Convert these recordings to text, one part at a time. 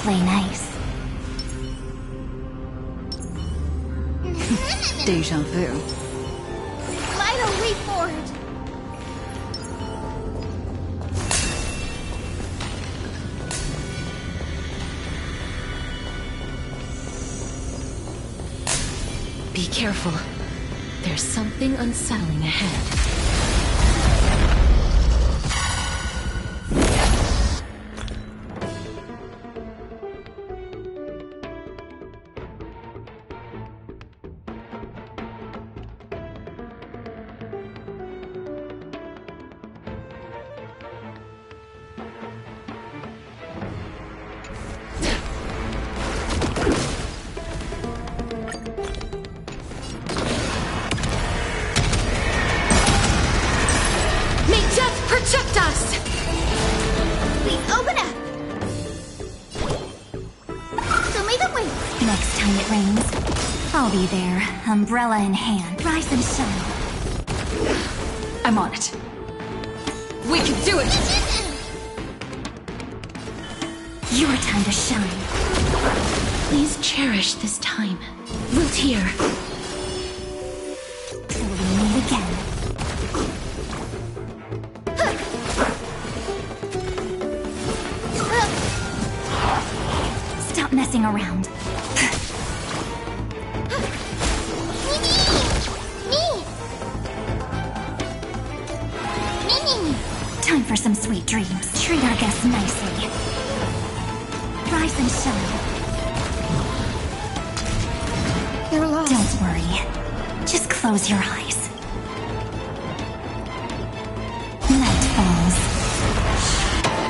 Play nice. Deja vu. Light a way forward. Be careful. There's something unsettling ahead. Protect us! Please open up! Show me the way! Next time it rains, I'll be there, umbrella in hand. Rise and shine. I'm on it. We can do it! Your time to shine. Please cherish this time. Root here. Till we meet again. Stop messing around. Time for some sweet dreams. Treat our guests nicely. Rise and shine. They're lost. Don't worry. Just close your eyes. Night falls.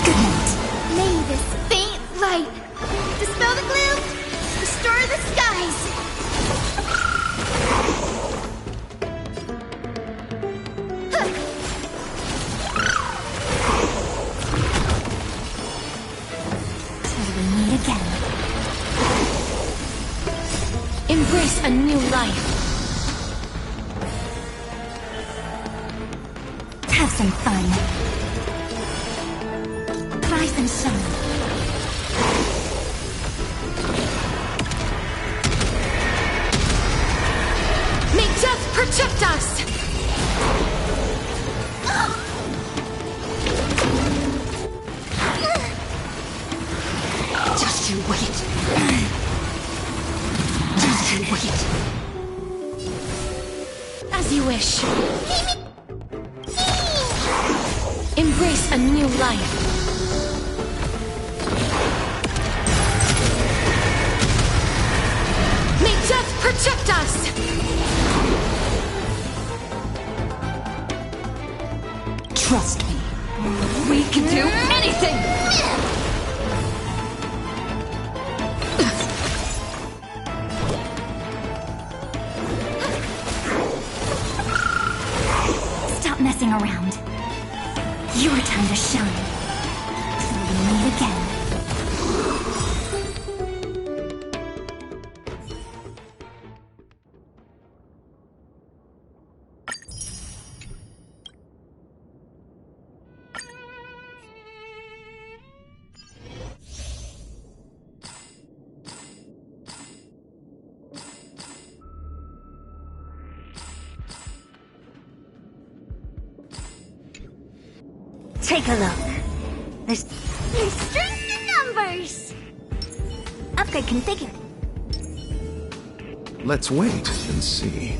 Good night. May this faint light dispel the gloom, restore the skies. Till we meet again. Embrace a new life. Have some fun. Rise and shine. May death protect us! Just you wait. Just you wait. As you wish. Embrace a new life. May death protect us! Trust me. We can do anything! around. Your time to shine. Till we meet again. Take a look. There's strength in numbers! upgrade configured. Let's wait and see.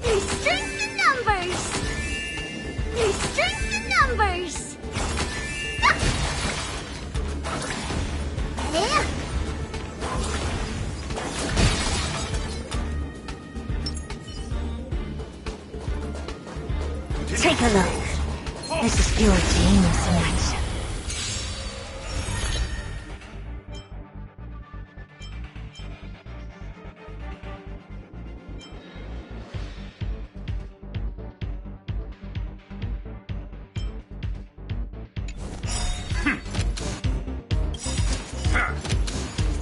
There's strength in numbers! There's strength in numbers! Ah! Yeah. Take a look. This is pure genius in action.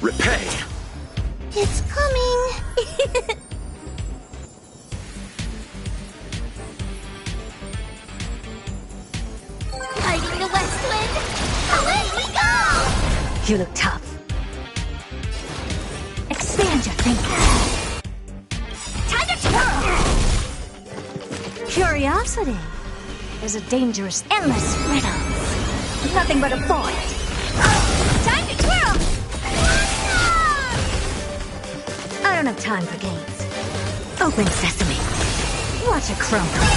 Repay! It's coming! Fighting the west wind! Away we go! You look tough. Expand your thinking. Time to twirl! Curiosity is a dangerous, endless riddle. Nothing but a void. Time to twirl! I don't have time for games. Open sesame. Watch it crumble.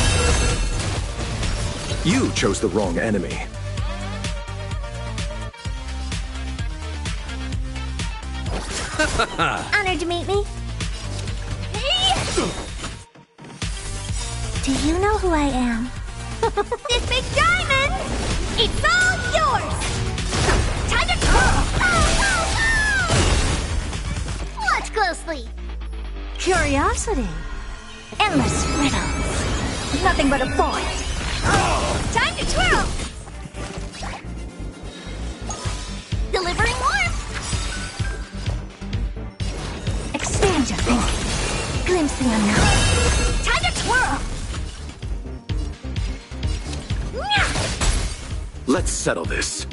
You chose the wrong enemy. Honored to meet me. Do you know who I am? This big diamond! It's all yours! Time to twirl! Watch closely! Curiosity. Endless riddles. Nothing but a void. Time to twirl! Delivering warmth! Expand your thinking. Glimpse the unknown. Time to twirl! Let's settle this.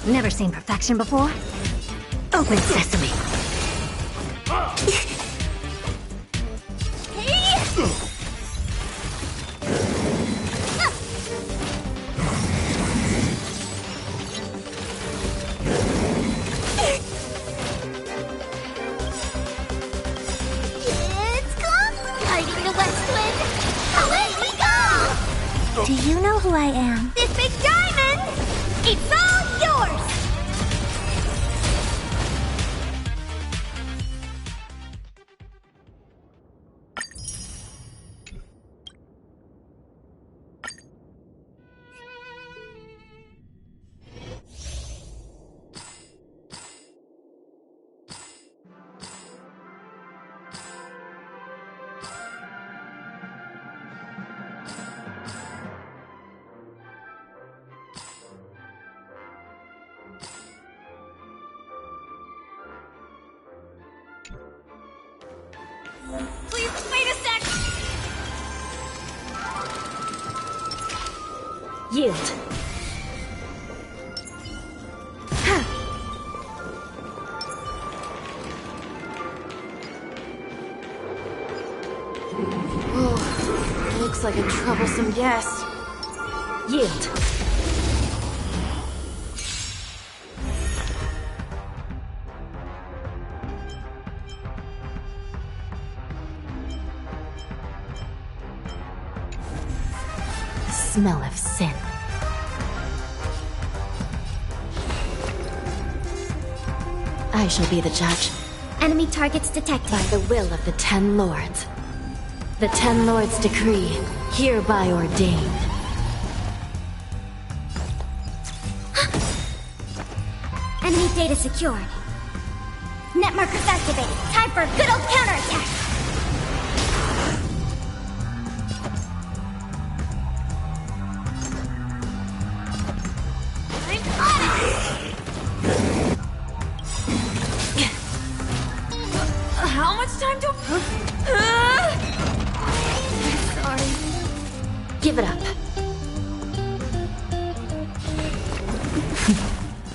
Never seen perfection before? Open sesame. It's come! Fighting the west wind! Away we go! Do you know who I am? This big diamond! It's all yours! Please wait a sec! Yield. Looks like a troublesome guest. Yield. Smell of sin. I shall be the judge, Enemy targets detected. by the will of the 10 Lords. The 10 Lords' decree, hereby ordained. Enemy data secured. Net markers activated. Time for a good old counterattack. How much time to... Sorry. Give it up.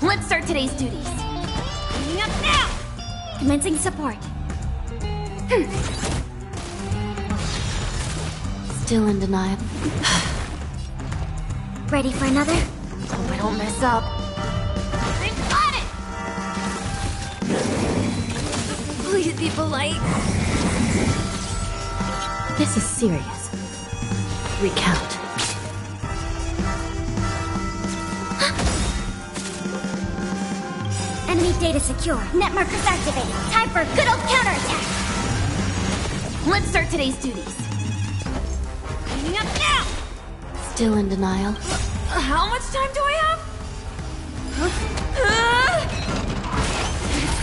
Let's start today's duties. Coming up now! Commencing support. Still in denial. Ready for another? Hope I don't mess up. I've got it! Please be polite. This is serious. Recount. Enemy data secure. Net markers activated. Time for a good old counterattack. Let's start today's duties. Coming up now! Still in denial. How much time do I have?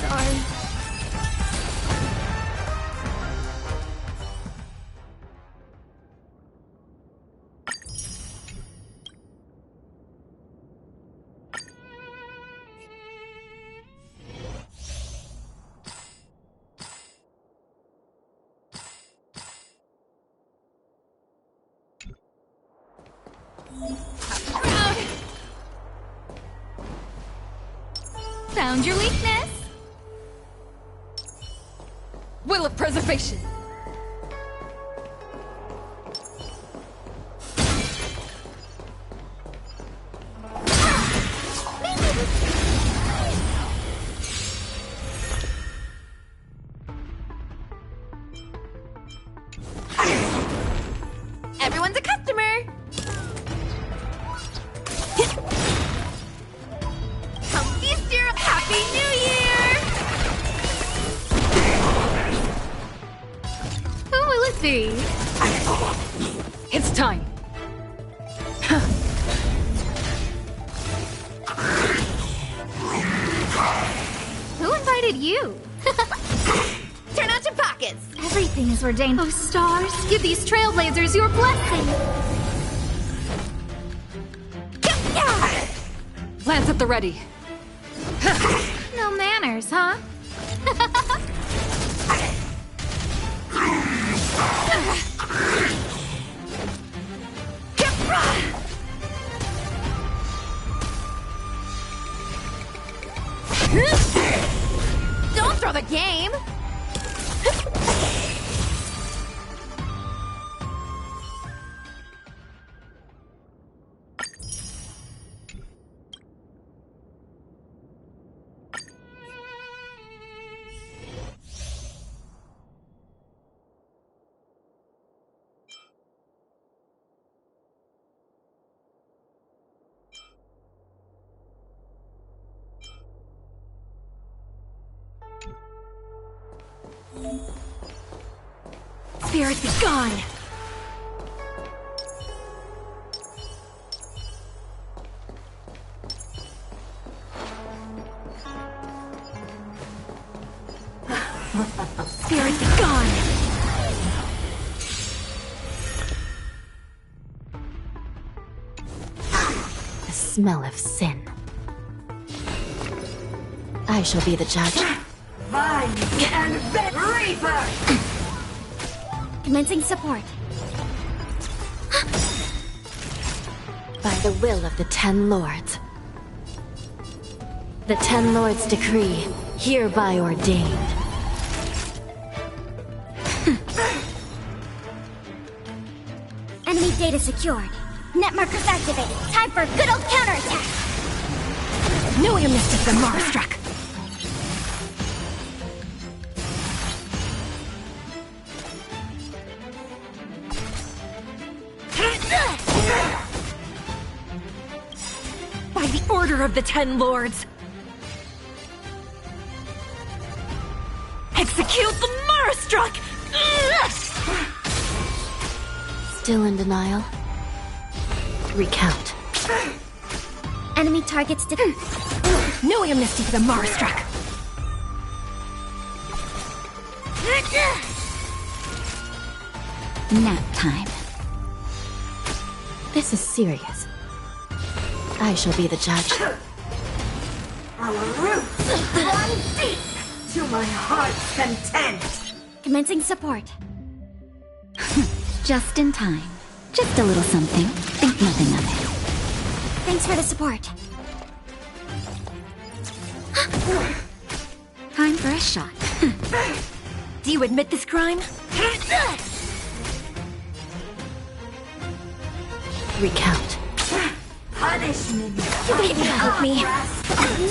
Sorry. Found your weakness. Will of preservation. Everyone's a customer. Come feast your Happy New Year! Who will it be? It's time. Who invited you? Turn out your pockets. Everything is ordained. Oh, stars, give these trailblazers your blessing. Lance at the ready. No manners, huh? Don't throw the game. Spirit be gone! Spirit be gone! The smell of sin. I shall be the judge. Vine and Reaper! Commencing support. By the will of the Ten Lords. The Ten Lords' decree, hereby ordained. Enemy data secured. Net markers activated. Time for a good old counterattack. Knew you missed it, the Marstruck! By the order of the Ten Lords! Execute the Marstruck! Still in denial? Recount. Enemy targets No amnesty for the Marstruck! Nap time. This is serious. I shall be the judge. Our roots run deep to my heart's content. Commencing support. Just in time. Just a little something. Think nothing of it. Thanks for the support. Time for a shot. Do you admit this crime? Recount. Punishment. You can't help me.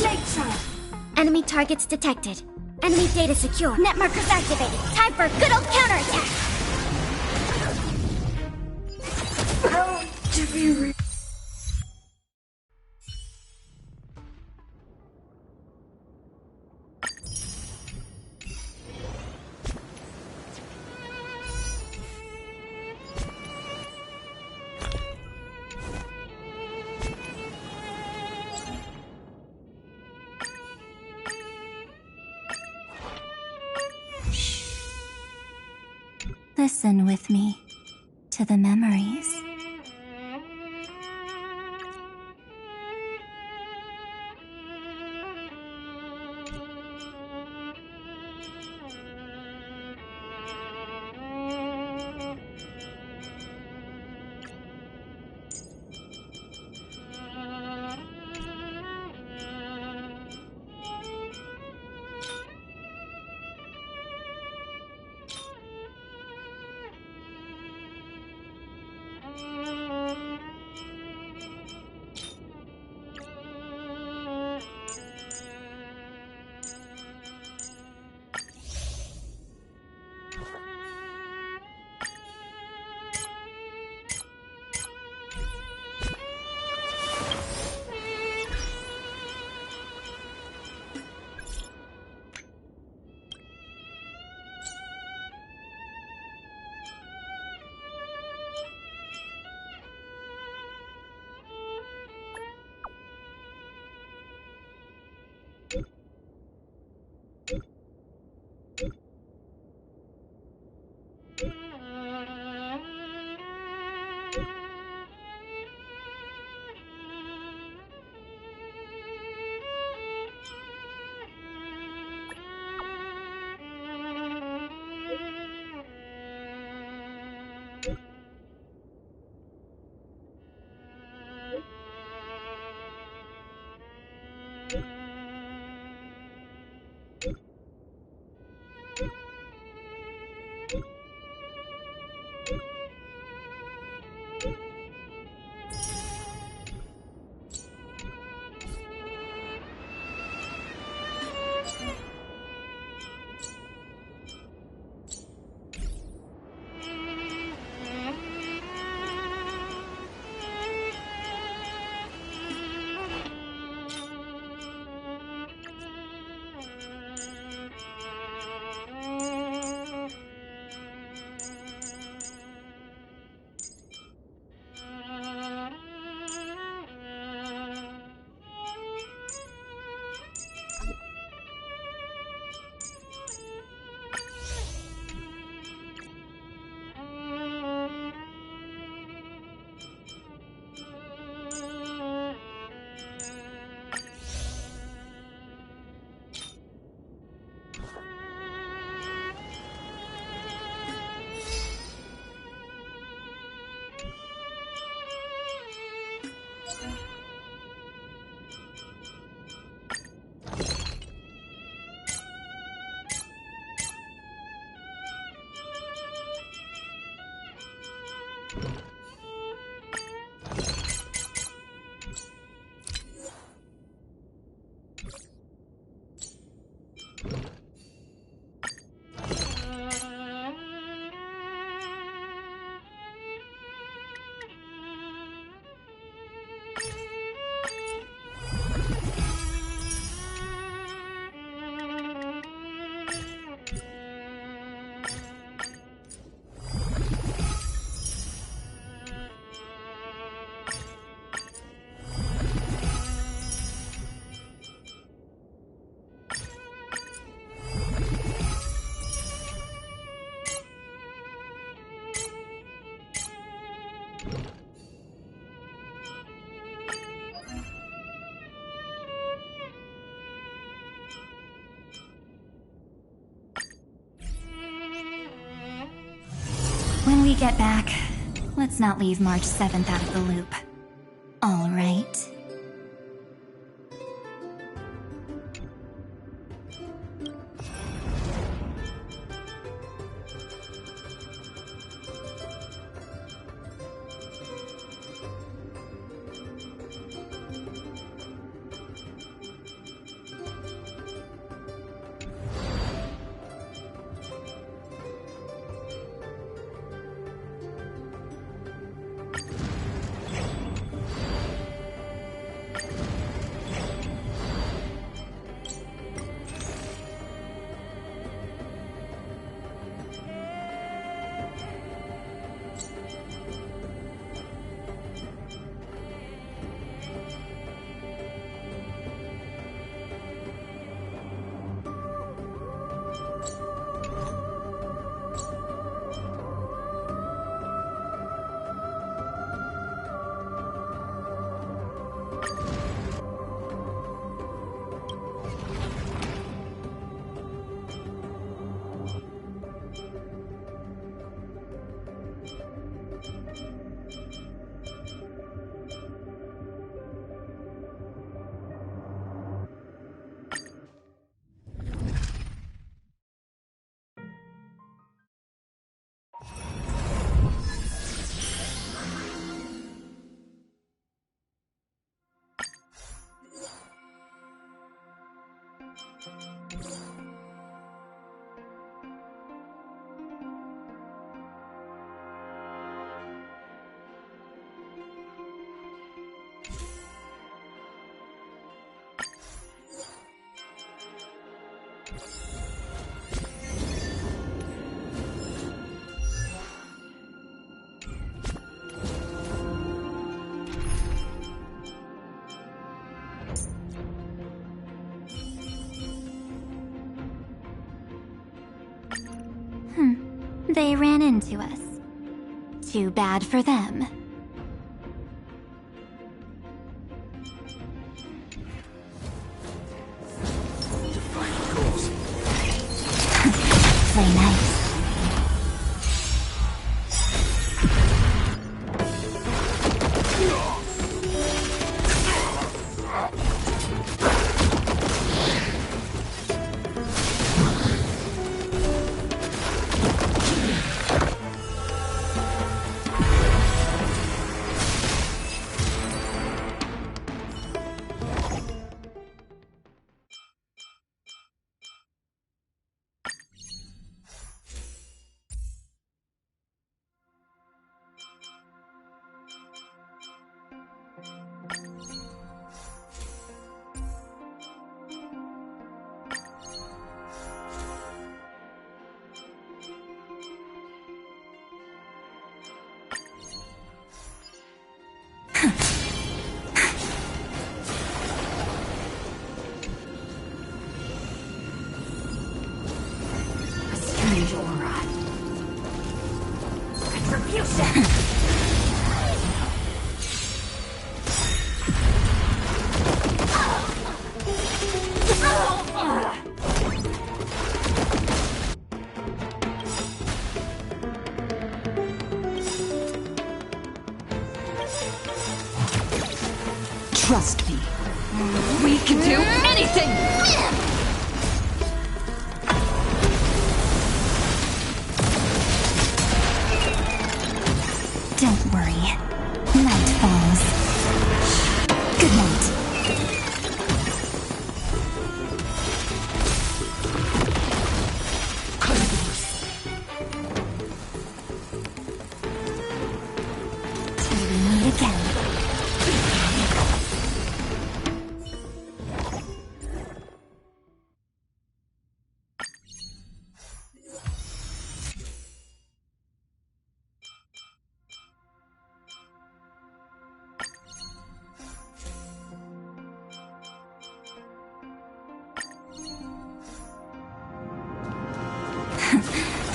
Nature. Enemy targets detected. Enemy data secure. Net markers activated. Time for a good old counterattack. How to be Listen with me to the memories. When we get back, let's not leave March 7th out of the loop. All right. They ran into us. Too bad for them. Play nice. Trust me. We can do anything! Don't worry. Night falls. Good night. Till we meet again.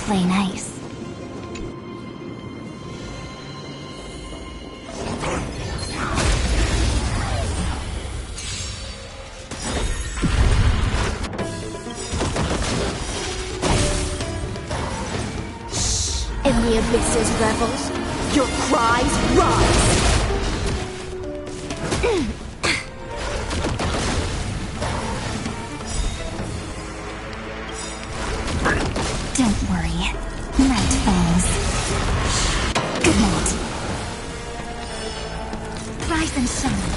Play nice. Shh, In the abyss's revels, your cries rise! Don't worry. Night falls. Good night. Rise and shine.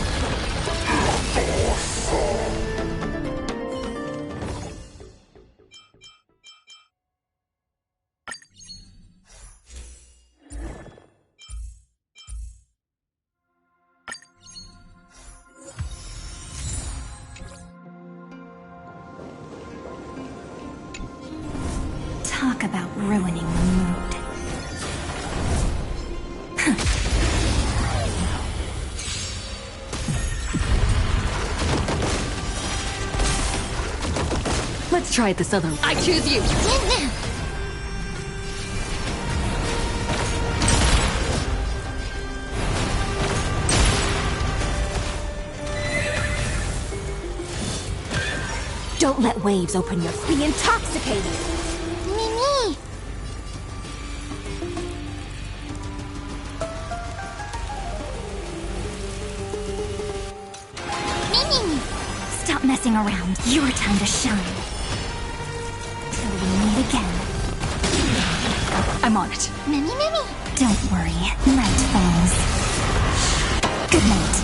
Talk about ruining the mood. Let's try it this other way. I choose you! Don't let waves open your... Be intoxicated! Mimi! Mimi! Stop messing around. Your time to shine. Till we meet again. I'm on it. Mimi, Mimi! Don't worry. Night falls. Good night.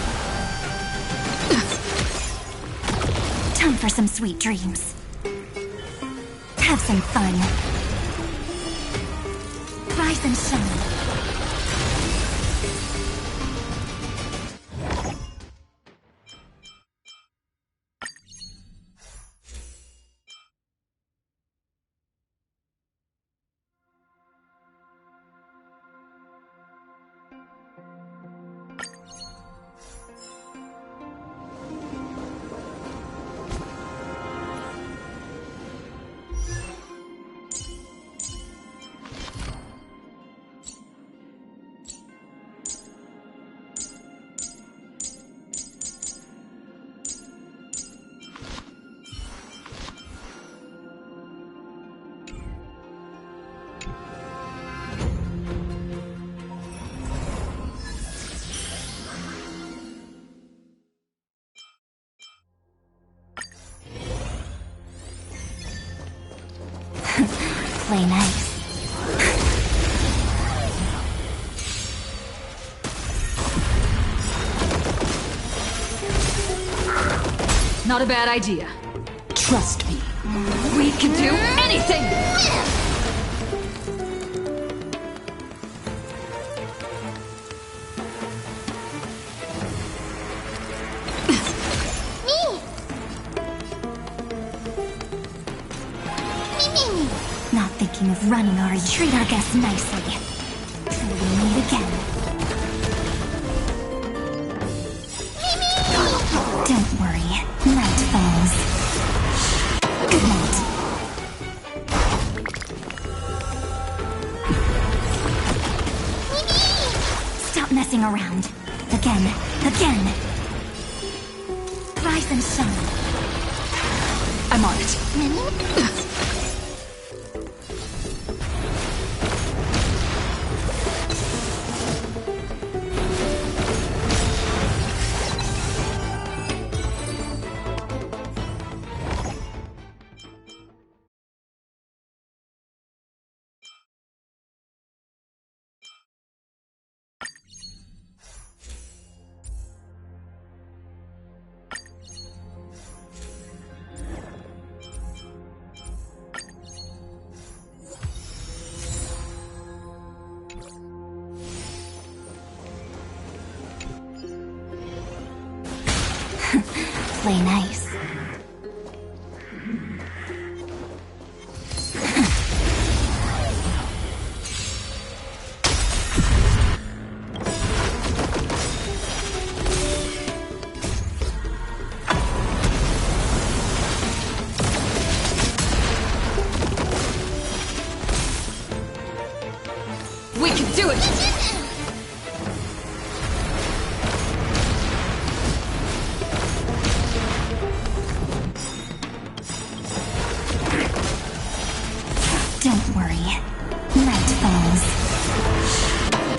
Time for some sweet dreams. Have some fun. Rise and shine. Play nice. Not a bad idea. Trust me. We can do anything! Not thinking of running, are you? Treat our guests nicely. Till we meet again. Don't worry. Night falls. Good night. Stop messing around. Again. Again. Rise and shine. I'm on it. Play nice. We can do it! Don't worry. Night falls.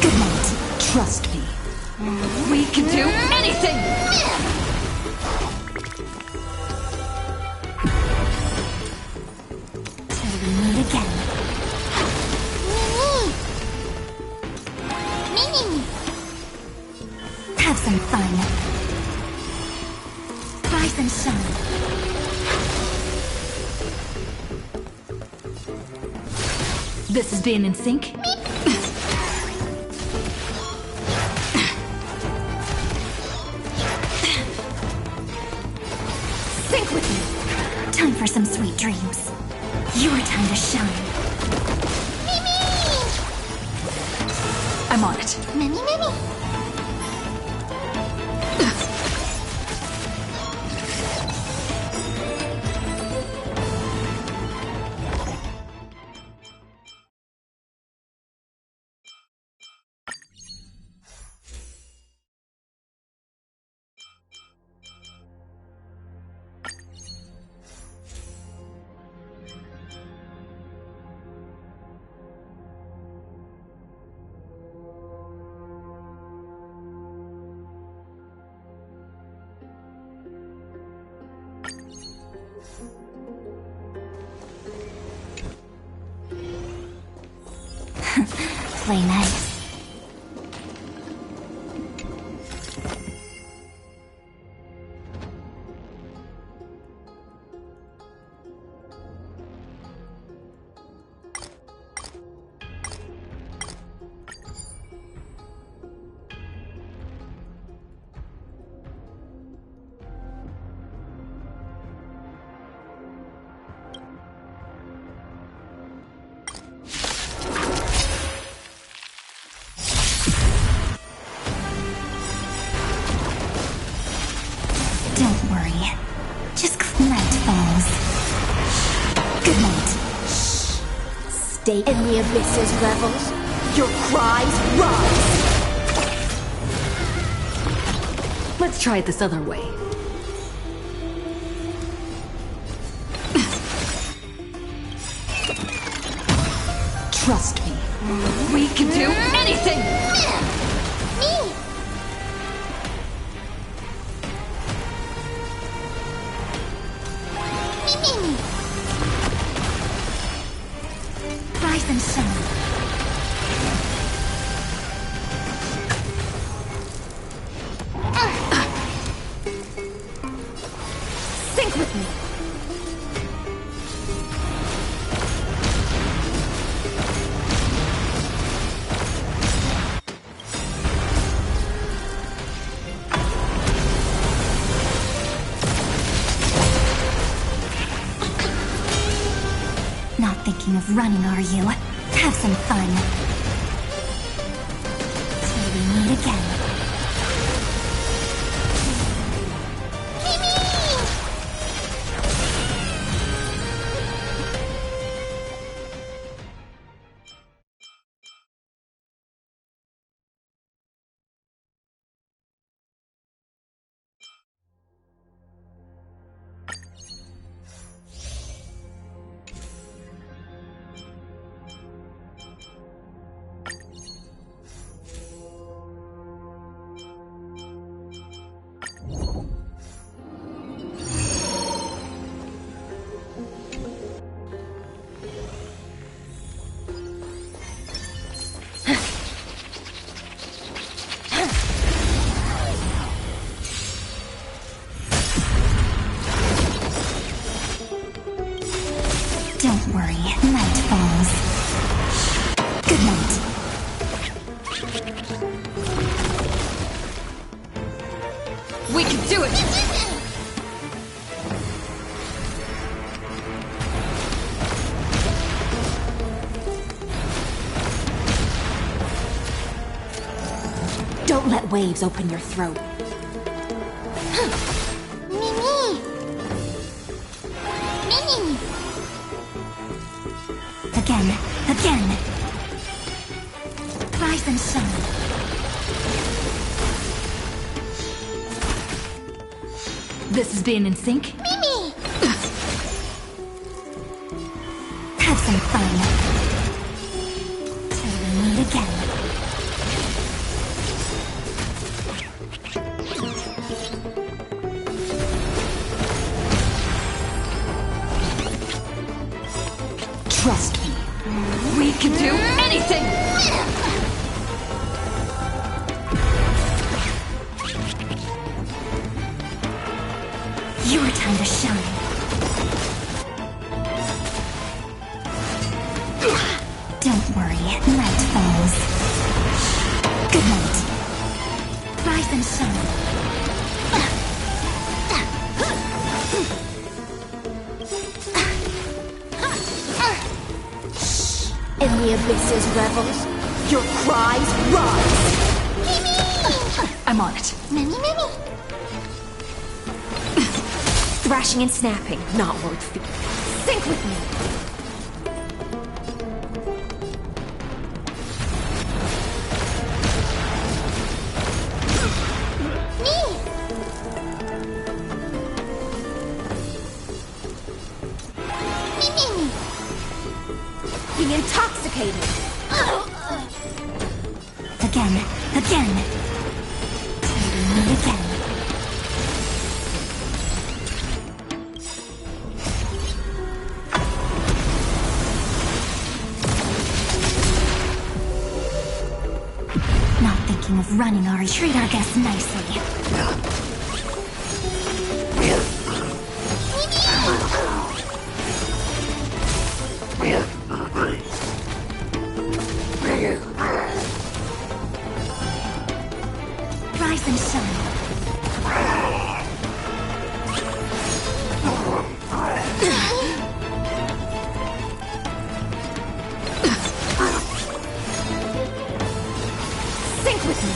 Good night. Trust me. We can do anything! Till we meet again. Mimi! Have some fun. Rise and shine. This is being in sync? Sync with me. Time for some sweet dreams. Your time to shine. I'm on it. Mimi, Mimi! Play nice. Don't worry. Just night falls. Good night. Shh. Stay in the abyss's revels. Your cries rise. Let's try it this other way. Trust me. We can do anything! Me! Mimi! Rise and shine. Sync with me. Not thinking of running, are you? Have some fun. Till we meet again. Don't worry, night falls. Good night. We can do it! Don't let waves open your throat. Mimi! Mimi! Again. Rise and shine. This is being in sync? Mimi! Have some fun. Till we meet again. We can do anything! Your time to shine. Don't worry, night falls. Good night. Rise and shine. In the abyss's revels, your cries rise! I'm on it. Mimi, Mimi. Thrashing and snapping, not worth fear. Sync with me! Mimi. Being intoxicated! Again. Meet again. Not thinking of running, Ari. Treat our guests nicely. Rise and shine. Sync with me!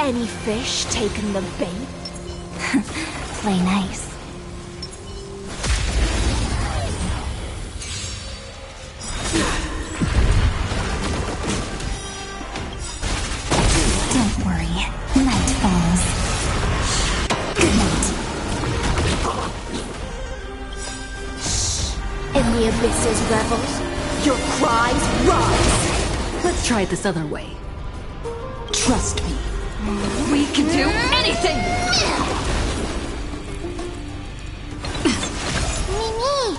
Any fish taken the bait? Play nice. Don't worry, night falls. Good night. In the abyss's revels, your cries rise! Let's try it this other way. Trust me. We can do anything! Mimi.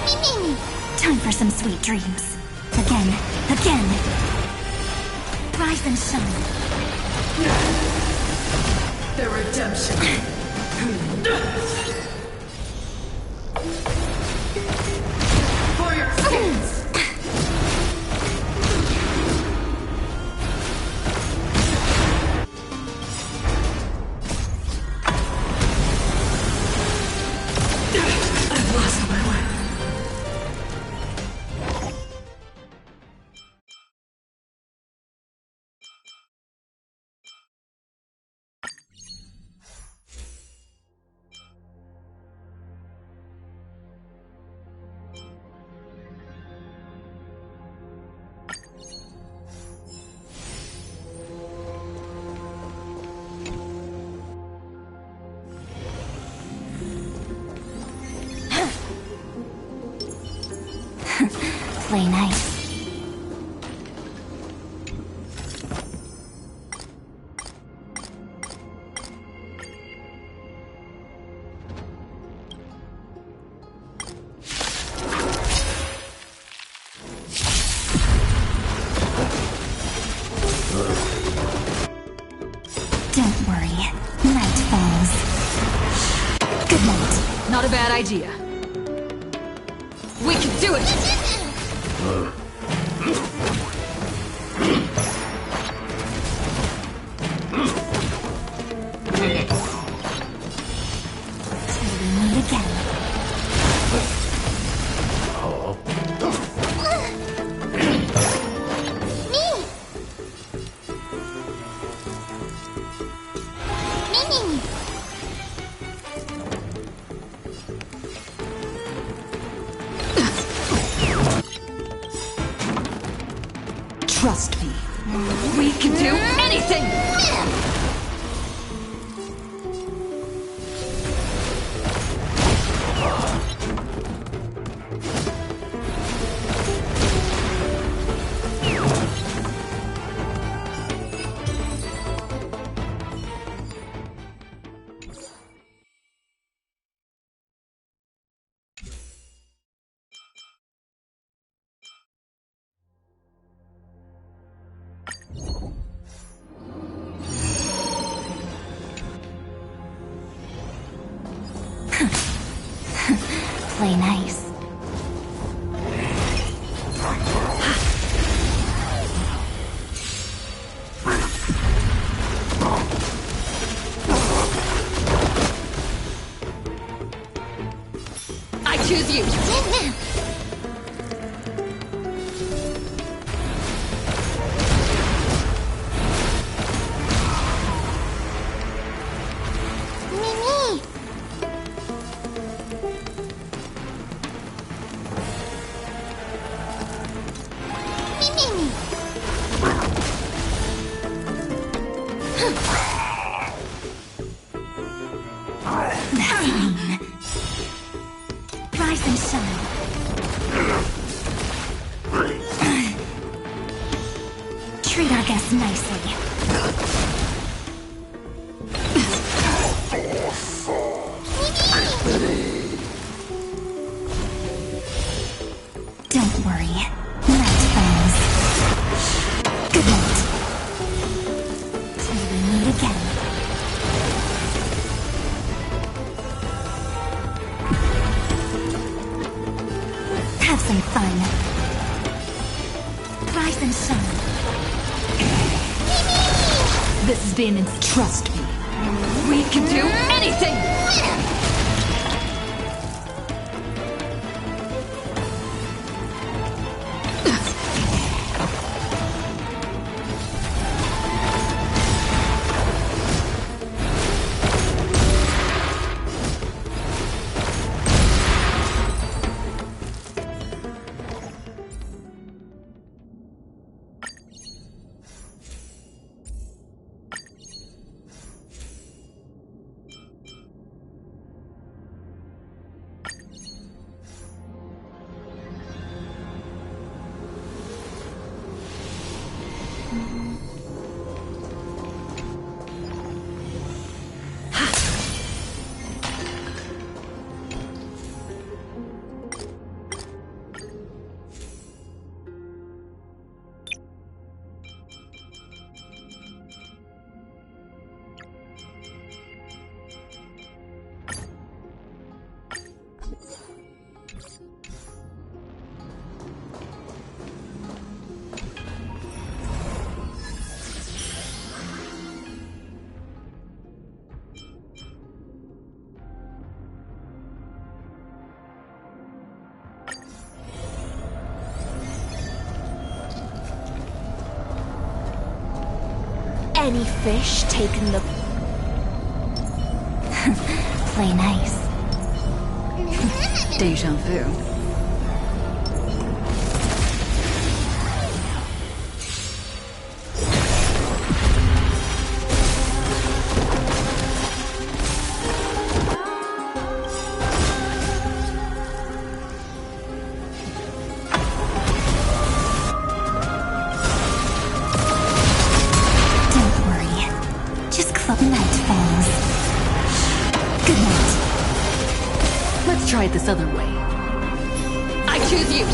Mimi. Time for some sweet dreams. Again. Rise and shine. The redemption. For your sins. I've lost my way. Play nice. Good night. Not a bad idea. We can do it! Till we meet again. Trust me. We can do anything! Play nice. I choose you! Rise and shine. Treat our guests nicely. Don't worry. Night falls. Good night. Till we meet again. Have some fun. Rise and shine. This has been trust me. We can do anything! Any fish taken the... Play nice. Deja vu. Don't worry. Just club night falls. Good night. Let's try it this other way. I choose you!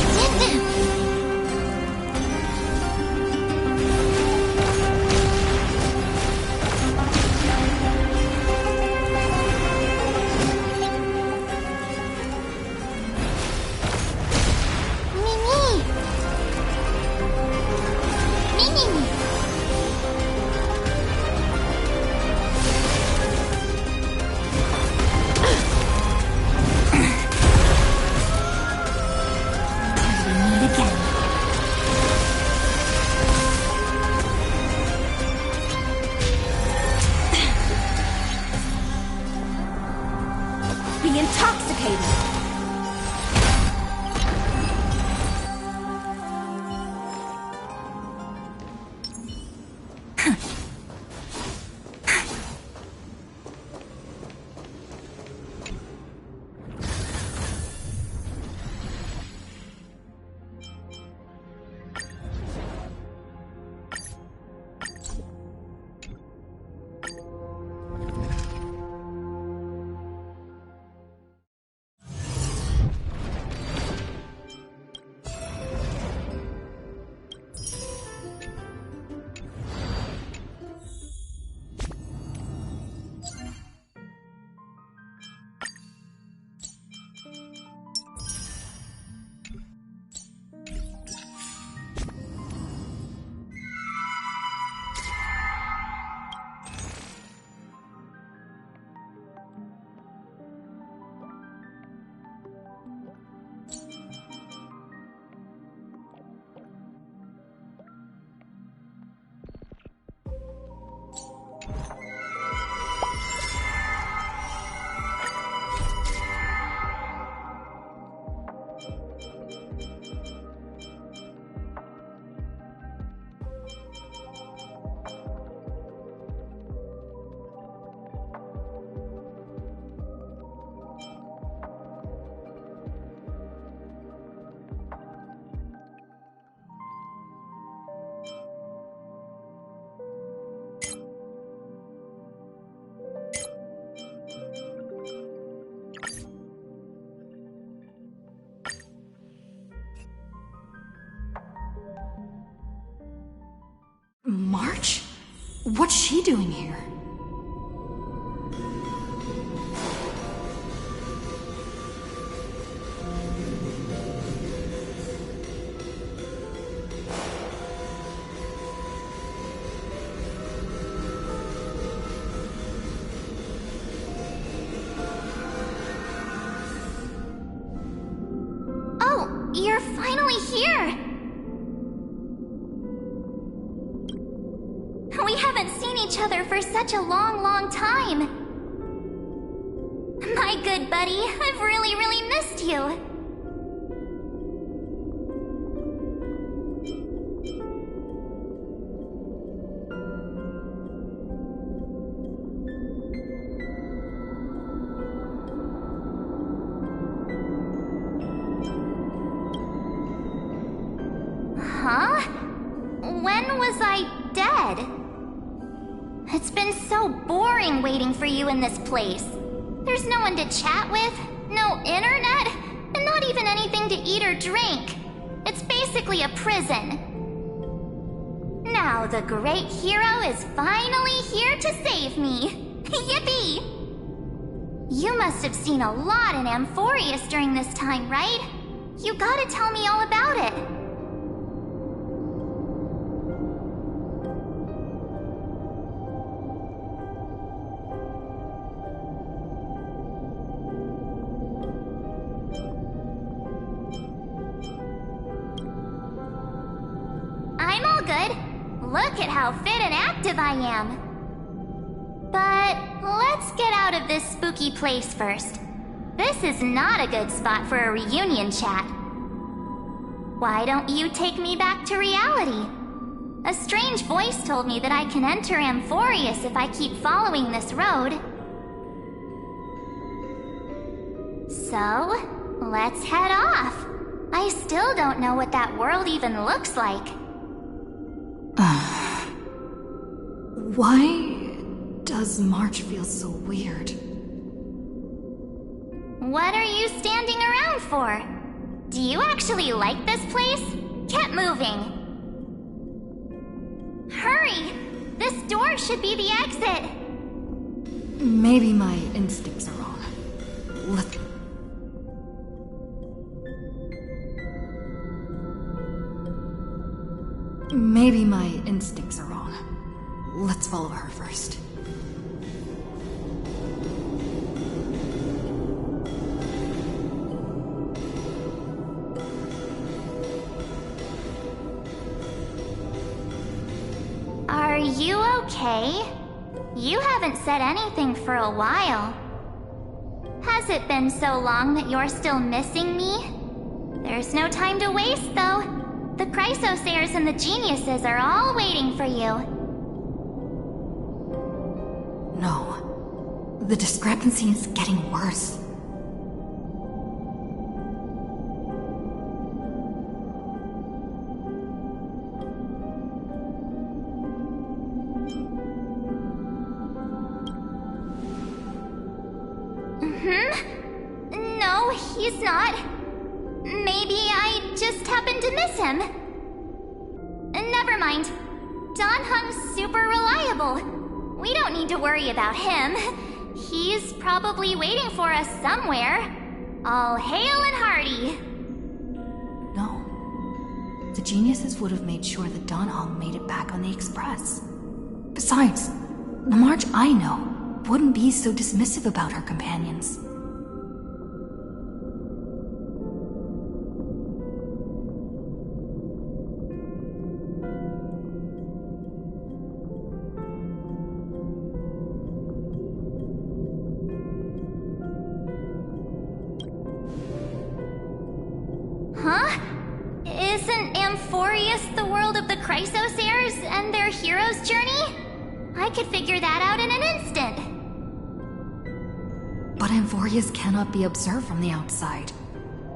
What's she doing here? Oh, you're finally here! We haven't seen each other for such a long, long time. My good buddy, I've really, really missed you. Huh? When was I dead? It's been so boring waiting for you in this place. There's no one to chat with, no internet, and not even anything to eat or drink. It's basically a prison. Now the great hero is finally here to save me. Yippee! You must have seen a lot in Amphorius during this time, right? You gotta tell me all about it. I'm all good. Look at how fit and active I am. But let's get out of this spooky place first. This is not a good spot for a reunion chat. Why don't you take me back to reality? A strange voice told me that I can enter Amphorius if I keep following this road. So, let's head off. I still don't know what that world even looks like. Why does March feel so weird? What are you standing around for? Do you actually like this place? Get moving. Hurry! This door should be the exit. Maybe my instincts are wrong. Maybe my instincts are wrong. Let's follow her first. Are you okay? You haven't said anything for a while. Has it been so long that you're still missing me? There's no time to waste, though. The Chrysosayers and the Geniuses are all waiting for you. No. The discrepancy is getting worse. No, he's not. Maybe I just happened to miss him. Never mind. Don Hung's super reliable. We don't need to worry about him. He's probably waiting for us somewhere. All hail and hearty. No. The Geniuses would have made sure that Don Hung made it back on the Express. Besides, the March I know wouldn't be so dismissive about her companions. Huh? Isn't Amphorius the world of the Chrysosayers and their hero's journey? I could figure that out in an instant. But Amphorius cannot be observed from the outside.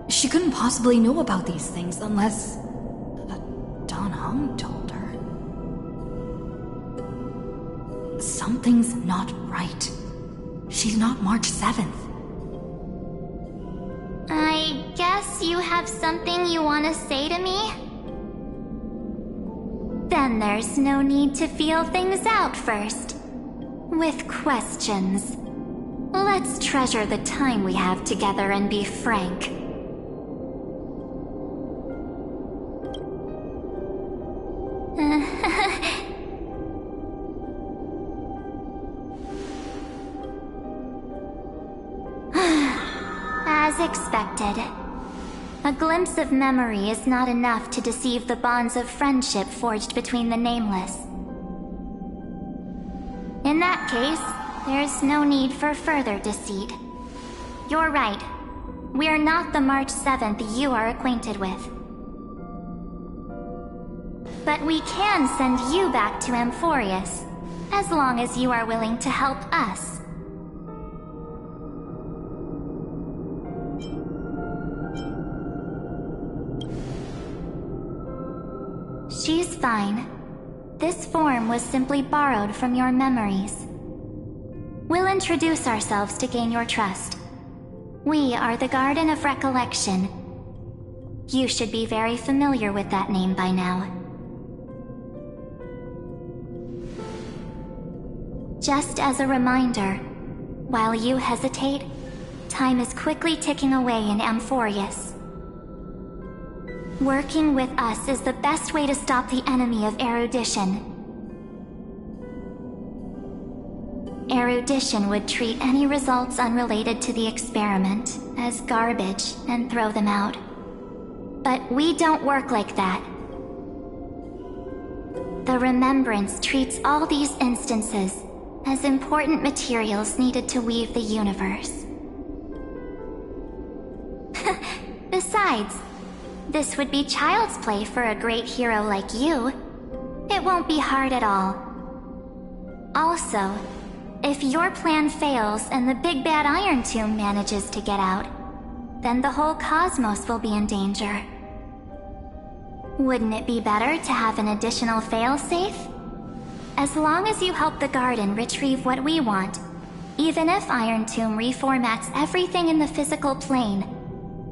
She couldn't possibly know about these things unless... Don Hung told her. Something's not right. She's not March 7th. I guess you have something you want to say to me? Then there's no need to feel things out first. With questions. Let's treasure the time we have together and be frank. As expected. A glimpse of memory is not enough to deceive the bonds of friendship forged between the Nameless. In that case, there's no need for further deceit. You're right. We're not the March 7th you are acquainted with. But we can send you back to Amphorius, as long as you are willing to help us. She's fine. This form was simply borrowed from your memories. We'll introduce ourselves to gain your trust. We are the Garden of Recollection. You should be very familiar with that name by now. Just as a reminder, while you hesitate, time is quickly ticking away in Amphorius. Working with us is the best way to stop the enemy of erudition. Erudition would treat any results unrelated to the experiment as garbage and throw them out. But we don't work like that. The Remembrance treats all these instances as important materials needed to weave the universe. Besides, this would be child's play for a great hero like you. It won't be hard at all. Also, if your plan fails and the big bad Iron Tomb manages to get out, then the whole cosmos will be in danger. Wouldn't it be better to have an additional failsafe? As long as you help the Garden retrieve what we want, even if Iron Tomb reformats everything in the physical plane,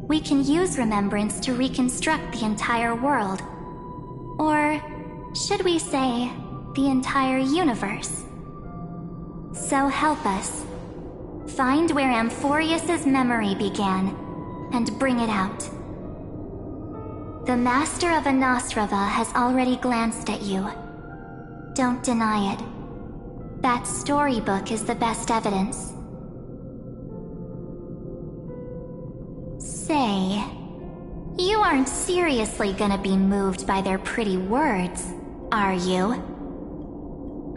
we can use Remembrance to reconstruct the entire world. Or, should we say, the entire universe. So help us. Find where Amphorius' memory began, and bring it out. The Master of Anastrava has already glanced at you. Don't deny it. That storybook is the best evidence. Say, you aren't seriously gonna be moved by their pretty words, are you?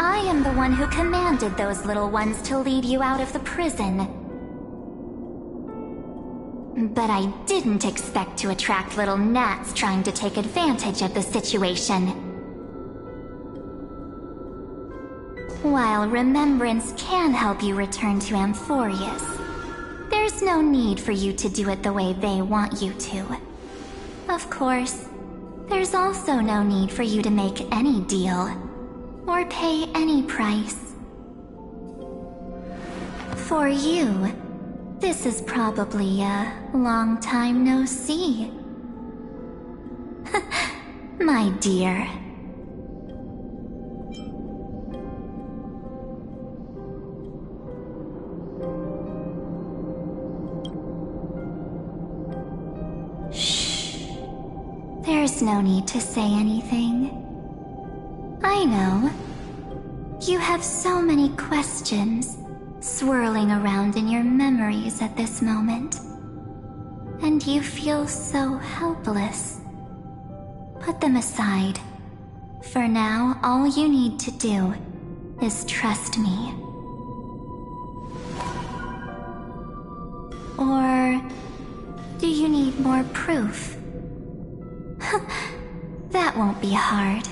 I am the one who commanded those little ones to lead you out of the prison. But I didn't expect to attract little gnats trying to take advantage of the situation. While Remembrance can help you return to Amphorius, there's no need for you to do it the way they want you to. Of course, there's also no need for you to make any deal, or pay any price. For you, this is probably a long time no see. My dear. There's no need to say anything. I know. You have so many questions swirling around in your memories at this moment. And you feel so helpless. Put them aside. For now, all you need to do is trust me. Or do you need more proof? That won't be hard.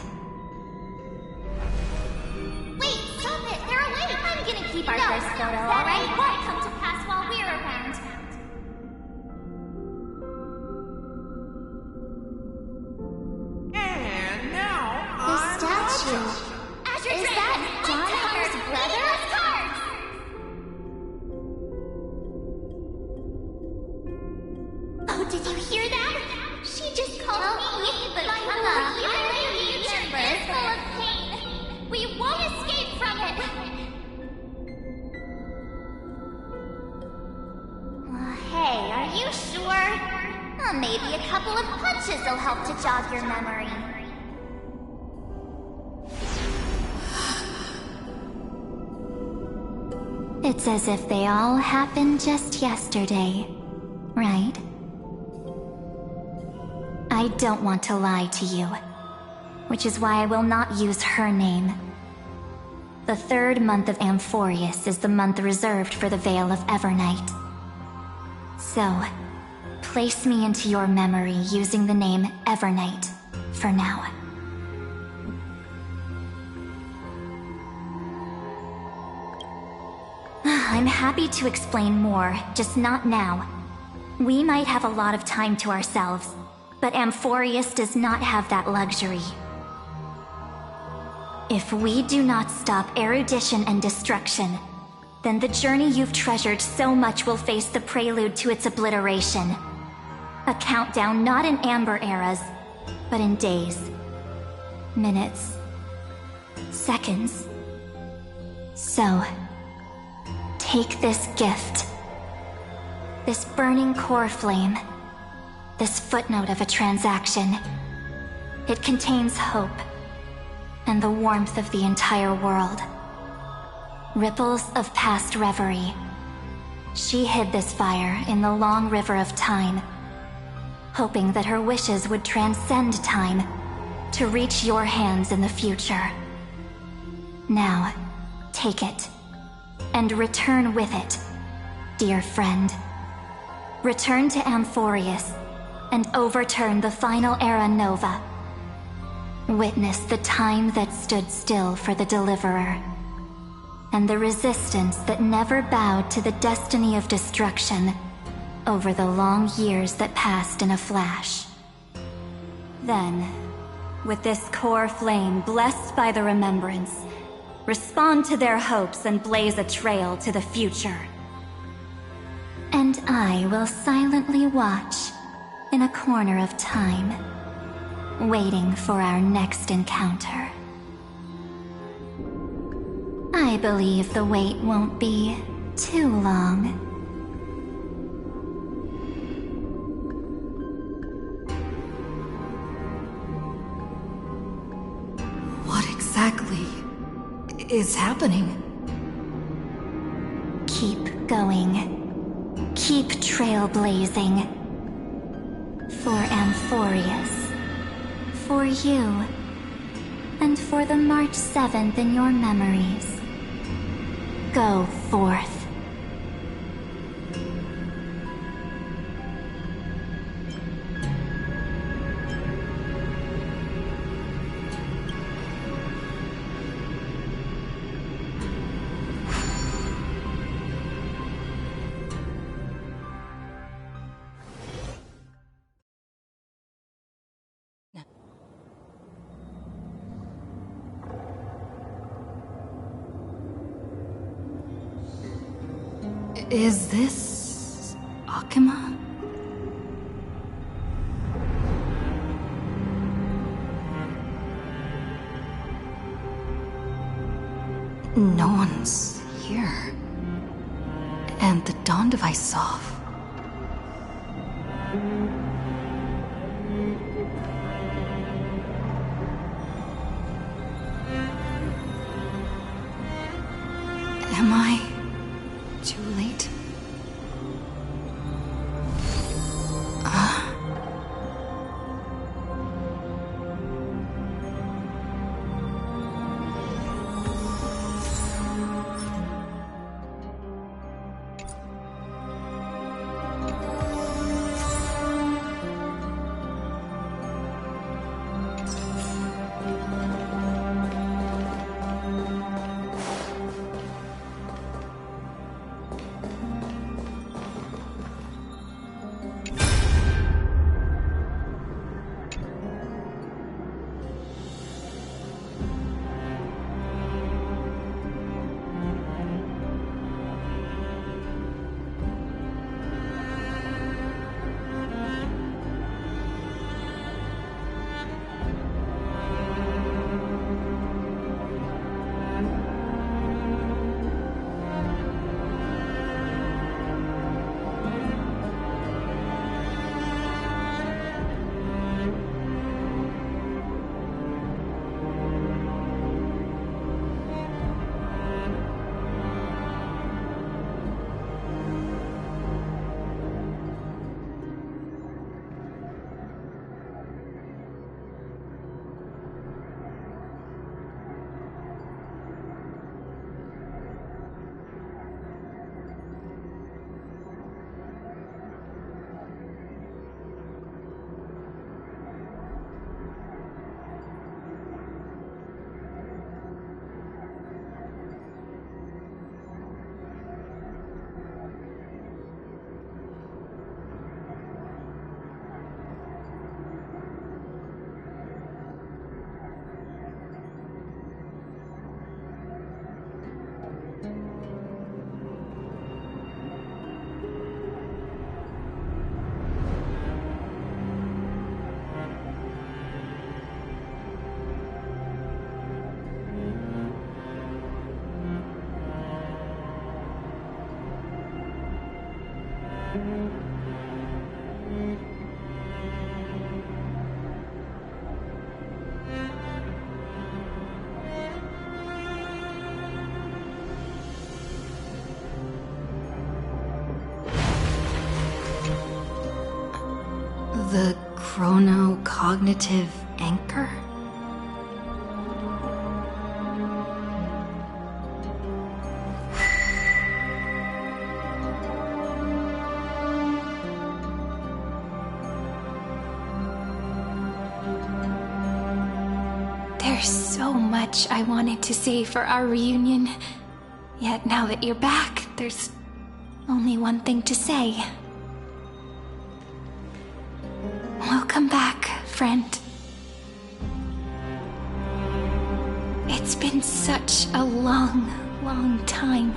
Wait, stop it! They're awake! I'm gonna keep our first photo, alright? It won't come to pass while we're around. And now, The statue. Is that Donhar's brother? Oh, did you hear that? She just called me the Iron Universe. Maybe a couple of punches will help to jog your memory. It's as if they all happened just yesterday, right? I don't want to lie to you, which is why I will not use her name. The 3rd month of Amphorius is the month reserved for the Veil of Evernight. So, place me into your memory using the name Evernight for now. I'm happy to explain more, just not now. We might have a lot of time to ourselves, but Amphorius does not have that luxury. If we do not stop erudition and destruction, then the journey you've treasured so much will face the prelude to its obliteration. A countdown not in amber eras, but in days, minutes, seconds. So, take this gift. This burning core flame. This footnote of a transaction. It contains hope, and the warmth of the entire world. Ripples of past reverie. She hid this fire in the long river of time, hoping that her wishes would transcend time to reach your hands in the future. Now, take it, and return with it, dear friend. Return to Amphorius, and overturn the final era Nova. Witness the time that stood still for the Deliverer, and the resistance that never bowed to the destiny of destruction over the long years that passed in a flash. Then, with this core flame blessed by the remembrance, respond to their hopes and blaze a trail to the future. And I will silently watch in a corner of time, waiting for our next encounter. I believe the wait won't be too long. What exactly is happening? Keep going. Keep trailblazing. For Amphorius. For you. And for the March 7th in your memories. Go forth. Is this Akima? No one's here. And the dawn device off. Am I too late? The chrono-cognitive anchor? There's so much I wanted to say for our reunion. Yet now that you're back, there's only one thing to say. Welcome back, friend. It's been such a long, long time.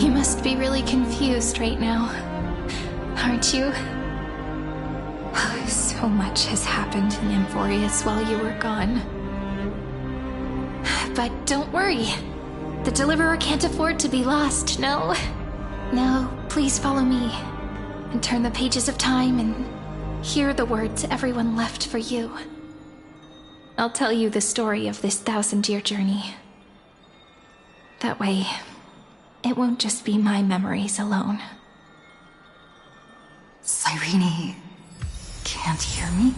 You must be really confused right now, aren't you? So much has happened in Amphorius while you were gone. But don't worry. The Deliverer can't afford to be lost, no? No, please follow me. And turn the pages of time and hear the words everyone left for you. I'll tell you the story of this 1,000-year journey. That way, it won't just be my memories alone. Cyrene can't hear me?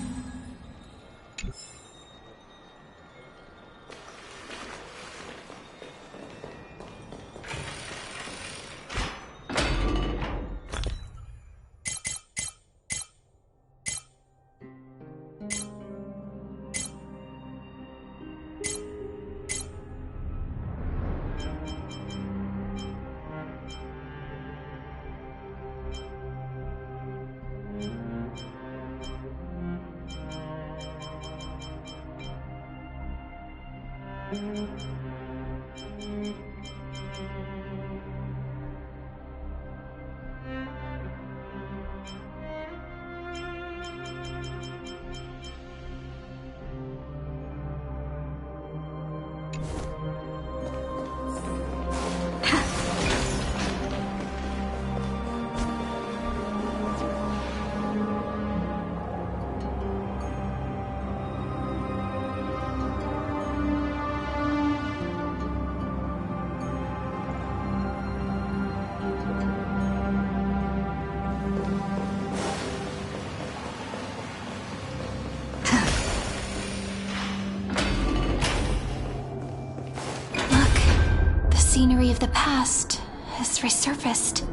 Scenery of the past has resurfaced.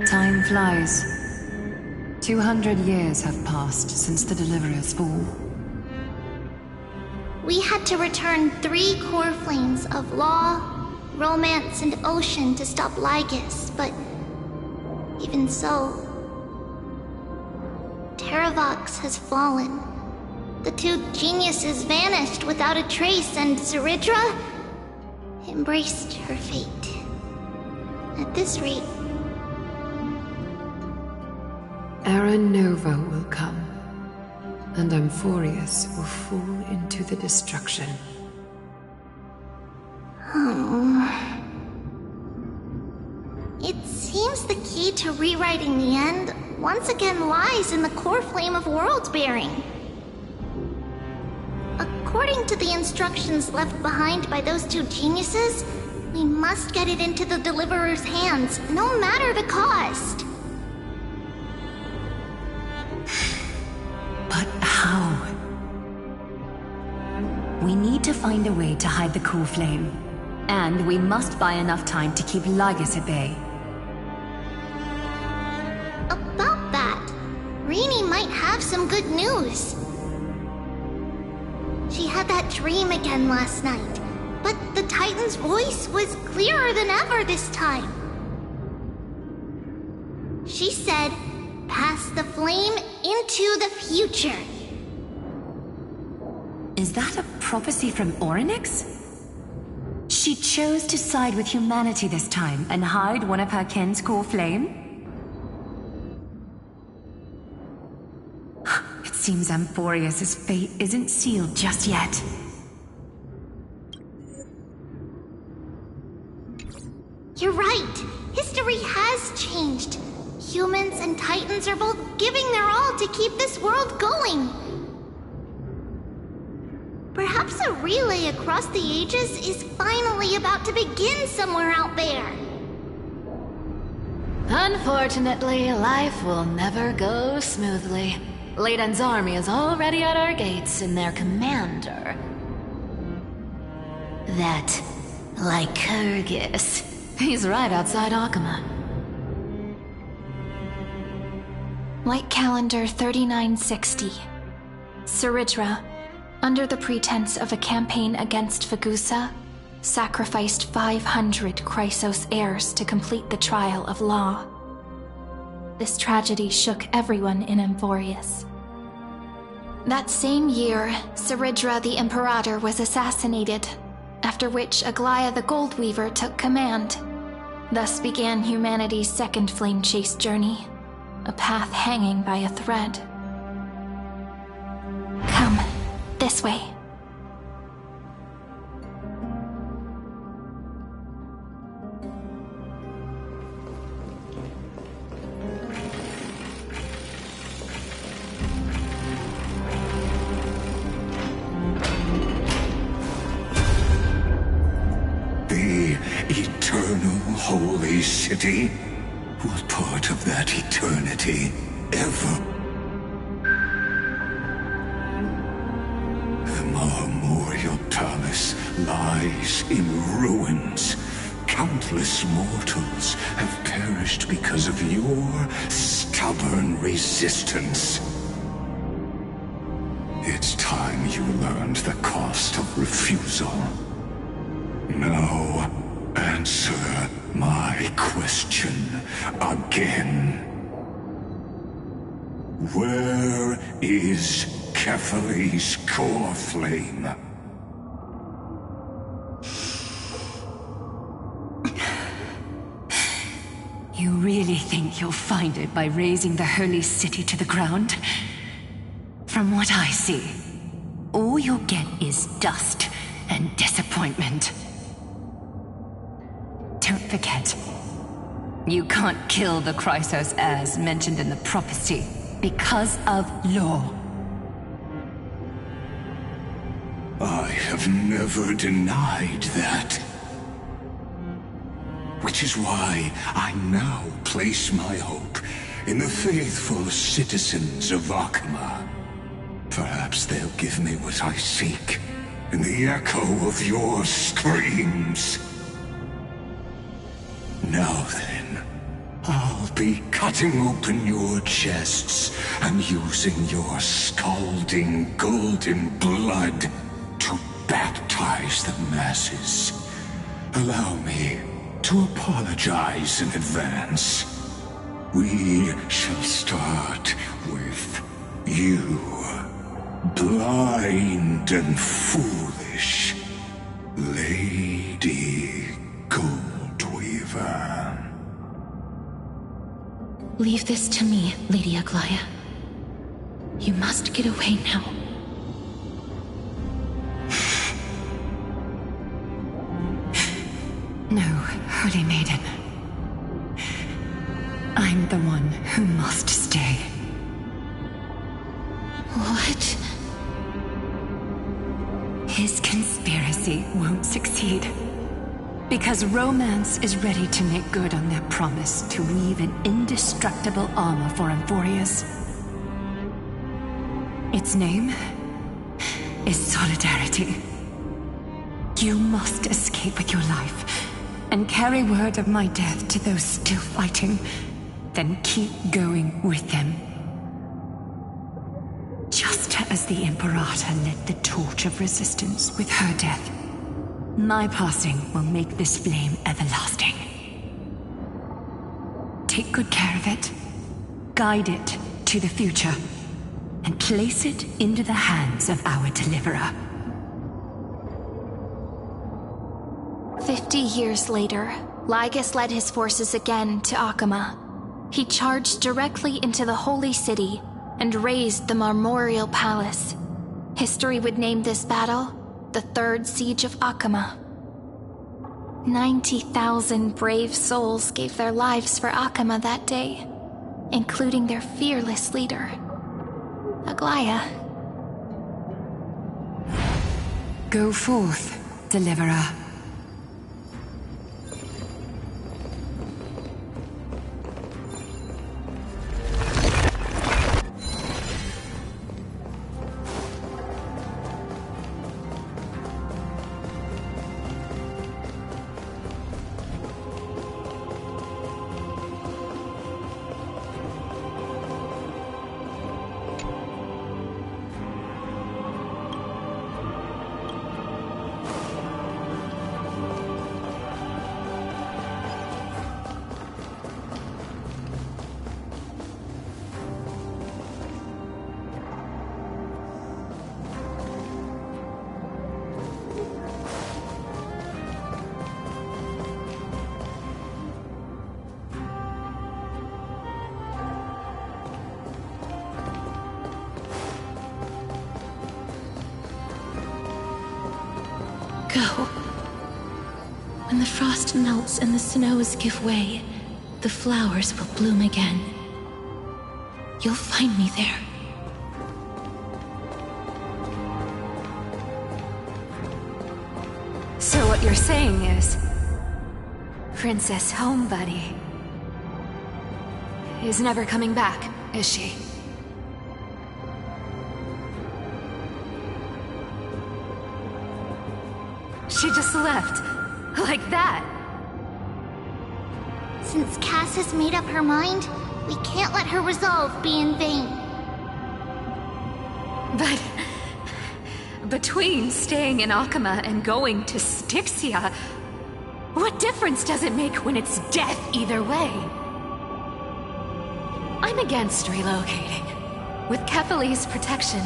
Time flies. 200 years have passed since the Deliverer's fall. We had to return 3 core flames of law, romance, and ocean to stop Lygus, but even so, Terravox has fallen. The 2 geniuses vanished without a trace, and Zeridra embraced her fate. At this rate, Era Nova will come, and Amphorius will fall into the destruction. It seems the key to rewriting the end once again lies in the core flame of world-bearing. According to the instructions left behind by those 2 geniuses, we must get it into the Deliverer's hands, no matter the cost. But how? We need to find a way to hide the core flame. And we must buy enough time to keep Lygus at bay. About that, Rini might have some good news. She had that dream again last night, but the Titan's voice was clearer than ever this time. She said, "Pass the flame into the future." Is that a prophecy from Orynyx? She chose to side with humanity this time and hide one of her kin's core flame? seems Amphorius' fate isn't sealed just yet. You're right. History has changed. Humans and Titans are both giving their all to keep this world going. Perhaps a relay across the ages is finally about to begin somewhere out there. Unfortunately, life will never go smoothly. Leiden's army is already at our gates, and their commander... that Lycurgus. He's right outside Akama. Light calendar 3960. Saridra, under the pretense of a campaign against Fagusa, sacrificed 500 Chrysos heirs to complete the trial of law. This tragedy shook everyone in Amphorius. That same year, Saridra the Imperator was assassinated, after which Aglaia the Goldweaver took command. Thus began humanity's second flame chase journey, a path hanging by a thread. Come, this way. The eternal holy city? What part of that eternity ever? The Memorial Palace lies in ruins. Countless mortals have perished because of your stubborn resistance. It's time you learned the cost of refusal. Now, answer my question again. Where is Kefali's core flame? You really think you'll find it by razing the holy city to the ground? From what I see, all you'll get is dust and disappointment. Don't forget, you can't kill the Chrysos heirs mentioned in the prophecy because of law. I have never denied that. Which is why I now place my hope in the faithful citizens of Akama. Perhaps they'll give me what I seek in the echo of your screams. Now then, I'll be cutting open your chests and using your scalding golden blood to baptize the masses. Allow me to apologize in advance. We shall start with you, blind and foolish Lady Goldweaver. Leave this to me, Lady Aglaia. You must get away now. No, Holy Maiden. I'm the one who must stay. What? His conspiracy won't succeed. Because Romance is ready to make good on their promise to weave an indestructible armor for Amphorius. Its name is Solidarity. You must escape with your life and carry word of my death to those still fighting, then keep going with them. Just as the Imperator lit the torch of resistance with her death, my passing will make this flame everlasting. Take good care of it, guide it to the future, and place it into the hands of our deliverer. 50 years later, Lygus led his forces again to Akama. He charged directly into the holy city, and razed the Marmorial Palace. History would name this battle the Third Siege of Akama. 90,000 brave souls gave their lives for Akama that day, including their fearless leader, Aglaya. Go forth, Deliverer. Go. When the frost melts and the snows give way, the flowers will bloom again. You'll find me there. So what you're saying is, Princess Homebuddy is never coming back, is she? She just left, like that. Since Cass has made up her mind, we can't let her resolve be in vain. But between staying in Akama and going to Styxia, what difference does it make when it's death either way? I'm against relocating. With Kethale's protection,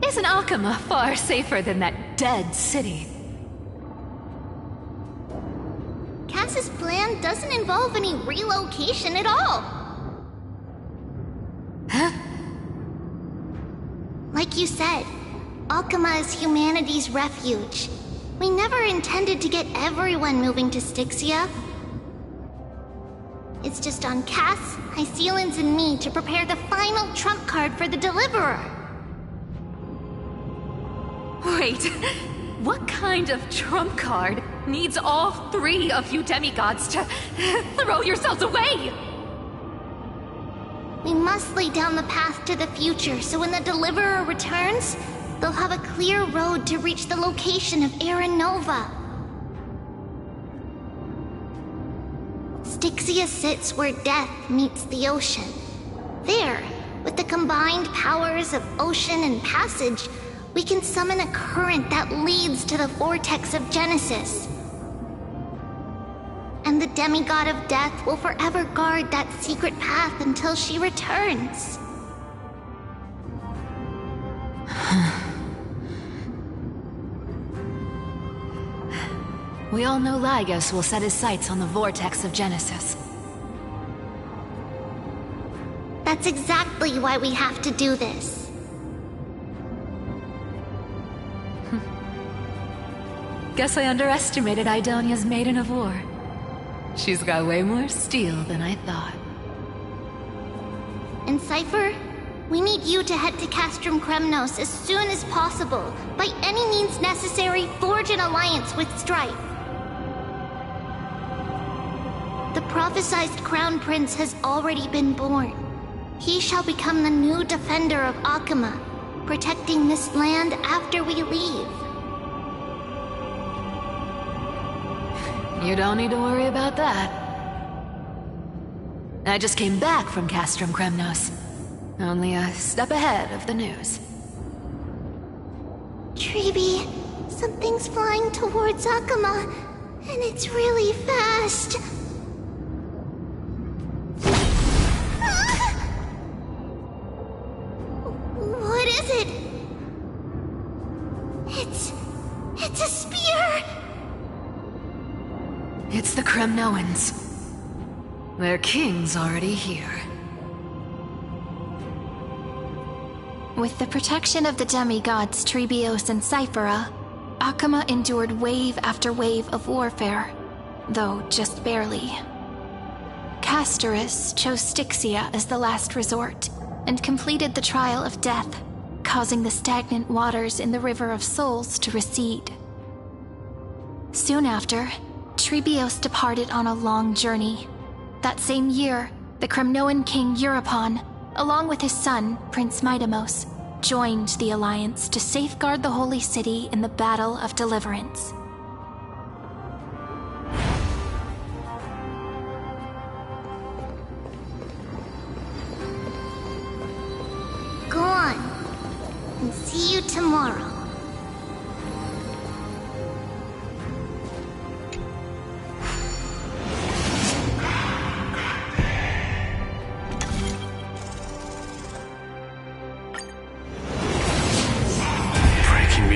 isn't Akama far safer than that dead city? Cass's plan doesn't involve any relocation at all. Huh? Like you said, Akama is humanity's refuge. We never intended to get everyone moving to Styxia. It's just on Cass, Hycealans, and me to prepare the final trump card for the Deliverer. Wait, what kind of trump card needs all three of you demigods to throw yourselves away? We must lay down the path to the future so when the Deliverer returns, they'll have a clear road to reach the location of Era Nova. Styxia sits where death meets the ocean. There, with the combined powers of ocean and passage, we can summon a current that leads to the vortex of Genesis. And the demigod of death will forever guard that secret path until she returns. We all know Lygos will set his sights on the vortex of Genesis. That's exactly why we have to do this. Guess I underestimated Idonia's Maiden of War. She's got way more steel than I thought. And Cypher, we need you to head to Castrum Kremnos as soon as possible. By any means necessary, forge an alliance with Strife. The prophesized Crown Prince has already been born. He shall become the new defender of Akama, protecting this land after we leave. You don't need to worry about that. I just came back from Castrum Kremnos. Only a step ahead of the news. Treeby, something's flying towards Akama, and it's really fast. What is it? It's a spear! It's the Kremnoans. Their king's already here. With the protection of the demigods Trebios and Cyphera, Akama endured wave after wave of warfare, though just barely. Castorus chose Styxia as the last resort, and completed the trial of death, causing the stagnant waters in the River of Souls to recede. Soon after, Trebios departed on a long journey. That same year, the Kremnoan king Euripon, along with his son, Prince Midamos, joined the Alliance to safeguard the Holy City in the Battle of Deliverance. Go on, and see you tomorrow.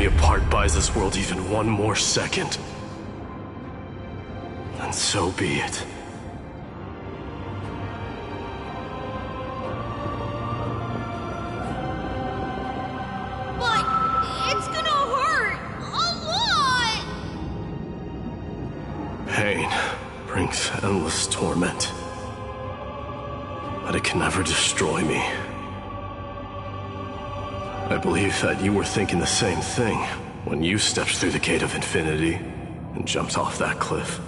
Apart buys this world even one more second. And so be it. But it's gonna hurt a lot! Pain brings endless torment. But it can never destroy me. I believe that you were thinking the same thing when you stepped through the gate of infinity and jumped off that cliff.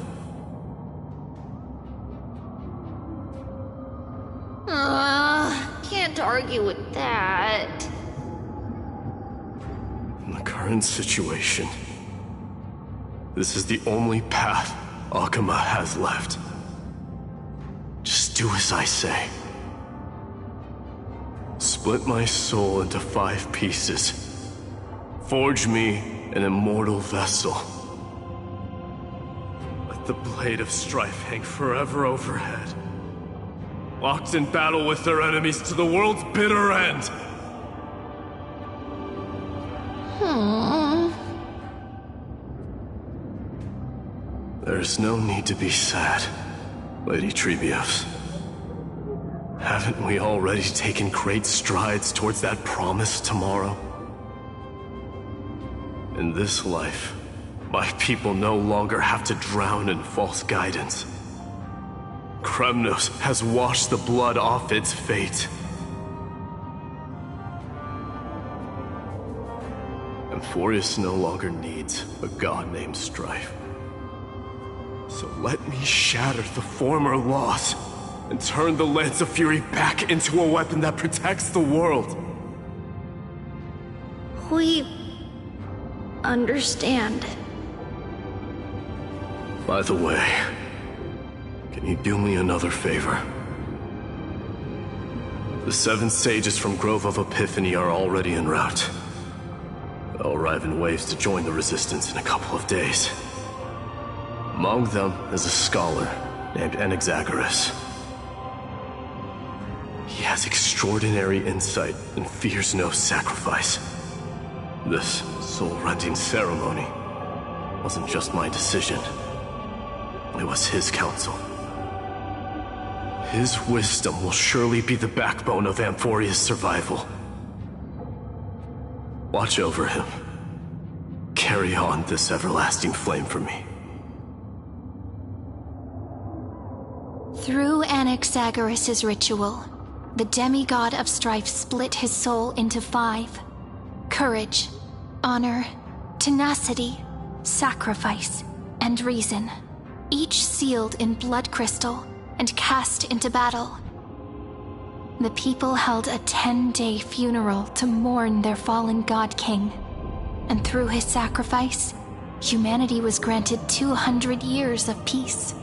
Can't argue with that. In the current situation, this is the only path Akama has left. Just do as I say. Split my soul into 5 pieces. Forge me an immortal vessel. Let the blade of strife hang forever overhead. Locked in battle with their enemies to the world's bitter end. There's no need to be sad, Lady Trebios. Haven't we already taken great strides towards that promised tomorrow? In this life, my people no longer have to drown in false guidance. Kremnos has washed the blood off its fate. Amphorius no longer needs a god named Strife. So let me shatter the former laws and turn the Lance of Fury back into a weapon that protects the world. We understand. By the way, can you do me another favor? The 7 sages from Grove of Epiphany are already en route. They'll arrive in waves to join the Resistance in a couple of days. Among them is a scholar named Anaxagoras. He has extraordinary insight and fears no sacrifice. This soul-rending ceremony wasn't just my decision. It was his counsel. His wisdom will surely be the backbone of Amphoria's survival. Watch over him. Carry on this everlasting flame for me. Through Anaxagoras' ritual, the demigod of strife split his soul into 5. Courage, honor, tenacity, sacrifice, and reason. Each sealed in blood crystal and cast into battle. The people held a 10-day funeral to mourn their fallen god king. And through his sacrifice, humanity was granted 200 years of peace.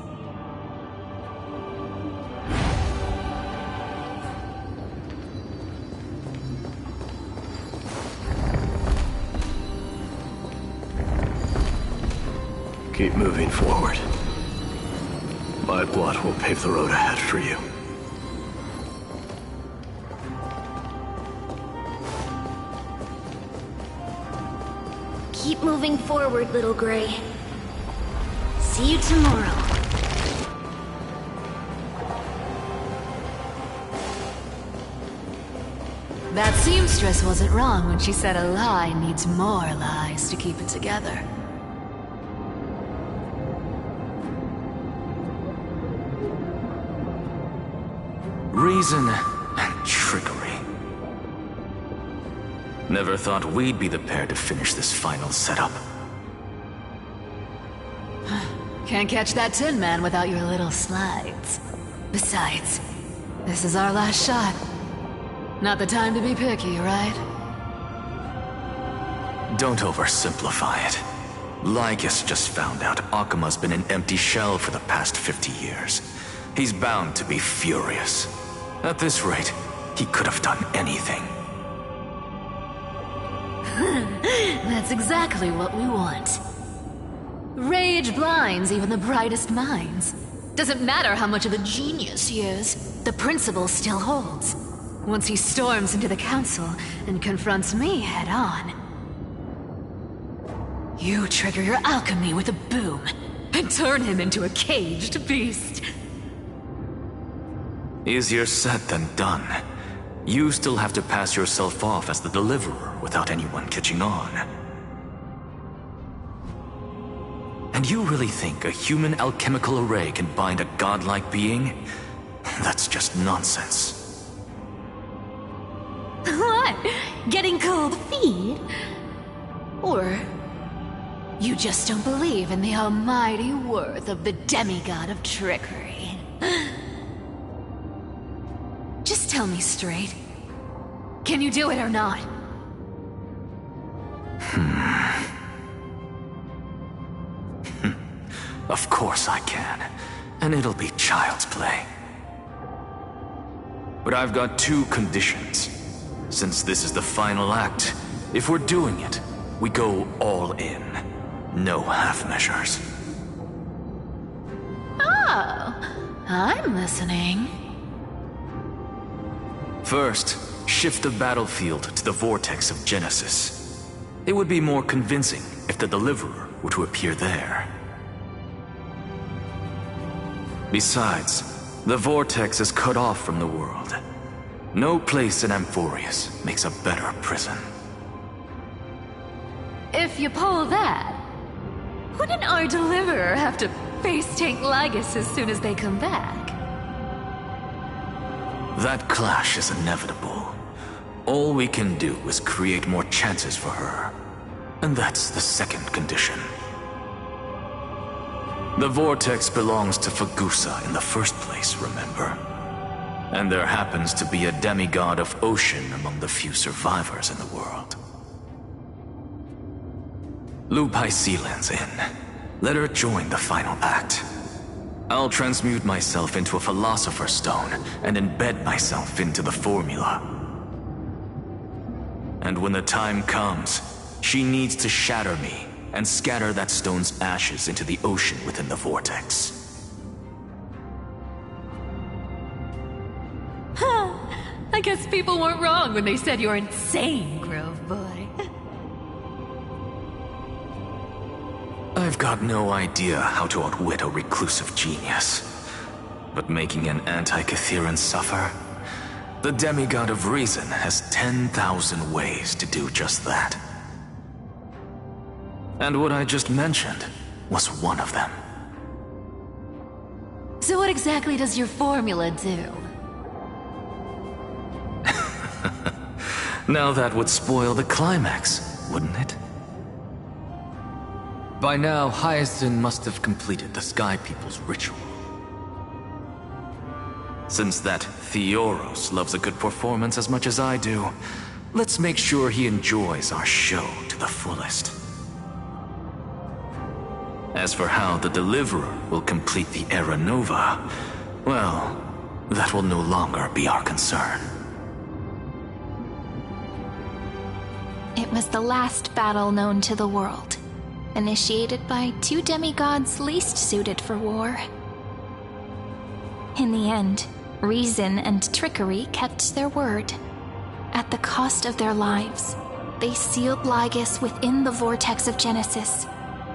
Keep moving forward. My blood will pave the road ahead for you. Keep moving forward, little Gray. See you tomorrow. That seamstress wasn't wrong when she said a lie needs more lies to keep it together. Reason and trickery. Never thought we'd be the pair to finish this final setup. Can't catch that Tin Man without your little slides. Besides, this is our last shot. Not the time to be picky, right? Don't oversimplify it. Lygus just found out Akima's been an empty shell for the past 50 years. He's bound to be furious. At this rate, he could have done anything. That's exactly what we want. Rage blinds even the brightest minds. Doesn't matter how much of a genius he is, the principle still holds. Once he storms into the council and confronts me head-on. You trigger your alchemy with a boom and turn him into a caged beast. Easier said than done. You still have to pass yourself off as the deliverer without anyone catching on. And you really think a human alchemical array can bind a godlike being? That's just nonsense. What? Getting cold feet? Or you just don't believe in the almighty worth of the demigod of trickery? Just tell me straight. Can you do it or not? Of course I can. And it'll be child's play. But I've got two conditions. Since this is the final act, if we're doing it, we go all in. No half measures. Oh, I'm listening. First, shift the battlefield to the vortex of Genesis. It would be more convincing if the deliverer were to appear there. Besides, the vortex is cut off from the world. No place in Amphorius makes a better prison. If you pull that, wouldn't our deliverer have to face tank Lygus as soon as they come back? That clash is inevitable. All we can do is create more chances for her. And that's the second condition. The vortex belongs to Fagusa in the first place, remember? And there happens to be a demigod of ocean among the few survivors in the world. Lupai Sealand's in. Let her join the final act. I'll transmute myself into a Philosopher's Stone and embed myself into the formula. And when the time comes, she needs to shatter me and scatter that stone's ashes into the ocean within the vortex. I guess people weren't wrong when they said you're insane, Grove Boy. I've got no idea how to outwit a reclusive genius. But making an anti-Catheran suffer? The demigod of reason has 10,000 ways to do just that. And what I just mentioned was one of them. So what exactly does your formula do? Now that would spoil the climax, wouldn't it? By now, Hyacinth must have completed the Sky People's ritual. Since that Theoros loves a good performance as much as I do, let's make sure he enjoys our show to the fullest. As for how the Deliverer will complete the Era Nova, well, that will no longer be our concern. It was the last battle known to the world, initiated by two demigods least suited for war. In the end, reason and trickery kept their word. At the cost of their lives, they sealed Lygus within the vortex of Genesis,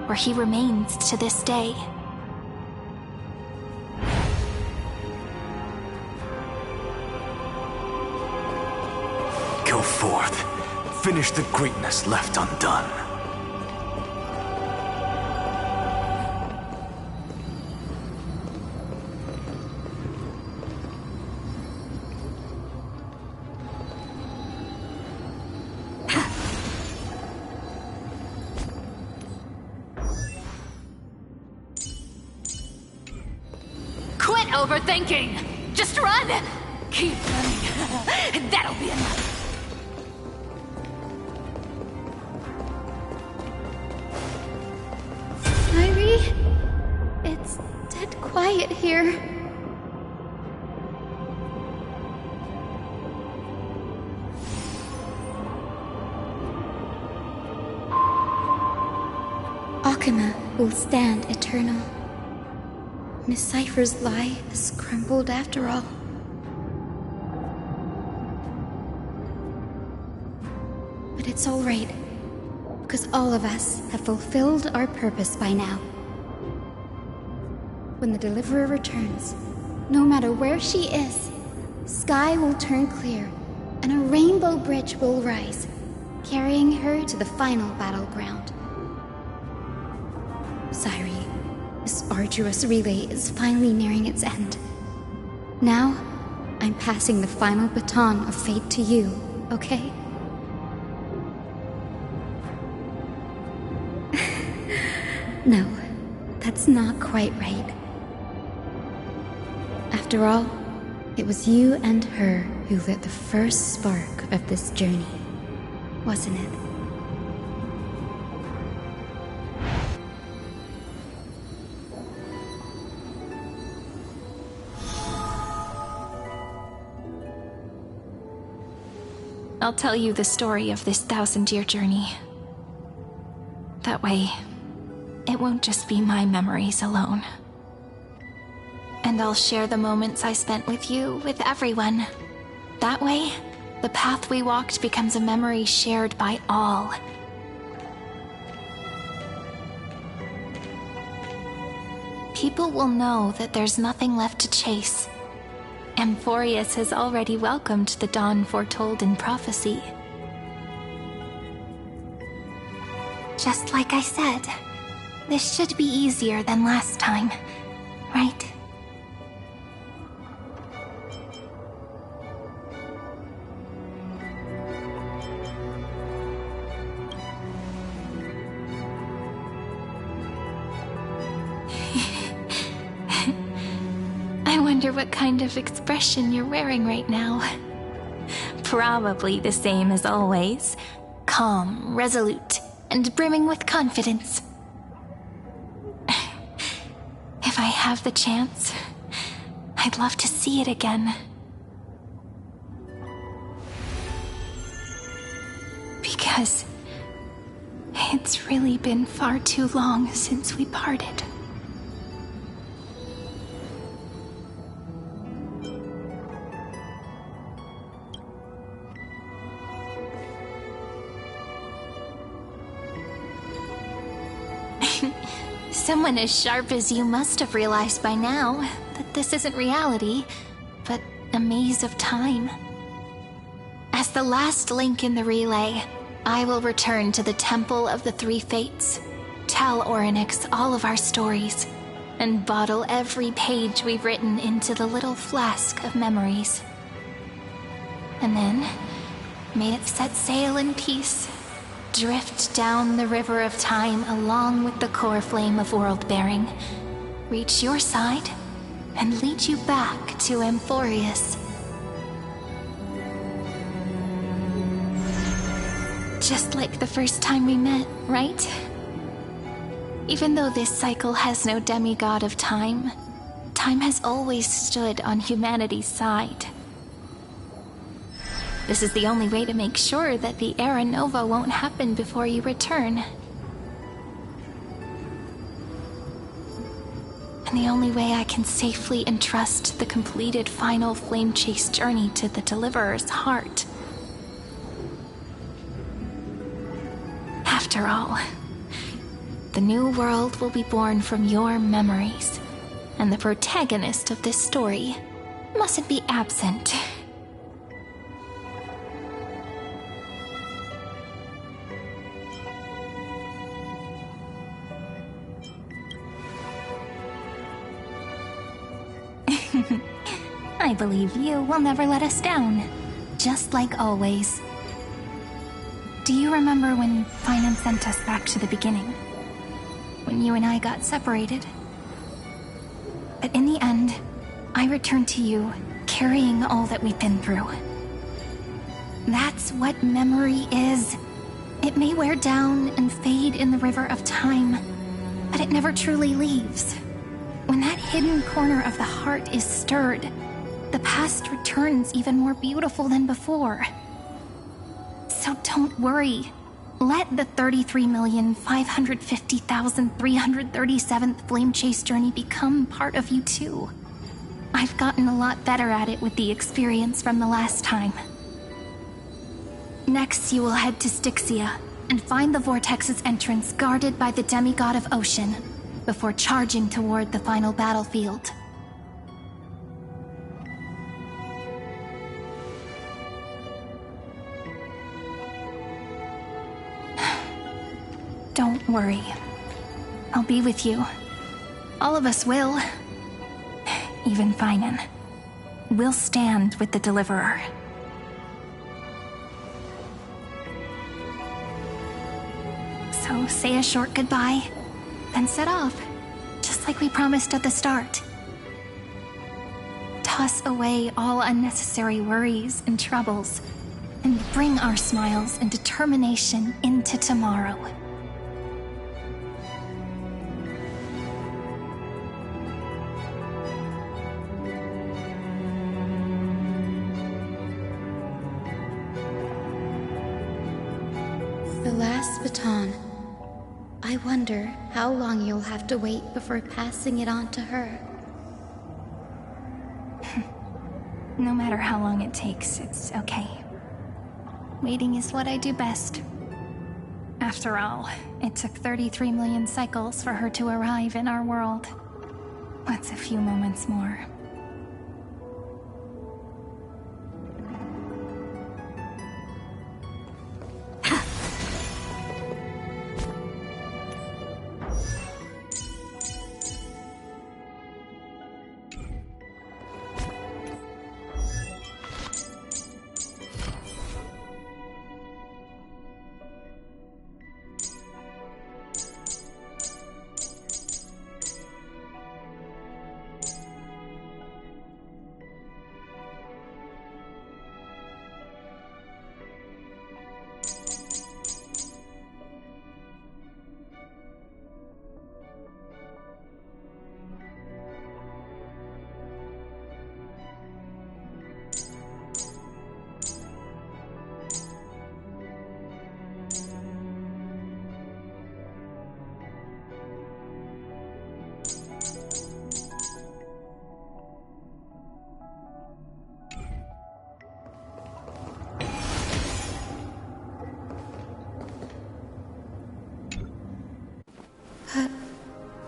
where he remains to this day. Go forth. Finish the greatness left undone. Quit overthinking! Just run! Keep running. That'll be enough. Irie? It's dead quiet here. Akuma will stand eternal. Miss Cypher's lie has crumbled after all. But it's all right, because all of us have fulfilled our purpose by now. When the Deliverer returns, no matter where she is, sky will turn clear, and a rainbow bridge will rise, carrying her to the final battleground. Sairi, this arduous relay is finally nearing its end. Now, I'm passing the final baton of fate to you, okay? No, that's not quite right. After all, it was you and her who lit the first spark of this journey, wasn't it? I'll tell you the story of this 1,000-year journey. That way, it won't just be my memories alone. And I'll share the moments I spent with you with everyone. That way, the path we walked becomes a memory shared by all. People will know that there's nothing left to chase. Amphorius has already welcomed the dawn foretold in prophecy. Just like I said, this should be easier than last time, right? I wonder what kind of expression you're wearing right now. Probably the same as always. Calm, resolute, and brimming with confidence. If I have the chance, I'd love to see it again. Because it's really been far too long since we parted. Someone as sharp as you must have realized by now that this isn't reality, but a maze of time. As the last link in the relay, I will return to the Temple of the Three Fates, tell Orynyx all of our stories, and bottle every page we've written into the little flask of memories. And then, may it set sail in peace. Drift down the river of time along with the core flame of world-bearing. Reach your side and lead you back to Amphorius. Just like the first time we met, right? Even though this cycle has no demigod of time, time has always stood on humanity's side. This is the only way to make sure that the Era Nova won't happen before you return. And the only way I can safely entrust the completed final flame chase journey to the Deliverer's heart. After all, the new world will be born from your memories, and the protagonist of this story mustn't be absent. I believe you will never let us down. Just like always. Do you remember when Finan sent us back to the beginning? When you and I got separated? But in the end, I returned to you, carrying all that we've been through. That's what memory is. It may wear down and fade in the river of time, but it never truly leaves. When that hidden corner of the heart is stirred, the past returns even more beautiful than before. So don't worry. Let the 33,550,337th Flame Chase journey become part of you too. I've gotten a lot better at it with the experience from the last time. Next, you will head to Styxia and find the Vortex's entrance guarded by the demigod of ocean before charging toward the final battlefield. Don't worry. I'll be with you. All of us will. Even Finan. We'll stand with the Deliverer. So say a short goodbye, then set off, just like we promised at the start. Toss away all unnecessary worries and troubles, and bring our smiles and determination into tomorrow. The last baton. I wonder how long you'll have to wait before passing it on to her. No matter how long it takes, it's okay. Waiting is what I do best. After all, it took 33 million cycles for her to arrive in our world. What's a few moments more?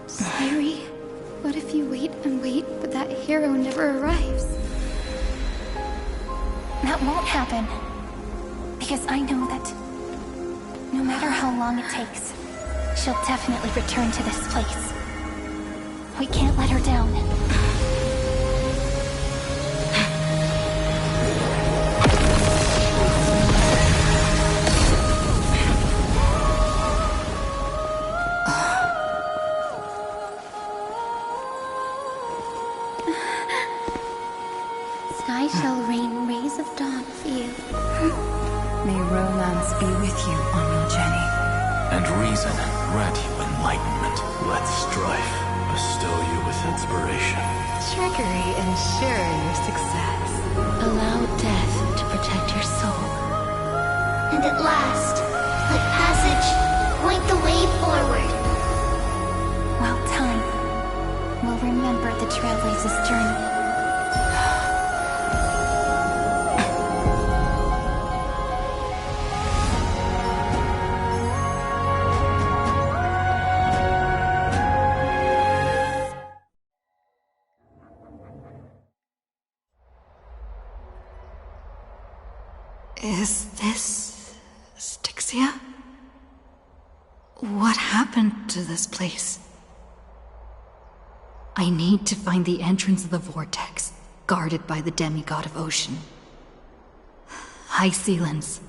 Sayuri, what if you wait and wait, but that hero never arrives? That won't happen. Because I know that no matter how long it takes, she'll definitely return to this place. We can't let her down. Sky shall rain rays of dawn for you. May romance be with you on your journey. And reason grant you enlightenment. Let strife bestow you with inspiration. Trickery ensure your success. Allow death to protect your soul. And at last, let passage point the way forward. Well, time will remember the Trailblazer's journey. Is this Styxia? What happened to this place? I need to find the entrance of the vortex. guarded by the demigod of ocean. High Sealens.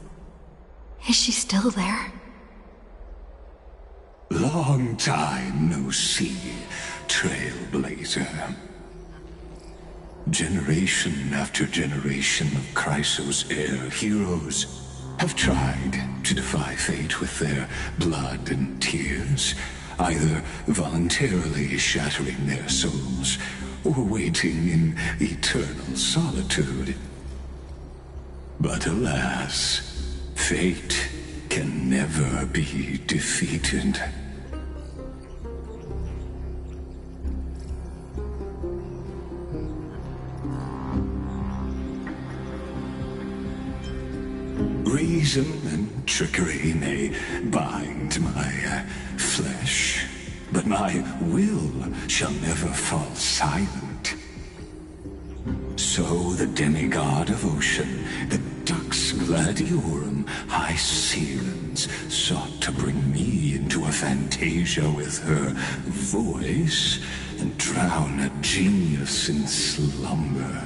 Is she still there? Long time no see, Trailblazer. Generation after generation of Chrysos Air heroes have tried to defy fate with their blood and tears, either voluntarily shattering their souls or waiting in eternal solitude. But alas, fate can never be defeated. Reason and trickery may bind my flesh, but my will shall never fall silent. So the demigod of ocean, the Dux Gladiorum, High Sealens, sought to bring me into a fantasia with her voice and drown a genius in slumber.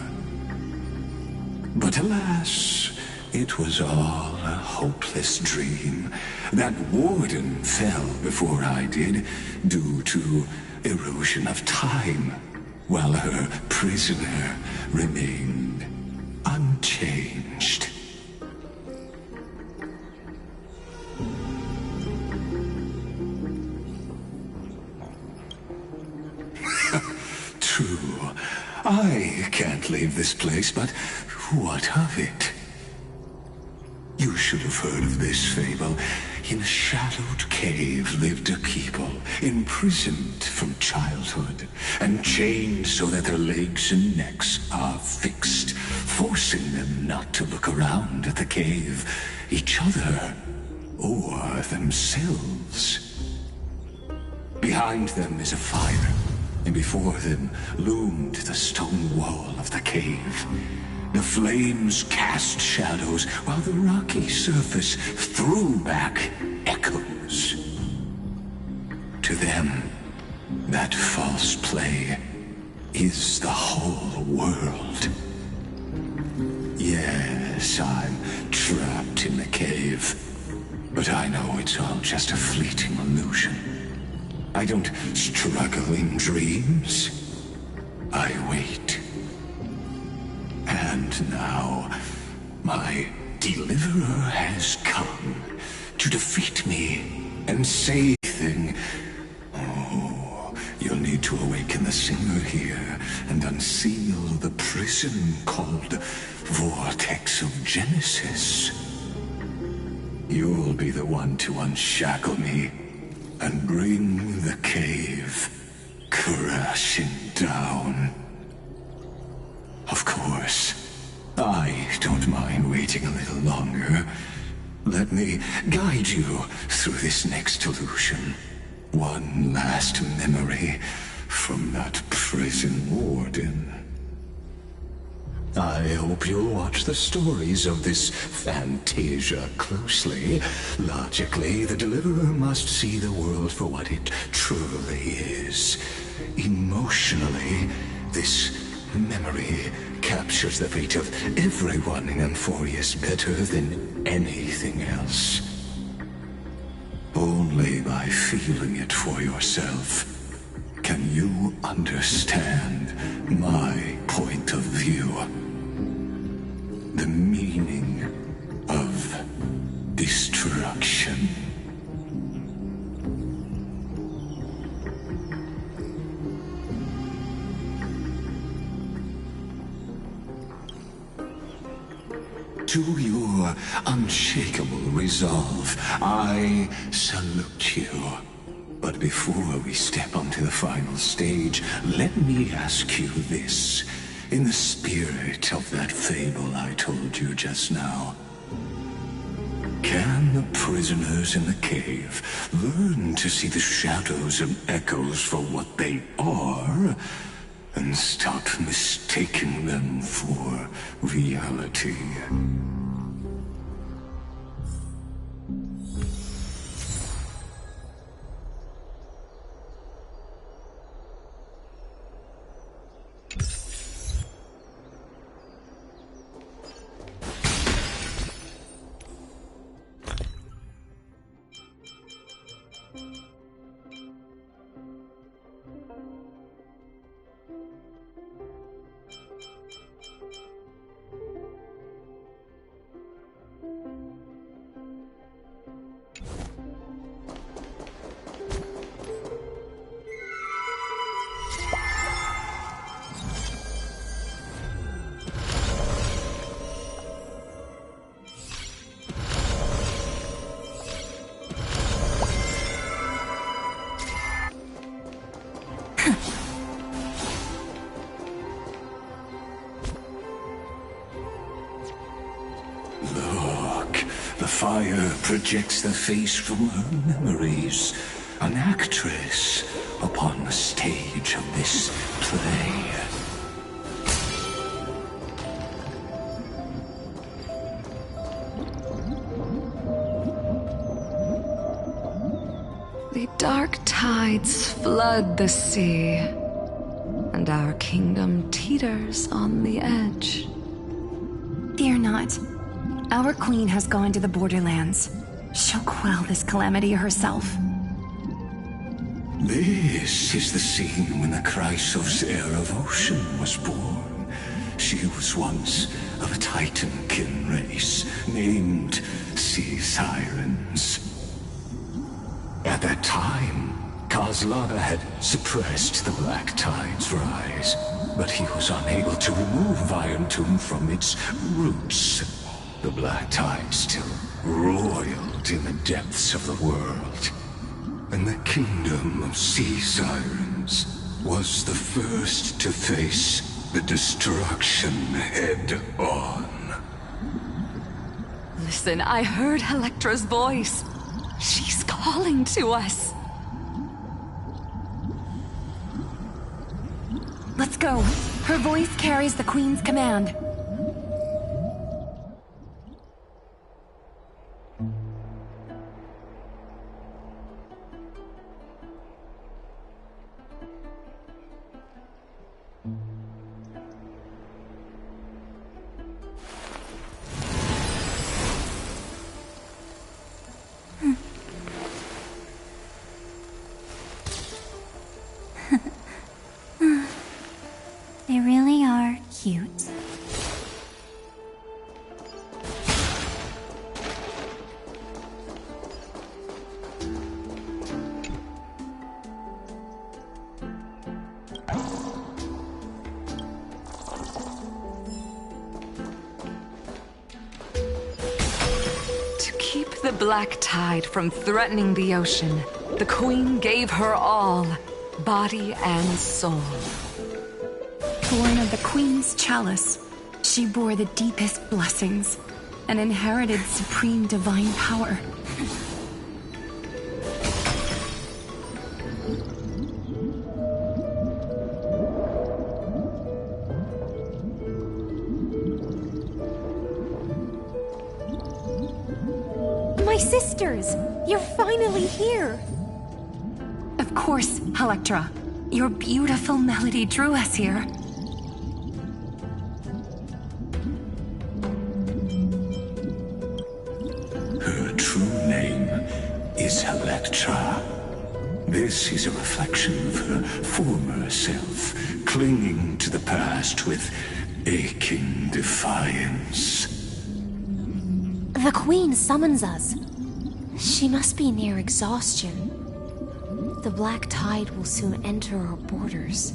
But alas, it was all a hopeless dream. That warden fell before I did, due to erosion of time, while her prisoner remained unchanged. True, I can't leave this place, but what of it? You should have heard of this fable. In a shadowed cave lived a people, imprisoned from childhood, and chained so that their legs and necks are fixed, forcing them not to look around at the cave, each other, or themselves. Behind them is a fire, and before them loomed the stone wall of the cave. The flames cast shadows, while the rocky surface threw back echoes. To them, that false play is the whole world. Yes, I'm trapped in the cave, but I know it's all just a fleeting illusion. I don't struggle in dreams. I wait. And now, my deliverer has come to defeat me and save thing. Oh, you'll need to awaken the singer here and unseal the prison called Vortex of Genesis. You'll be the one to unshackle me and bring the cave crashing down. Of course, I don't mind waiting a little longer. Let me guide you through this next illusion. One last memory from that prison warden. I hope you'll watch the stories of this fantasia closely. Logically, the Deliverer must see the world for what it truly is. Emotionally, this memory captures the fate of everyone in Amphorius better than anything else. Only by feeling it for yourself can you understand my point of view. The meaning of destruction. To your unshakable resolve, I salute you. But before we step onto the final stage, let me ask you this. In the spirit of that fable I told you just now, can the prisoners in the cave learn to see the shadows and echoes for what they are, and stop mistaking them for reality? Look, the fire projects the face from her memories. An actress upon the stage of this play. The dark tides flood the sea, and our kingdom teeters on the edge. Fear not. Our queen has gone to the borderlands. She'll quell this calamity herself. This is the scene when the Chrysos heir of Ocean was born. She was once of a Titankin race named Sea Sirens. At that time, Kozlana had suppressed the Black Tide's rise, but he was unable to remove Irontomb from its roots. The Black Tide still roiled in the depths of the world, and the kingdom of Sea Sirens was the first to face the destruction head-on. Listen, I heard Electra's voice. She's calling to us. Let's go. Her voice carries the queen's command. They really are cute. To keep the Black Tide from threatening the ocean, the Queen gave her all, body and soul. Born of the queen's chalice, she bore the deepest blessings and inherited supreme divine power. My sisters! You're finally here! Of course, Electra. Your beautiful melody drew us here. Her true name is Electra. This is a reflection of her former self, clinging to the past with aching defiance. The Queen summons us. She must be near exhaustion. The Black Tide will soon enter our borders.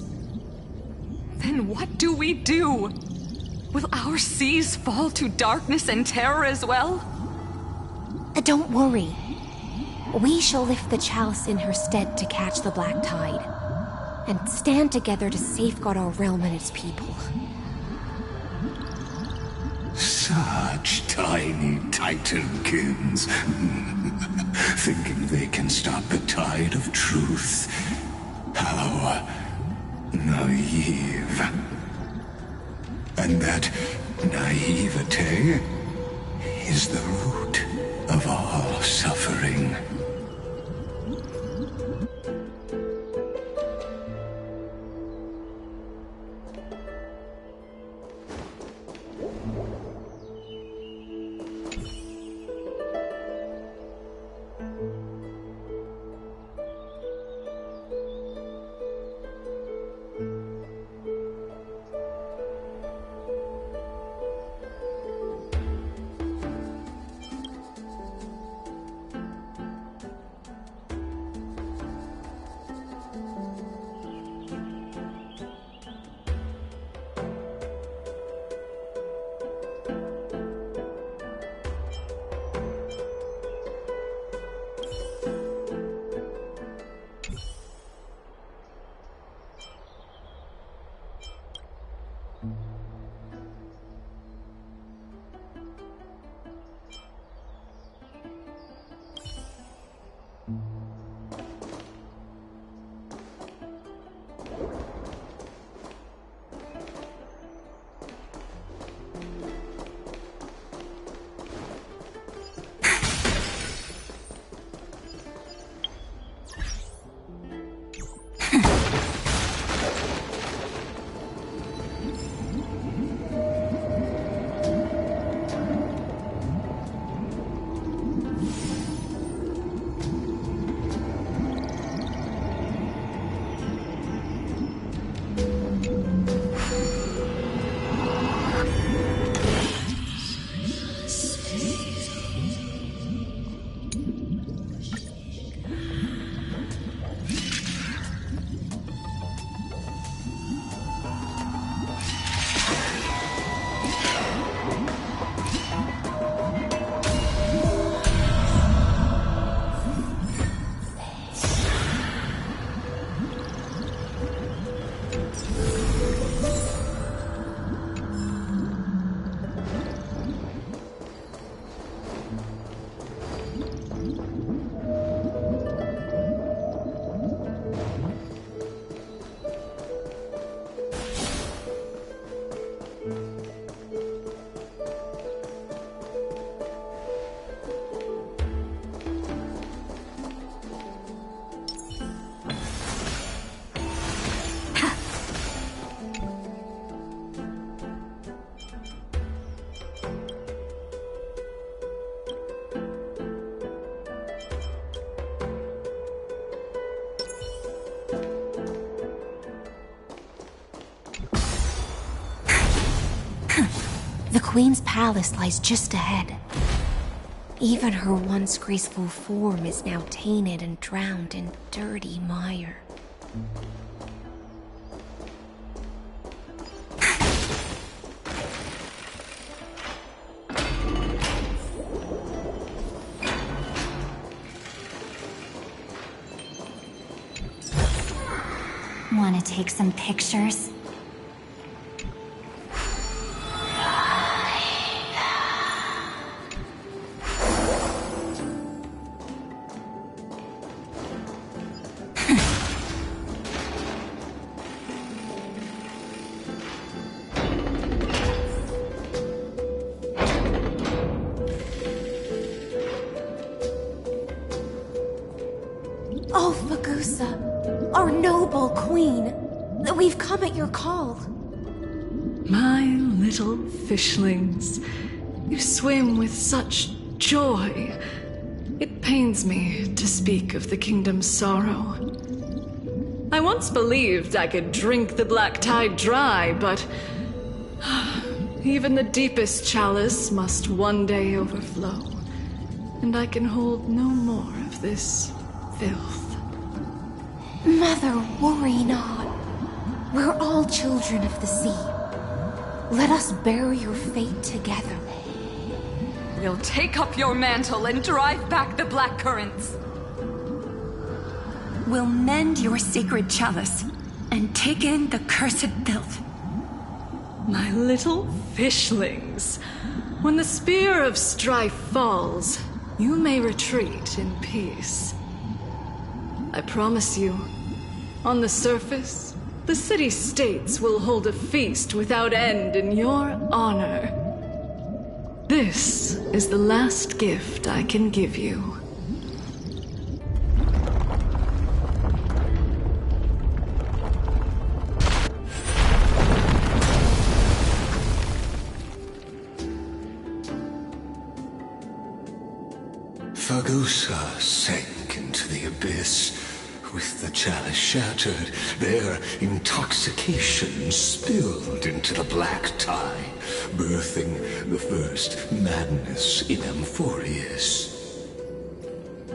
Then what do we do? Will our seas fall to darkness and terror as well? Don't worry. We shall lift the chalice in her stead to catch the Black Tide, and stand together to safeguard our realm and its people. Such tiny Titankins, thinking they can stop the tide of truth. How naive. And that naivete is the root of all suffering. Queen's palace lies just ahead. Even her once graceful form is now tainted and drowned in dirty mire. Want to take some pictures? Oh, Fagusa, our noble queen. We've come at your call. My little fishlings, you swim with such joy. It pains me to speak of the kingdom's sorrow. I once believed I could drink the black tide dry, but even the deepest chalice must one day overflow, and I can hold no more of this filth. Mother, worry not. We're all children of the sea. Let us bear your fate together. We'll take up your mantle and drive back the black currents. We'll mend your sacred chalice and take in the cursed filth. My little fishlings, when the spear of strife falls, you may retreat in peace. I promise you, on the surface, the city-states will hold a feast without end in your honor. This is the last gift I can give you. Fagusa sank into the abyss. With the chalice shattered, their intoxication spilled into the black tide, birthing the first madness in Amphorius.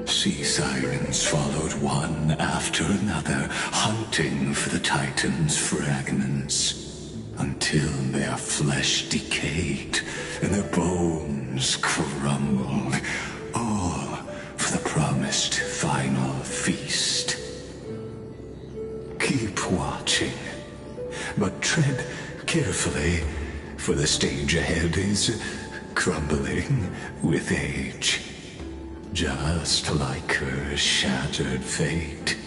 Sea sirens followed one after another, hunting for the Titan's fragments, until their flesh decayed and their bones crumbled, all for the promised final feast. Keep watching, but tread carefully, for the stage ahead is crumbling with age, just like her shattered fate.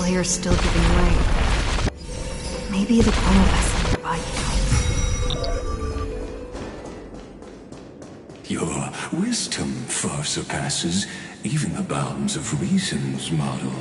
Are still giving way. Maybe the chrono vessel nearby can help. Your wisdom far surpasses even the bounds of reason's model.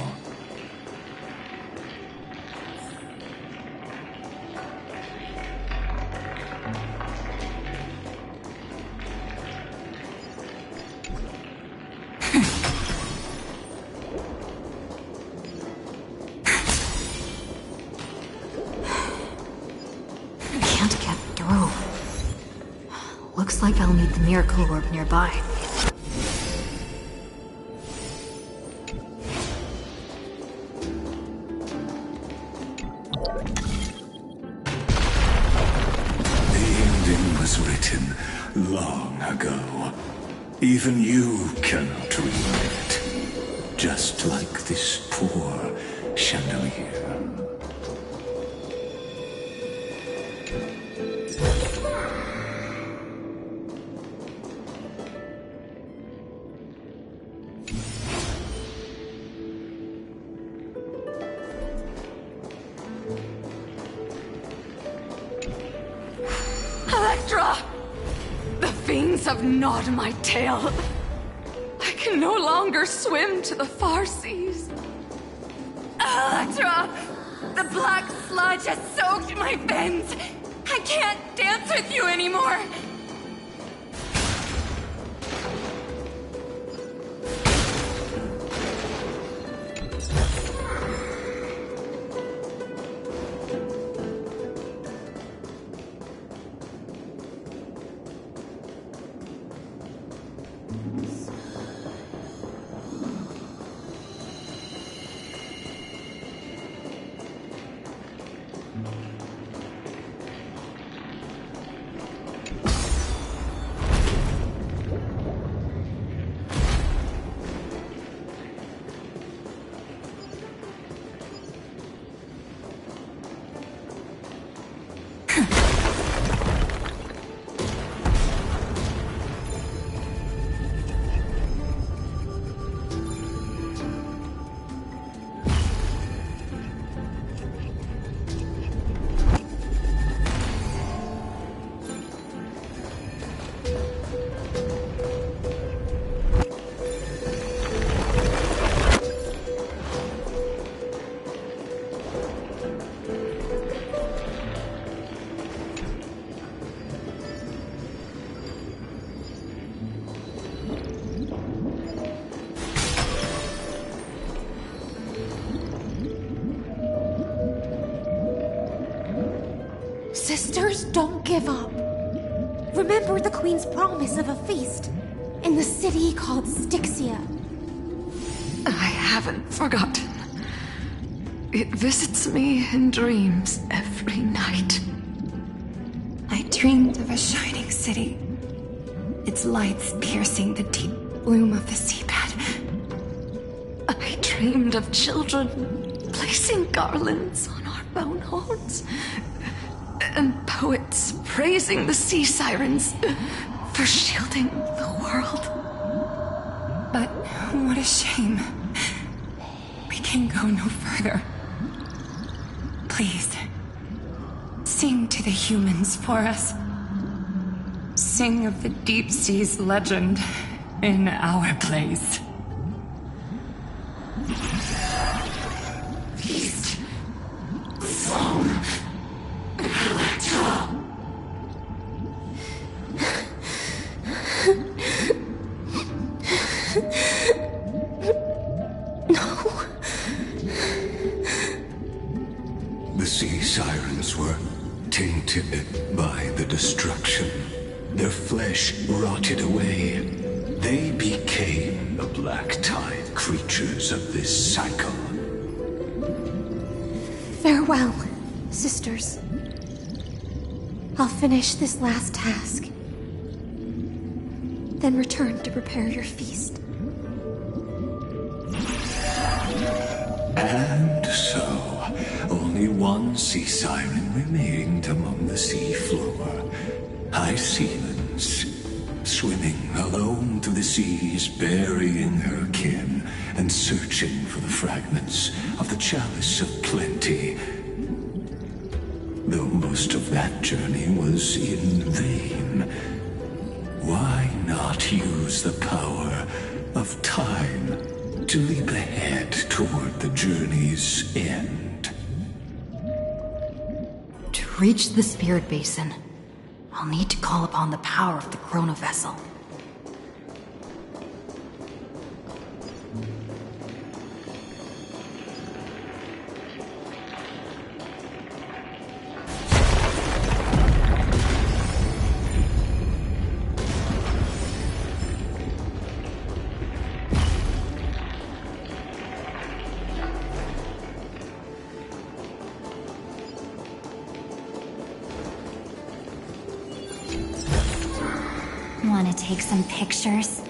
Looks like I'll need the miracle orb nearby. The ending was written long ago. Even you cannot rewrite it. Just like this poor chandelier. The fiends have gnawed my tail. I can no longer swim to the far seas. Electra! The black sludge has soaked my fins! I can't dance with you anymore! Sisters, don't give up. Remember the Queen's promise of a feast in the city called Styxia. I haven't forgotten. It visits me in dreams every night. I dreamed of a shining city, its lights piercing the deep gloom of the seabed. I dreamed of children placing garlands on our bone holds, and poets praising the sea sirens for shielding the world. But what a shame. We can go no further. Please, sing to the humans for us. Sing of the deep sea's legend in our place. Feast from Alata. No. The sea sirens were tainted by the destruction. Their flesh rotted away. They became the black tide creatures of this cycle. Farewell, sisters. I'll finish this last task. Then return to prepare your feast. And so, only one sea siren remained among the sea floor. High Sealens, swimming alone through the seas, burying her kin, and searching for the fragments of the Chalice of Plenty. Though most of that journey was in vain, why not use the power of time to leap ahead toward the journey's end? To reach the Spirit Basin, I'll need to call upon the power of the Chrono Vessel. Want to take some pictures?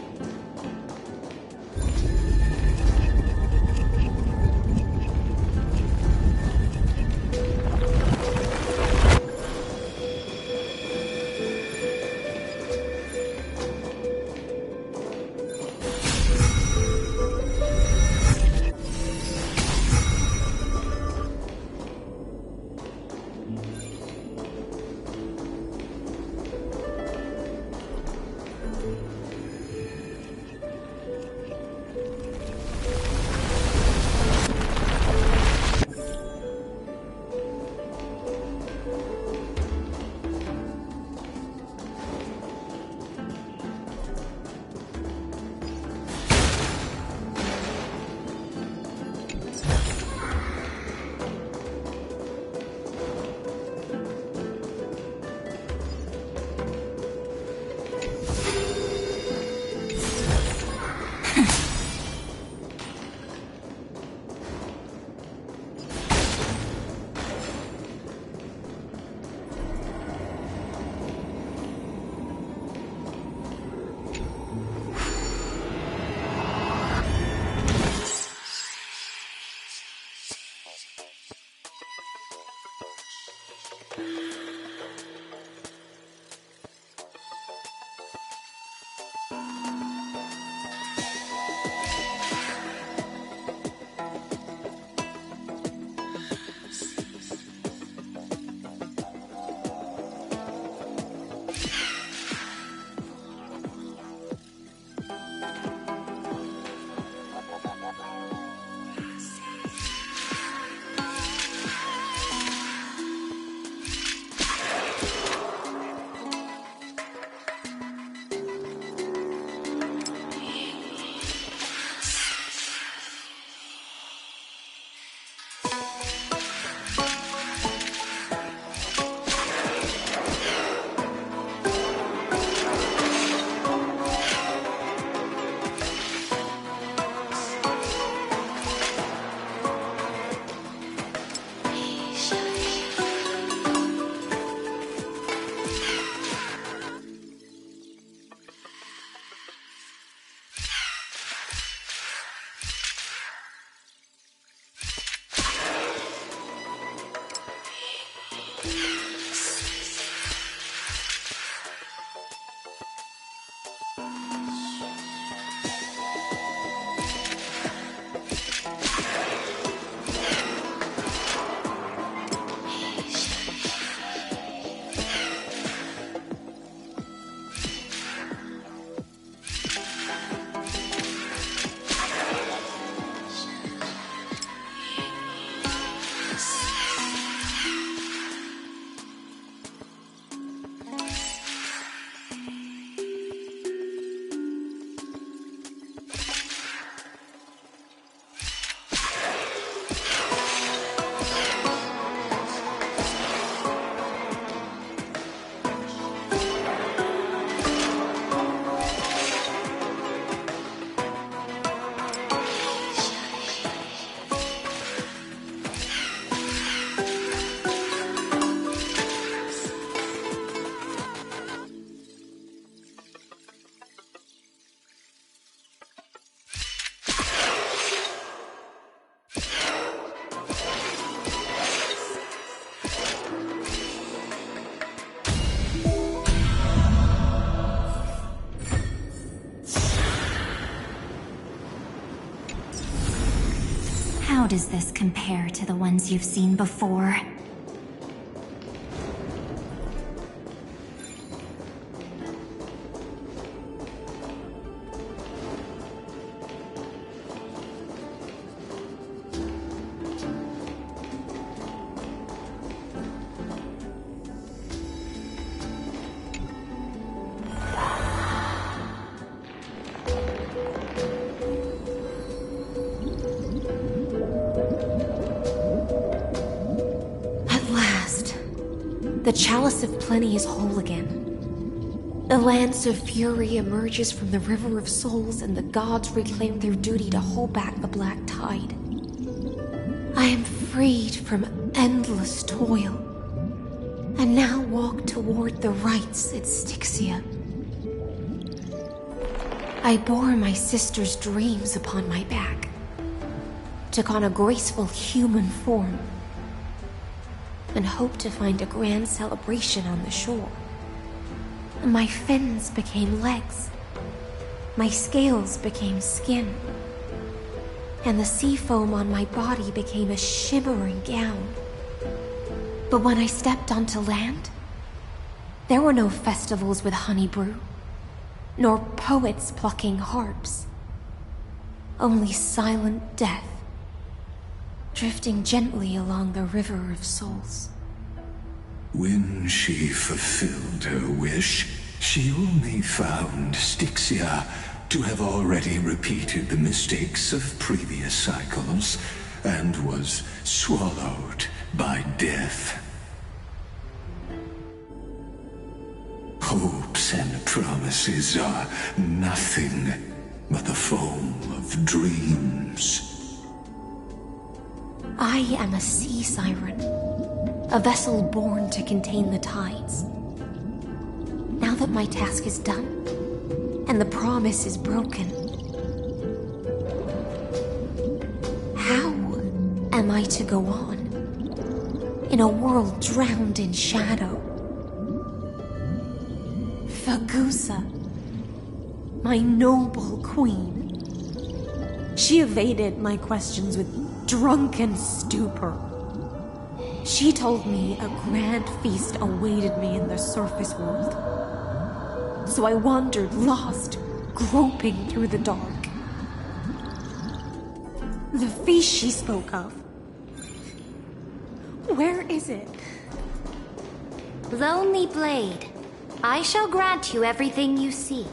How does this compare to the ones you've seen before? The Chalice of Plenty is whole again. The Lance of Fury emerges from the River of Souls, and the gods reclaim their duty to hold back the Black Tide. I am freed from endless toil, and now walk toward the rites at Styxia. I bore my sister's dreams upon my back, took on a graceful human form, and hoped to find a grand celebration on the shore. My fins became legs, my scales became skin, and the sea foam on my body became a shimmering gown. But when I stepped onto land, there were no festivals with honey brew, nor poets plucking harps. Only silent death, drifting gently along the River of Souls. When she fulfilled her wish, she only found Styxia to have already repeated the mistakes of previous cycles, and was swallowed by death. Hopes and promises are nothing but the foam of dreams. I am a sea siren, a vessel born to contain the tides. Now that my task is done, and the promise is broken, how am I to go on in a world drowned in shadow? Fagusa, my noble queen. She evaded my questions with drunken stupor. She told me a grand feast awaited me in the surface world. So I wandered lost, groping through the dark. The feast she spoke of, where is it? Lonely Blade, I shall grant you everything you seek.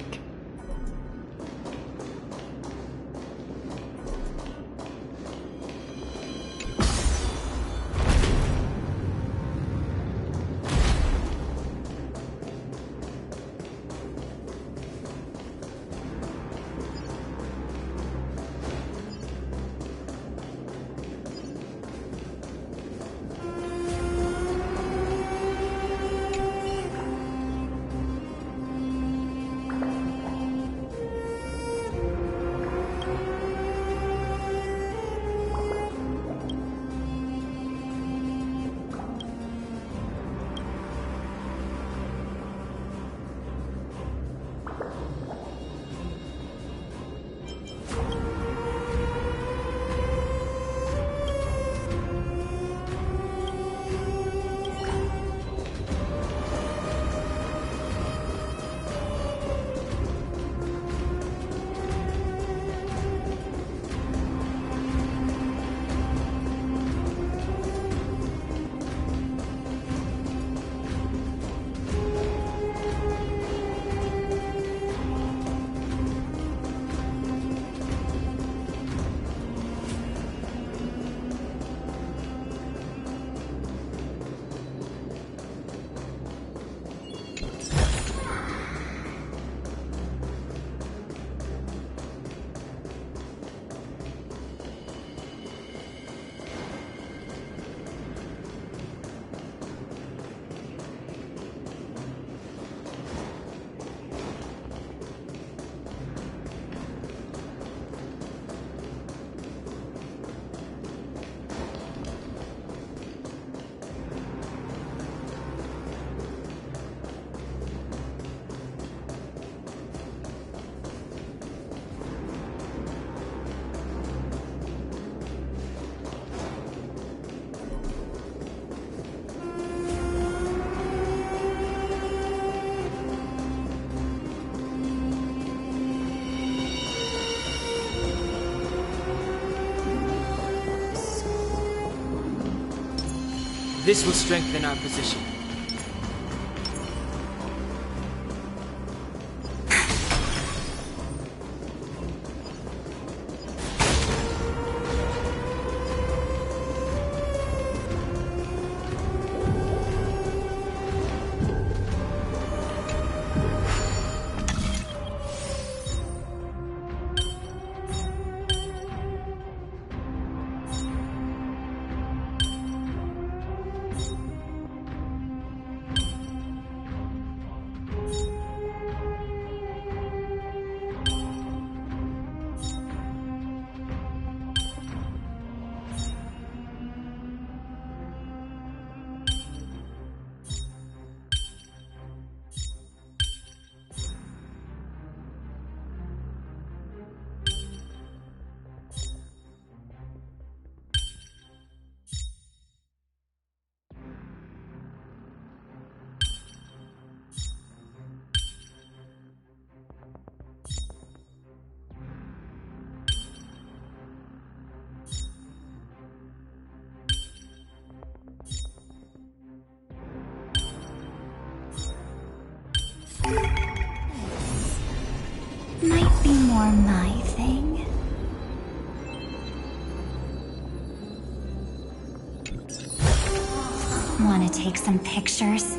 This will strengthen our position. Might be more my thing. Want to take some pictures?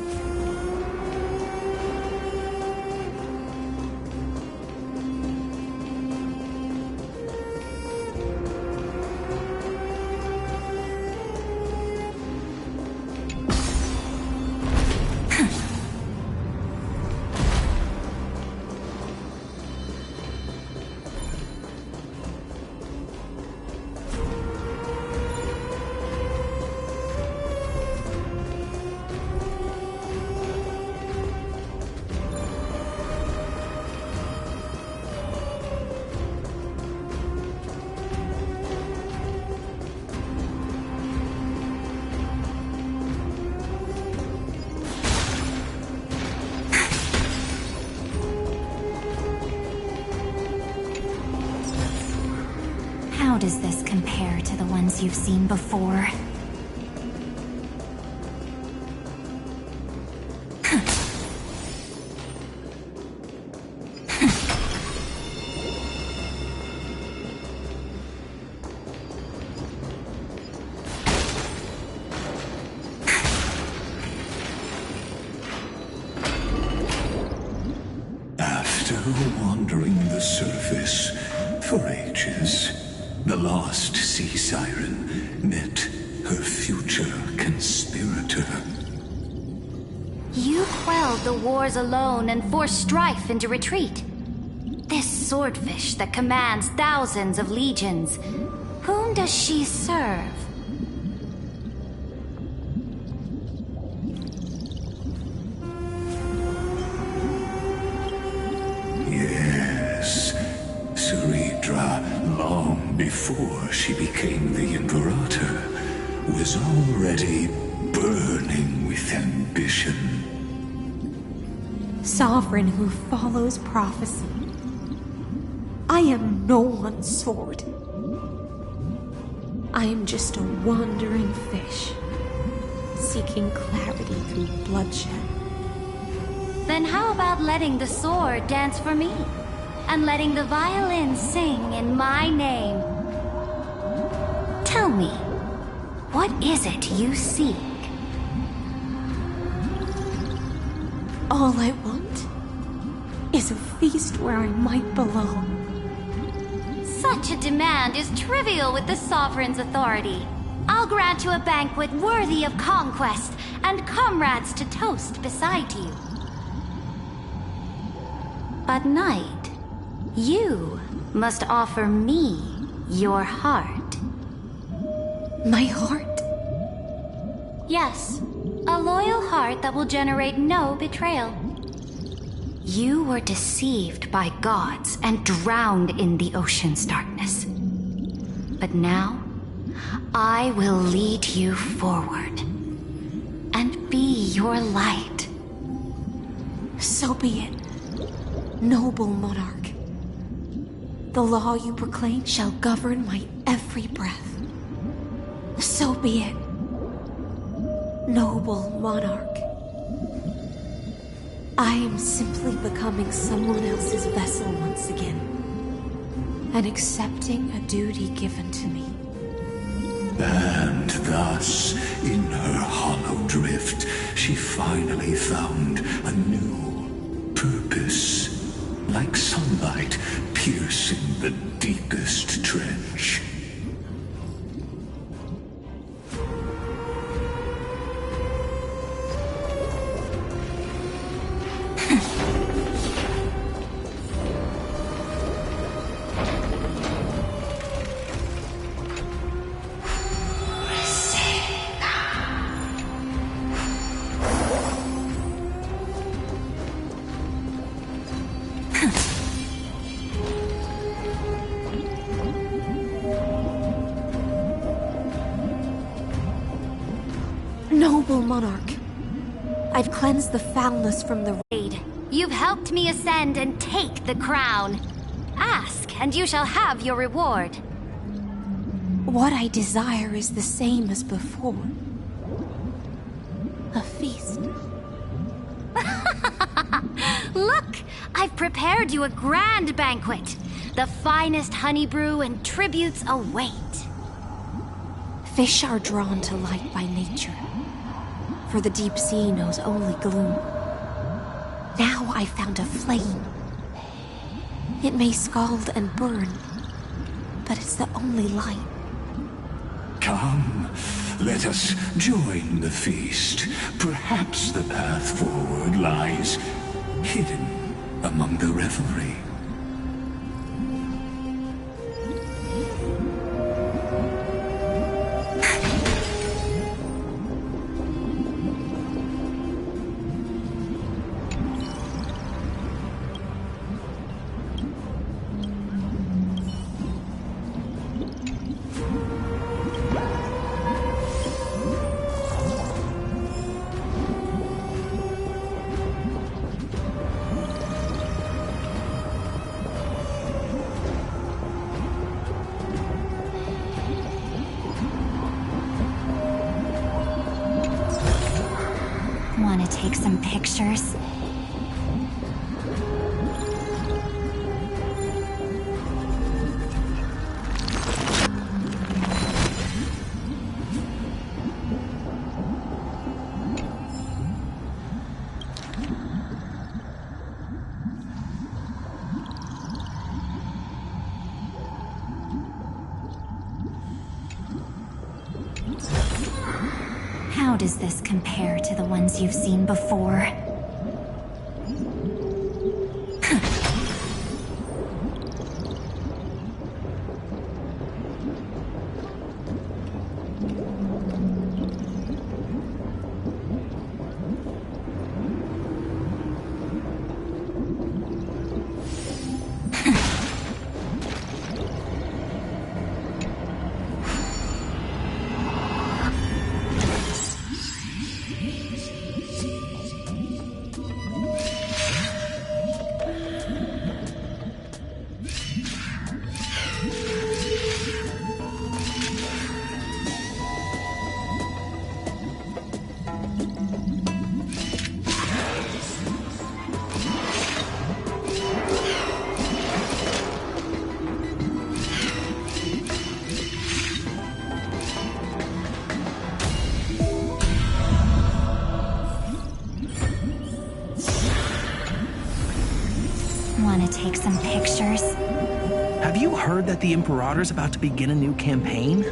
How does this compare to the ones you've seen before? After wandering the surface for ages, the lost sea siren met her future conspirator. You quelled the wars alone and forced strife into retreat. This swordfish that commands thousands of legions, whom does she serve? Yes, Ceridra, long before she became the Imperator, was already burning with ambition. Sovereign who follows prophecy. I am no one's sword. I am just a wandering fish, seeking clarity through bloodshed. Then how about letting the sword dance for me? And letting the violin sing in my name? Tell me, what is it you seek? All I want is a feast where I might belong. Such a demand is trivial with the Sovereign's authority. I'll grant you a banquet worthy of conquest and comrades to toast beside you. But Knight, you must offer me your heart. My heart? Yes, a loyal heart that will generate no betrayal. You were deceived by gods and drowned in the ocean's darkness. But now, I will lead you forward and be your light. So be it, noble monarch. The law you proclaim shall govern my every breath. So be it. Noble monarch, I am simply becoming someone else's vessel once again, and accepting a duty given to me. And thus, in her hollow drift, she finally found a new purpose, like sunlight piercing the deepest trench. Noble monarch, I've cleansed the foulness from the raid. You've helped me ascend and take the crown. Ask, and you shall have your reward. What I desire is the same as before. A feast. Look! I've prepared you a grand banquet. The finest honey brew and tributes await. Fish are drawn to light by nature, for the deep sea knows only gloom. Now I found a flame. It may scald and burn, but it's the only light. Come, let us join the feast. Perhaps the path forward lies hidden among the revelry. Want to take some pictures? How does this compare to the ones you've seen before? Want to take some pictures? Have you heard that the Imperator's about to begin a new campaign?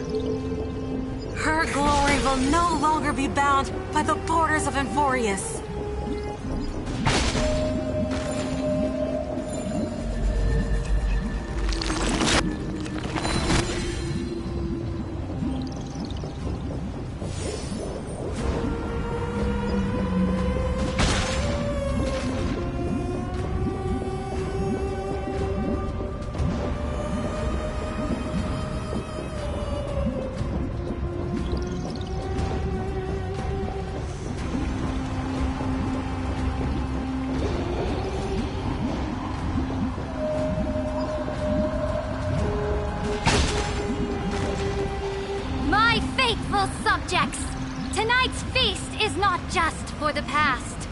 Her glory will no longer be bound by the borders of Enforius. not just for the past.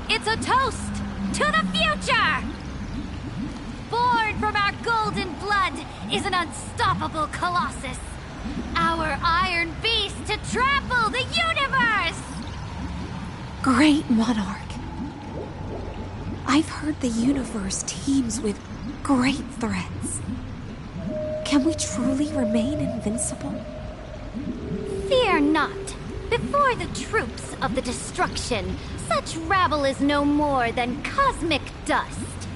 It's a toast to the future! Born from our golden blood is an unstoppable colossus. Our iron beast to trample the universe! Great monarch. I've heard the universe teems with great threats. Can we truly remain invincible? Fear not. Before the troops of the destruction, such rabble is no more than cosmic dust.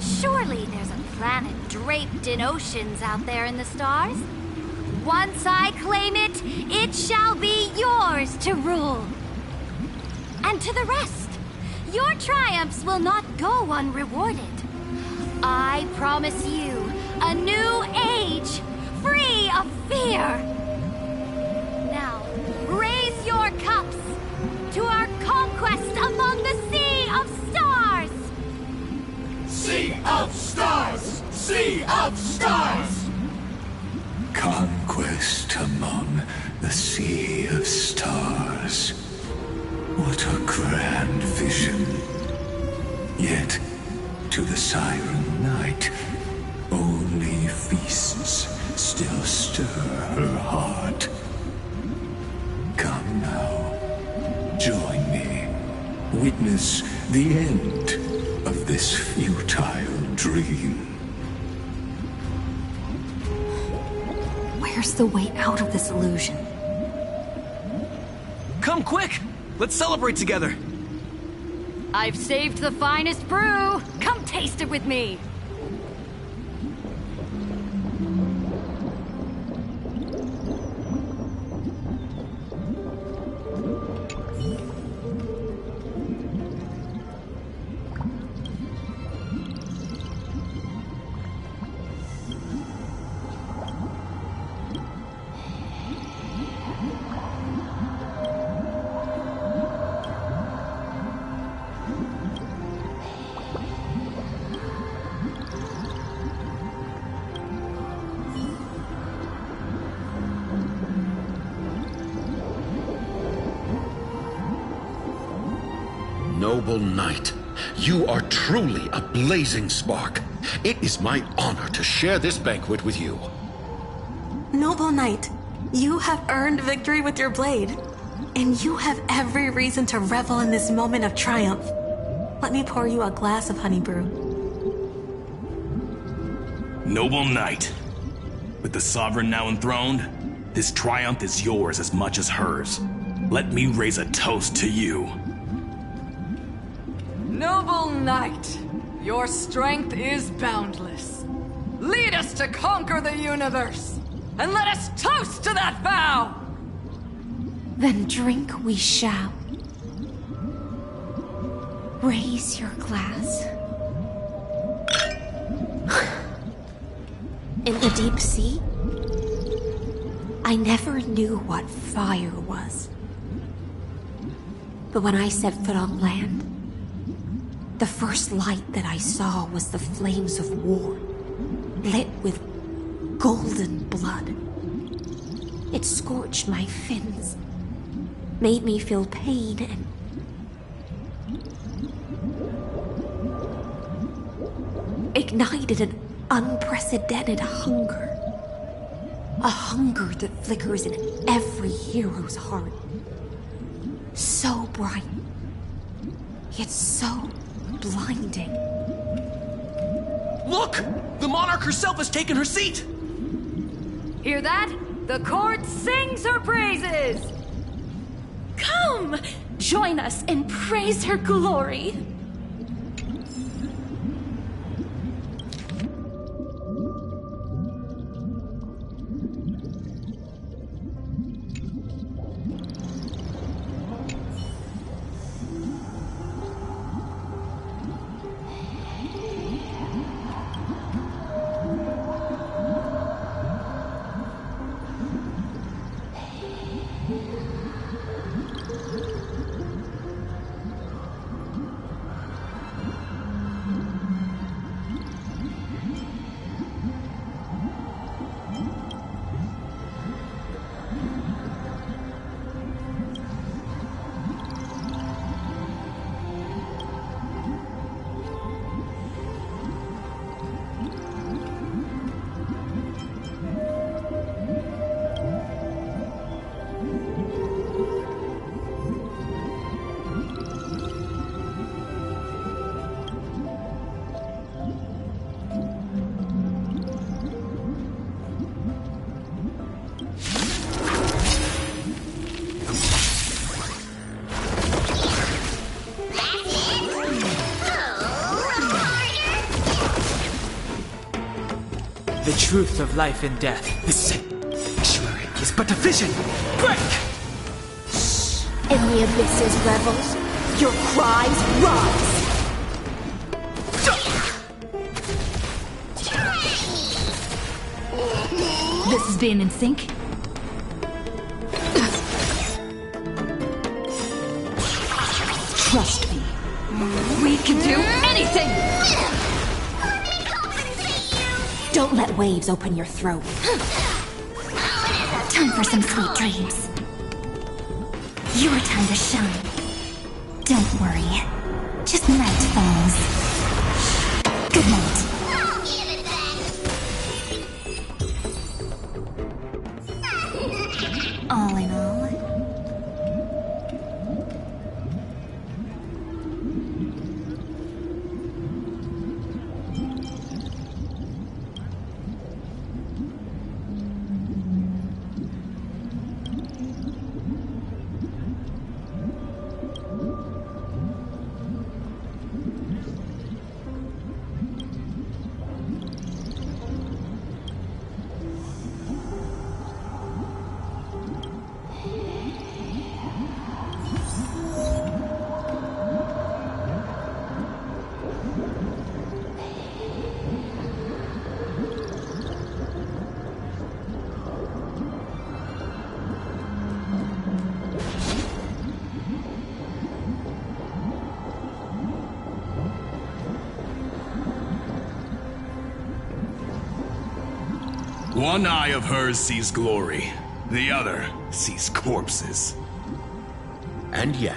Surely there's a planet draped in oceans out there in the stars. Once I claim it, it shall be yours to rule. And to the rest, your triumphs will not go unrewarded. I promise you a new age, free of fear. Now, raise your cups to our conquest among the Sea of Stars! Sea of Stars! Sea of Stars! Conquest among the Sea of Stars. What a grand vision. Yet, to the Siren Knight, only feasts still stir her heart. Come now, join me. Witness the end of this futile dream. Where's the way out of this illusion? Come quick! Let's celebrate together! I've saved the finest brew! Come taste it with me! Noble knight, you are truly a blazing spark. It is my honor to share this banquet with you. Noble knight, you have earned victory with your blade, and you have every reason to revel in this moment of triumph. Let me pour you a glass of honey brew. Noble knight, with the sovereign now enthroned, this triumph is yours as much as hers. Let me raise a toast to you. Noble knight, your strength is boundless. Lead us to conquer the universe, and let us toast to that vow! Then drink we shall. Raise your glass. In the deep sea, I never knew what fire was. But when I set foot on land, the first light that I saw was the flames of war, lit with golden blood. It scorched my fins, made me feel pain, and ignited an unprecedented hunger. A hunger that flickers in every hero's heart. So bright, yet so blinding. Look! The monarch herself has taken her seat! Hear that? The court sings her praises! Come! Join us and praise her glory! The truth of life and death. This sanctuary is but a vision. Break! In the abysses revels, your cries rise. This is being in sync. Trust me. We can do anything! Don't let waves open your throat. Time for some sweet dreams. Your time to shine. Don't worry. Just night falls. Good night. All in all. One eye of hers sees glory, the other sees corpses. And yet,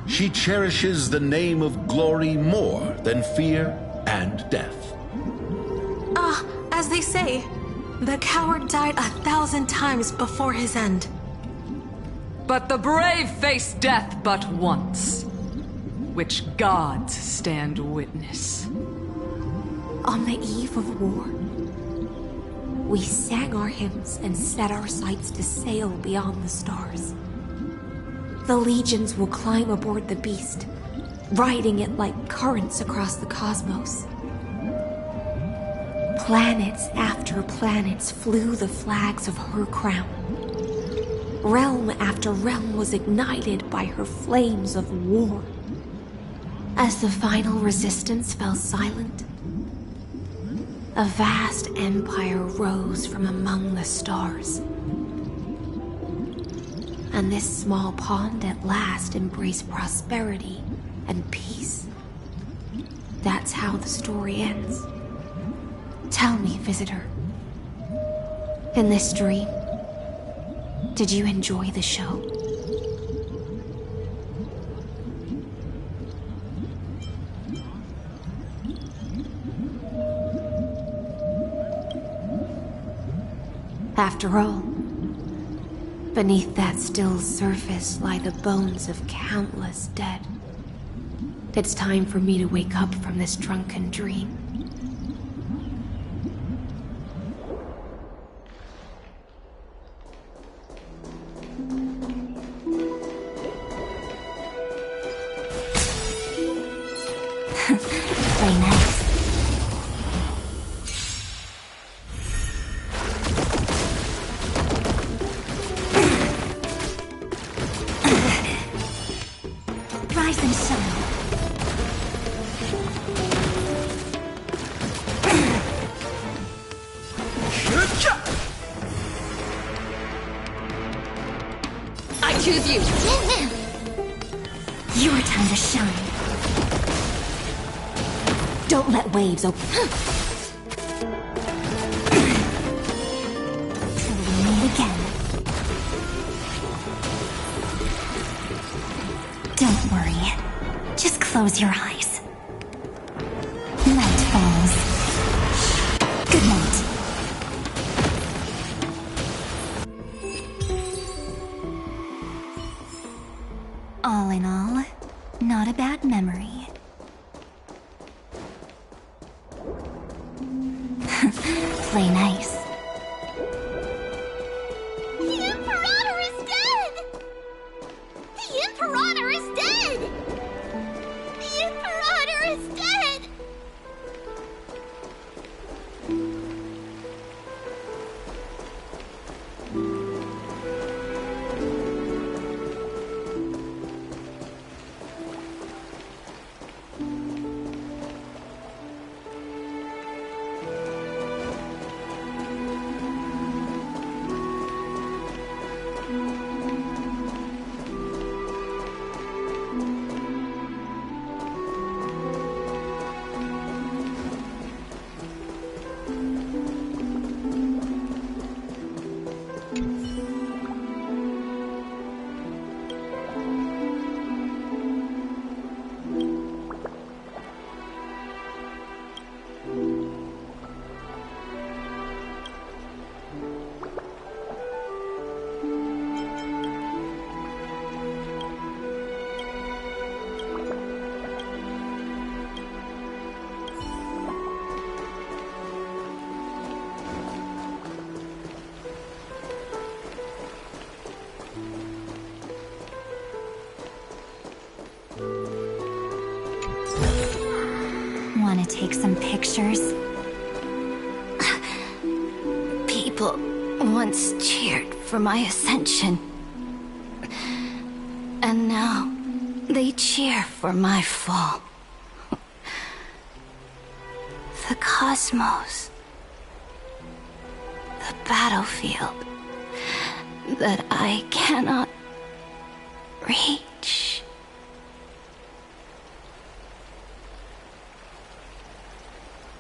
she cherishes the name of glory more than fear and death. As they say, the coward died 1,000 times before his end. But the brave face death but once, which gods stand witness. On the eve of war, we sang our hymns and set our sights to sail beyond the stars. The legions will climb aboard the beast, riding it like currents across the cosmos. Planets after planets flew the flags of her crown. Realm after realm was ignited by her flames of war. As the final resistance fell silent, a vast empire rose from among the stars. And this small pond at last embraced prosperity and peace. That's how the story ends. Tell me, visitor, in this dream, did you enjoy the show? After all, beneath that still surface lie the bones of countless dead. It's time for me to wake up from this drunken dream. Play nice. Rise and shine. I choose you. Your time to shine. Don't let waves open. Till we meet again. Don't worry. Just close your eyes. Night falls. Good night. All in all, not a bad memory. Play nice. The Imperator is dead! The Imperator is dead! The Imperator is dead! want to take some pictures. People once cheered for my ascension. And now they cheer for my fall. The cosmos. The battlefield that I cannot reach.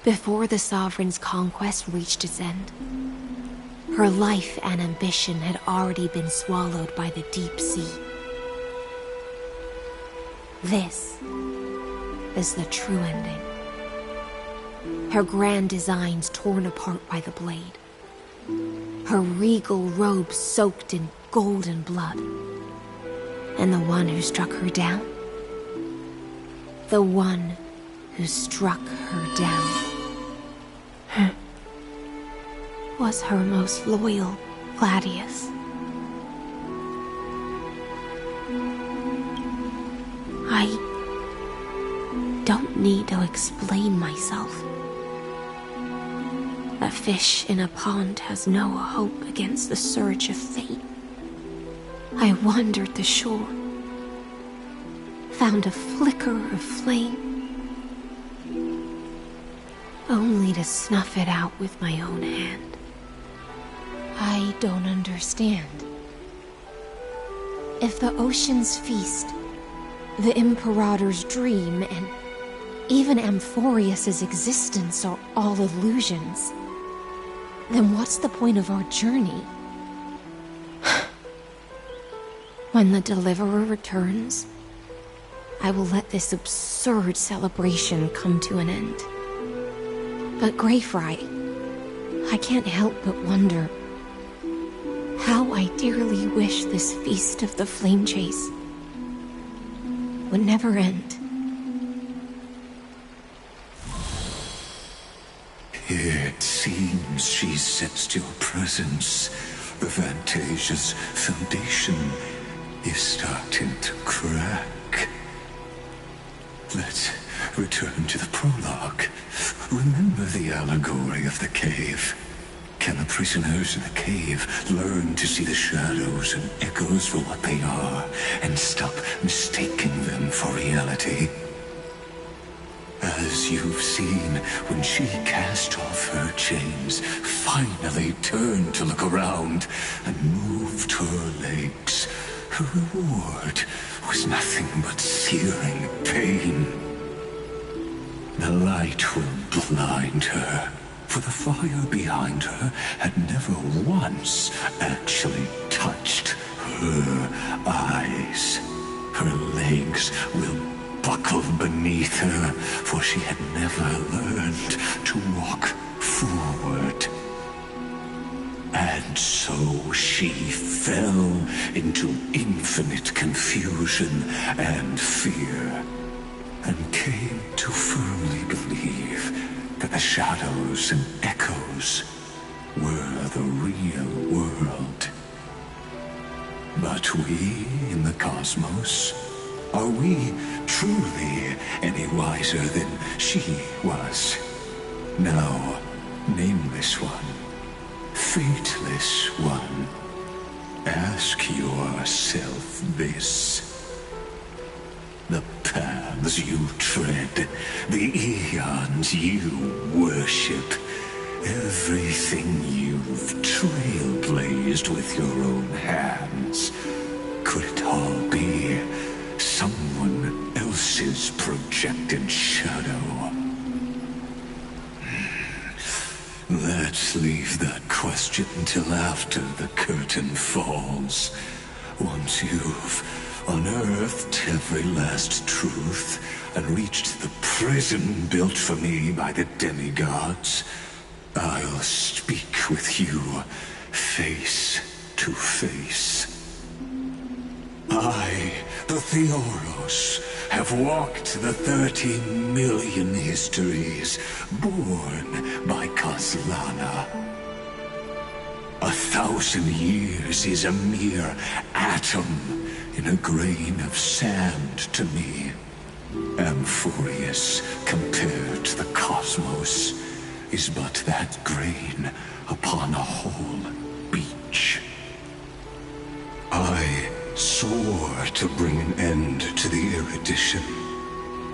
Before the Sovereign's conquest reached its end, her life and ambition had already been swallowed by the deep sea. This is the true ending. Her grand designs torn apart by the blade. Her regal robes soaked in golden blood. And the one who struck her down? The one who struck her down was her most loyal Gladius. I don't need to explain myself. A fish in a pond has no hope against the surge of fate. I wandered the shore, found a flicker of flame, only to snuff it out with my own hand. I don't understand. If the ocean's feast, the Imperator's dream, and even Amphorius's existence are all illusions, then what's the point of our journey? When the Deliverer returns, I will let this absurd celebration come to an end. But Greyfry, I can't help but wonder how I dearly wish this feast of the Flame Chase would never end. It seems she sensed your presence. The Fantasia's foundation is starting to crack. Let's return to the prologue. Remember the allegory of the cave? Can the prisoners in the cave learn to see the shadows and echoes for what they are, and stop mistaking them for reality? As you've seen, when she cast off her chains, finally turned to look around, and moved her legs, her reward was nothing but searing pain. The light will blind her, for the fire behind her had never once actually touched her eyes. Her legs will buckle beneath her, for she had never learned to walk forward. And so she fell into infinite confusion and fear, and came to firmly believe that the shadows and echoes were the real world. But we in the cosmos, are we truly any wiser than she was? No, nameless one, fateless one, ask yourself this. The paths you tread, the eons you worship, everything you've trailblazed with your own hands, could it all be someone else's projected shadow? Let's leave that question till after the curtain falls. Once you've unearthed every last truth and reached the prison built for me by the demigods, I'll speak with you face to face. I, the Theoros, have walked the 13 million histories born by Kozlana. 1,000 years is a mere atom in a grain of sand to me. Amphibious compared to the cosmos is but that grain upon a whole beach. I swore to bring an end to the erudition.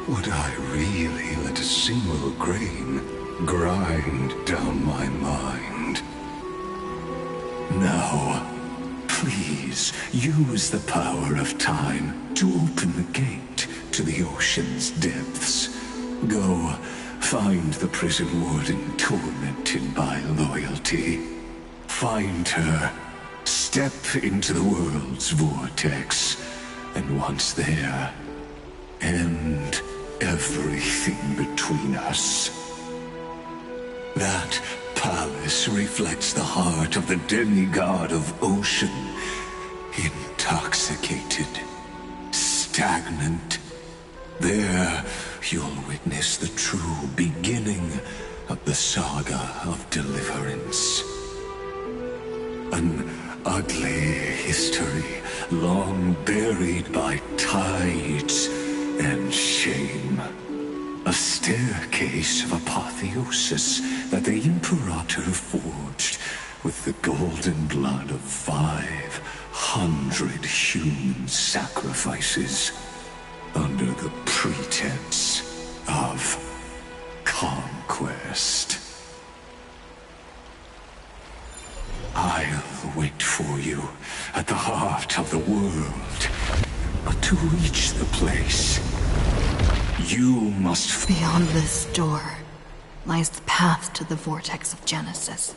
Would I really let a single grain grind down my mind? Now, please use the power of time to open the gate to the ocean's depths. Go, find the prison warden tormented by loyalty. Find her, step into the world's vortex, and once there, end everything between us. That palace reflects the heart of the demigod of ocean, intoxicated, stagnant. There, you'll witness the true beginning of the saga of deliverance. An ugly history, long buried by tides and shame. A staircase of apotheosis that the Imperator forged with the golden blood of 500 human sacrifices under the pretense of conquest. I'll wait for you at the heart of the world. But to reach the place, you must... Beyond this door lies the path to the vortex of Genesis.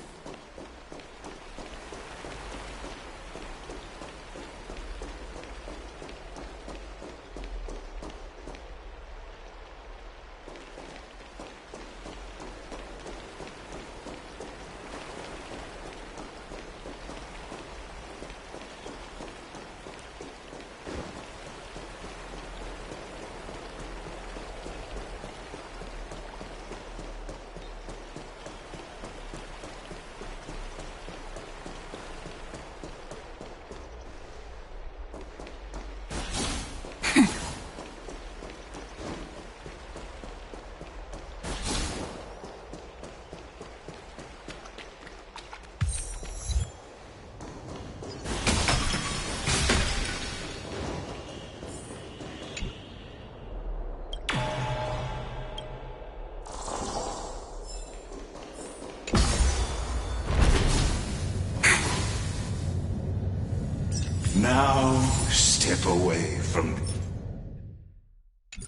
Now, step away from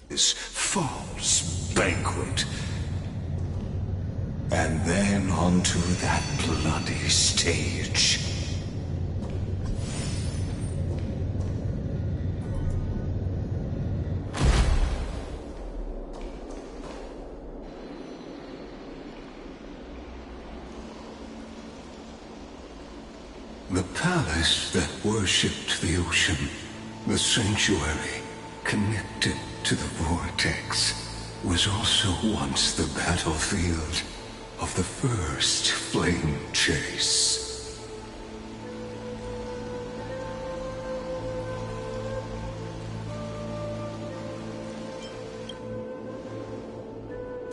this false banquet. And then onto that bloody stage. The palace that worshipped the ocean, the sanctuary connected to the vortex, was also once the battlefield of the first flame chase.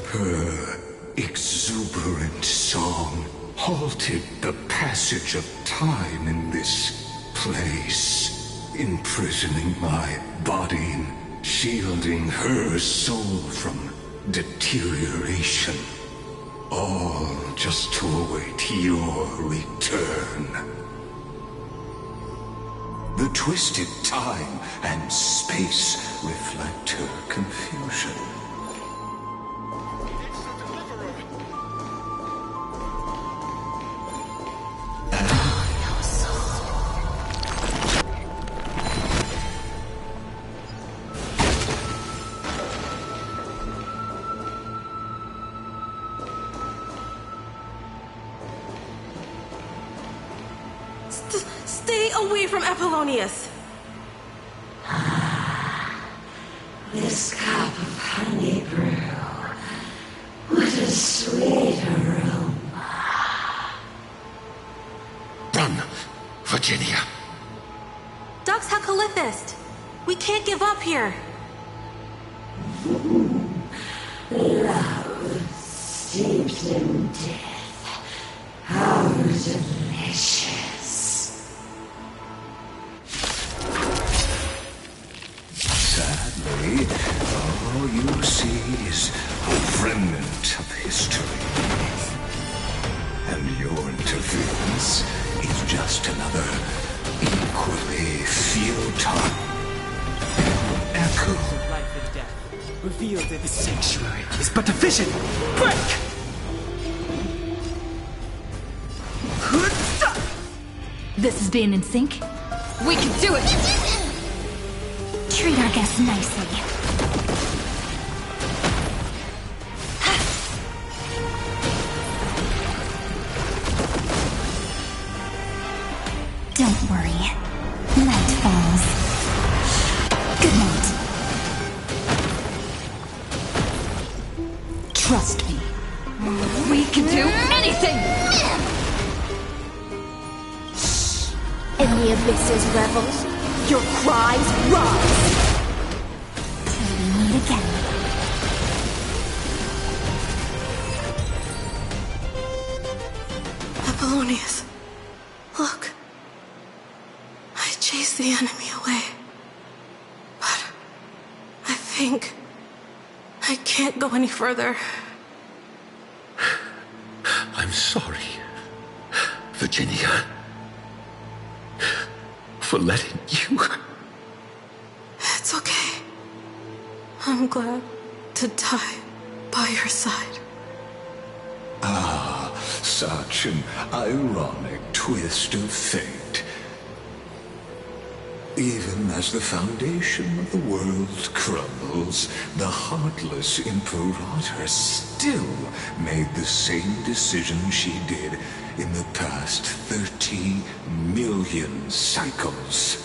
Her exuberant song halted the passage of time in this place, imprisoning my body and shielding her soul from deterioration. All just to await your return. The twisted time and space reflect her confusion. Stay away from Apollonius! This cup of honey brew. What a sweet aroma. Run, Virginia. Dux Hakalithist! We can't give up here! Love steeped in death. How delicious. Sadly, all you see is a remnant of history. And your interference is just another equally futile echo. Life and death. Revealed that the sanctuary is but a vision. Break! This is being in sync? We can do it! Treat our guests nicely. Don't worry. Night falls. Good night. Trust me. We can do anything! In the abyss's revels, your cries rise. Till we meet again. Apollonius, look. I chased the enemy away. But I think I can't go any further. I'm sorry, Virginia, for letting you. It's okay. I'm glad to die by your side. Ah, such an ironic twist of fate. Even as the foundation of the world crumbles, the heartless Imperator still made the same decision she did in the past 30 million cycles.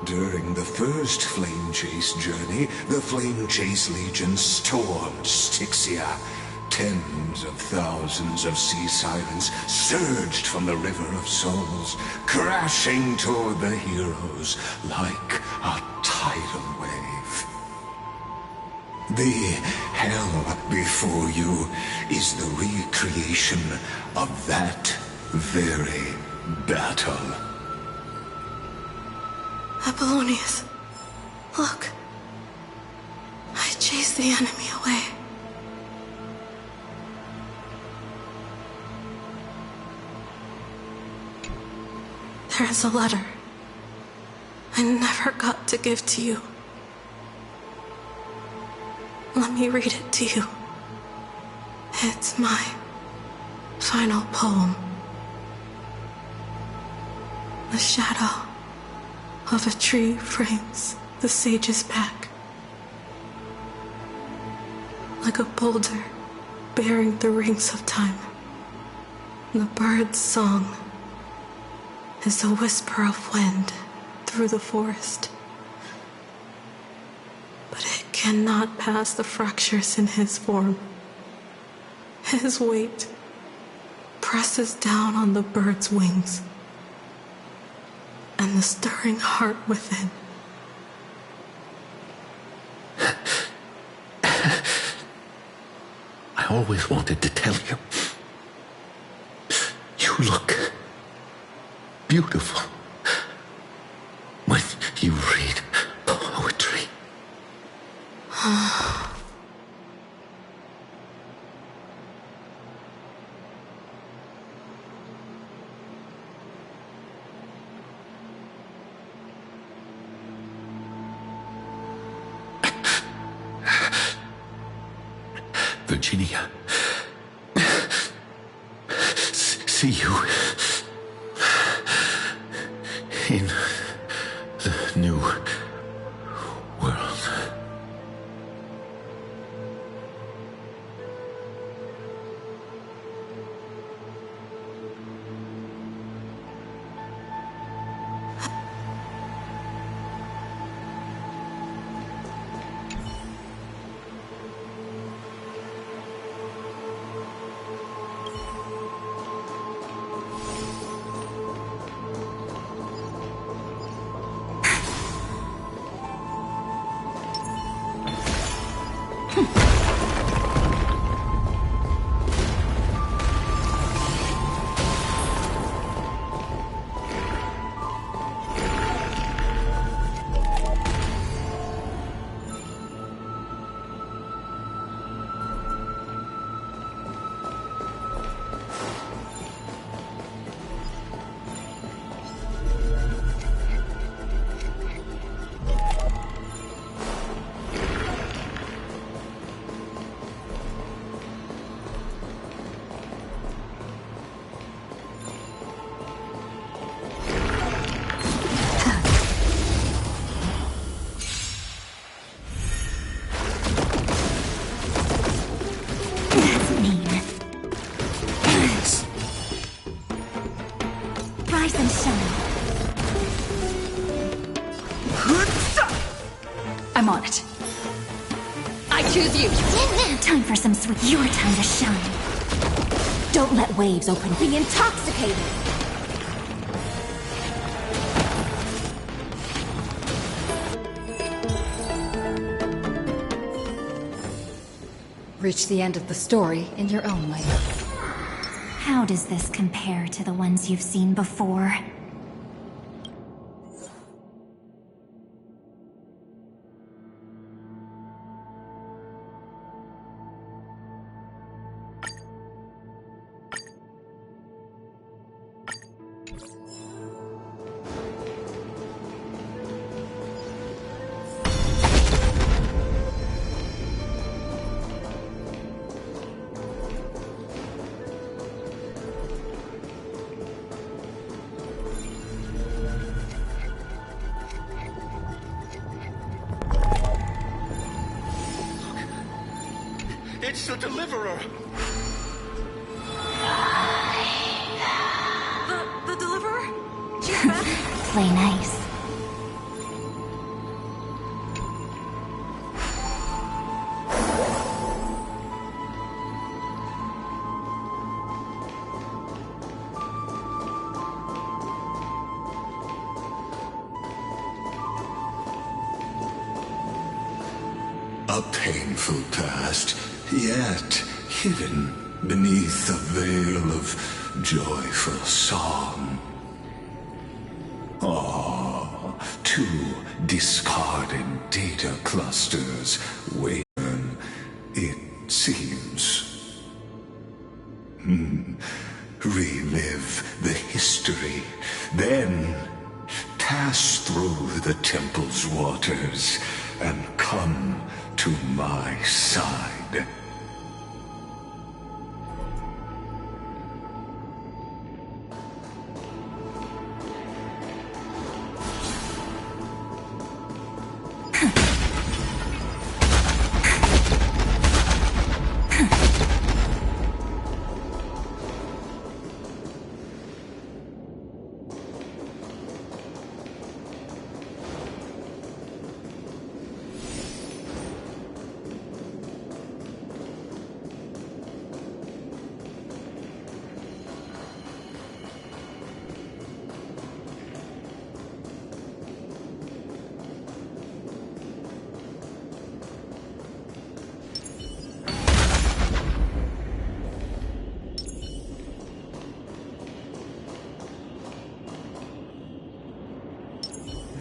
During the first Flame Chase journey, the Flame Chase Legion stormed Styxia. Tens of thousands of sea sirens surged from the River of Souls, crashing toward the heroes like a tidal wave. The hell before you is the recreation of that very battle. Apollonius, look. I chased the enemy away. There is a letter I never got to give to you. Let me read it to you. It's my final poem. The shadow of a tree frames the sage's back, like a boulder bearing the rings of time. The bird's song is a whisper of wind through the forest, but it cannot pass the fractures in his form. His weight presses down on the bird's wings and the stirring heart within. I always wanted to tell you. You look beautiful when you read poetry. Virginia, see you in the new world. I'm on it. I choose you. Time for some sweet. Your time to shine. Don't let waves open. Be intoxicated. Reach the end of the story in your own way. How does this compare to the ones you've seen before? It's the Deliverer! The Deliverer? She's back? Play nice. A painful past, yet hidden beneath a veil of joyful song. Ah, two discarded data clusters wait, it seems. Relive the history, then pass through the temple's waters and come to my side.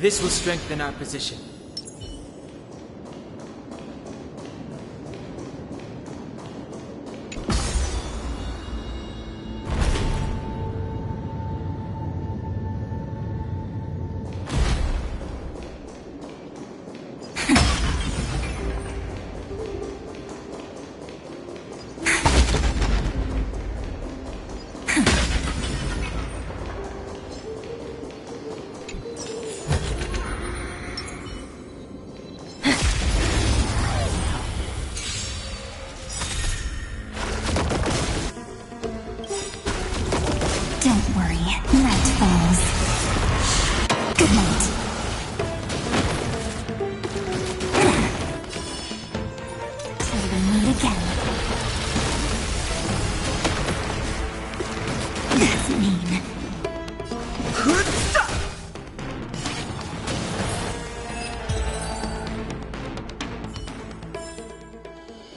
This will strengthen our position. Don't worry, night falls. Good night. Till we meet again. That's mean.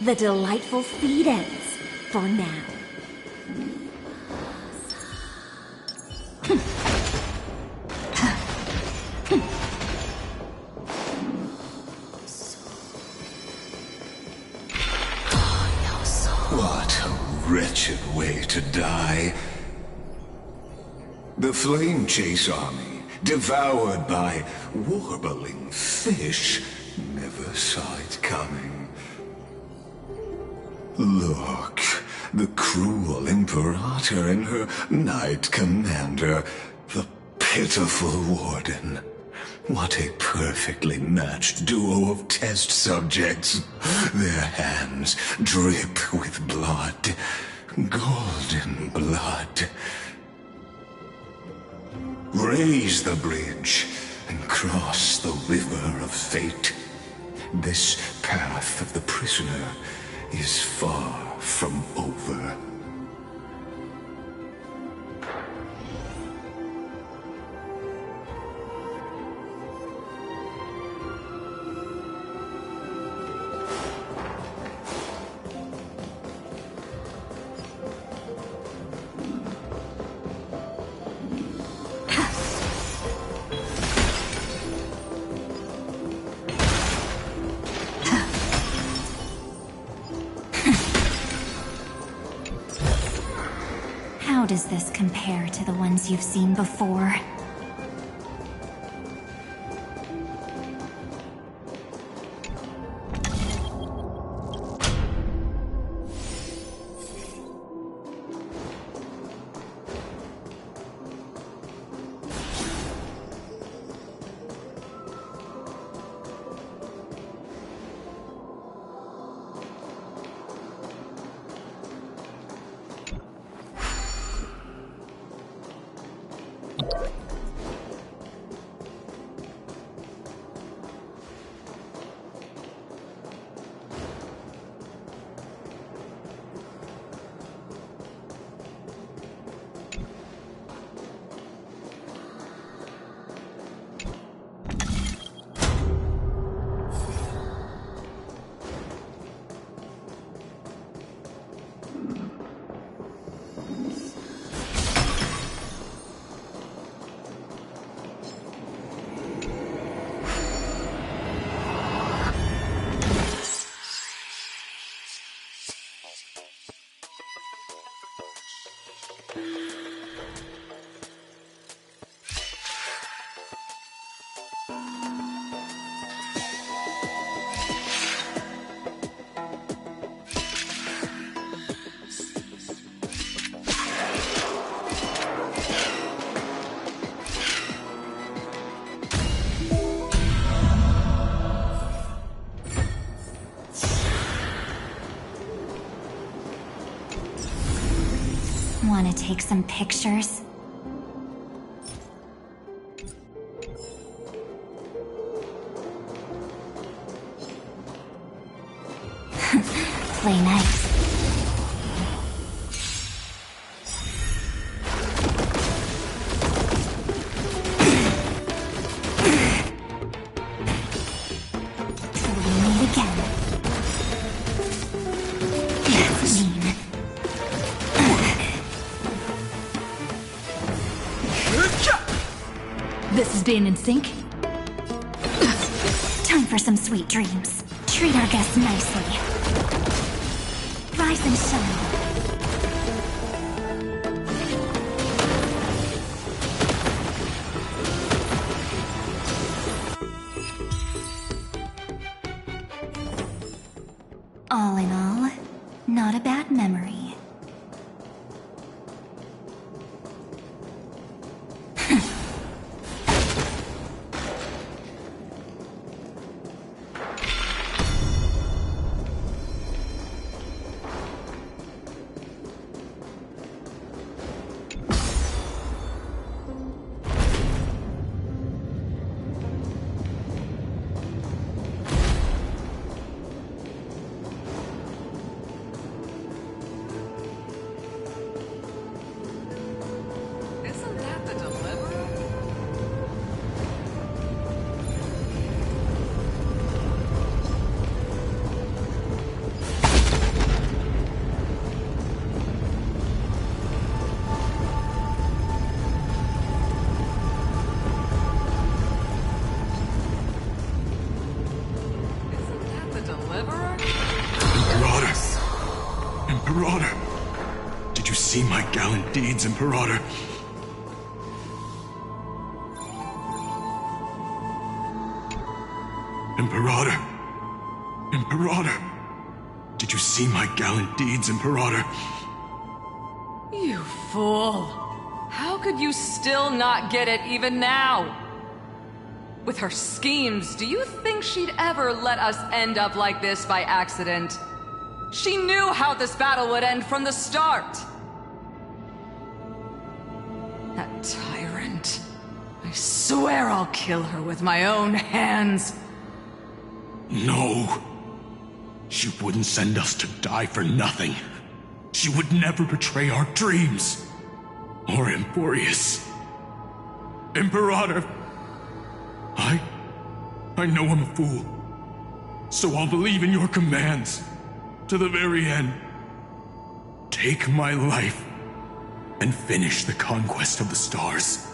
The delightful feed ends for now. What a wretched way to die. The Flame Chase army, devoured by warbling fish, never saw it coming. Look, the cruel Imperator and her Knight Commander, the pitiful Warden. What a perfectly matched duo of test subjects. Their hands drip with blood. Golden blood. Raise the bridge and cross the river of fate. This path of the prisoner is far from over. How does this compare to the ones you've seen before? Want to take some pictures? Play nice. Till we meet again. That's mean. This is being in sync? Time for some sweet dreams. Treat our guests nicely. Rise and shine. All in all, not a bad memory. deliverer? Imperator! Did you see my gallant deeds, Imperator? Imperator! Did you see my gallant deeds, Imperator? You fool! How could you still not get it even now? With her schemes, do you think she'd ever let us end up like this by accident? She knew how this battle would end from the start! That tyrant. I swear I'll kill her with my own hands. No. She wouldn't send us to die for nothing. She would never betray our dreams. Or Emporius. Imperator. I know I'm a fool. So I'll believe in your commands. To the very end. Take my life. And finish the conquest of the stars.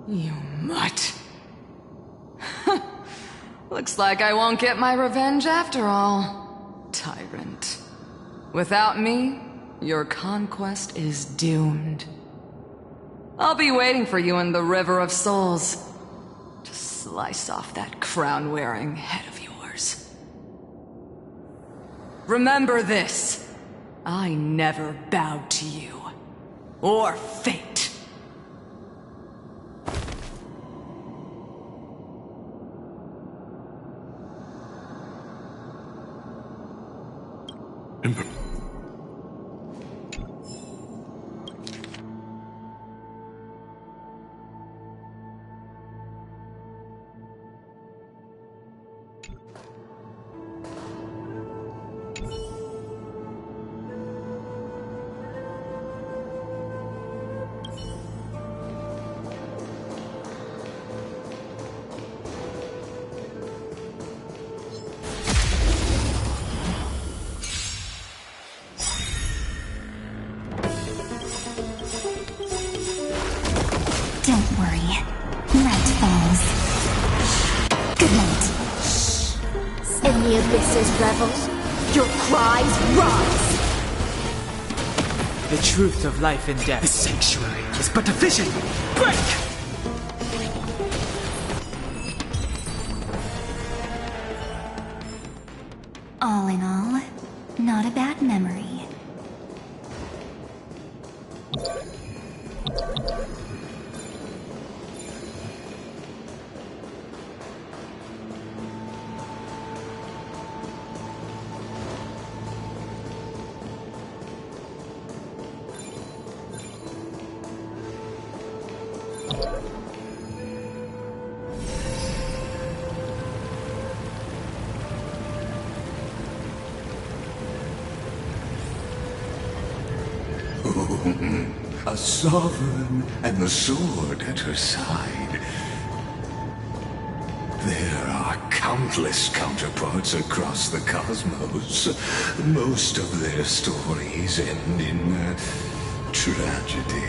You mutt. Looks like I won't get my revenge after all, tyrant. Without me, your conquest is doomed. I'll be waiting for you in the River of Souls to slice off that crown-wearing head of yours. Remember this. I never bowed to you. Or fate. Don't worry. Night falls. Good night. In the abysses revel, your cries rise! The truth of life and death. The sanctuary is but a vision! Break! All in all, not a bad memory. A sovereign and the sword at her side. There are countless counterparts across the cosmos. Most of their stories end in tragedy.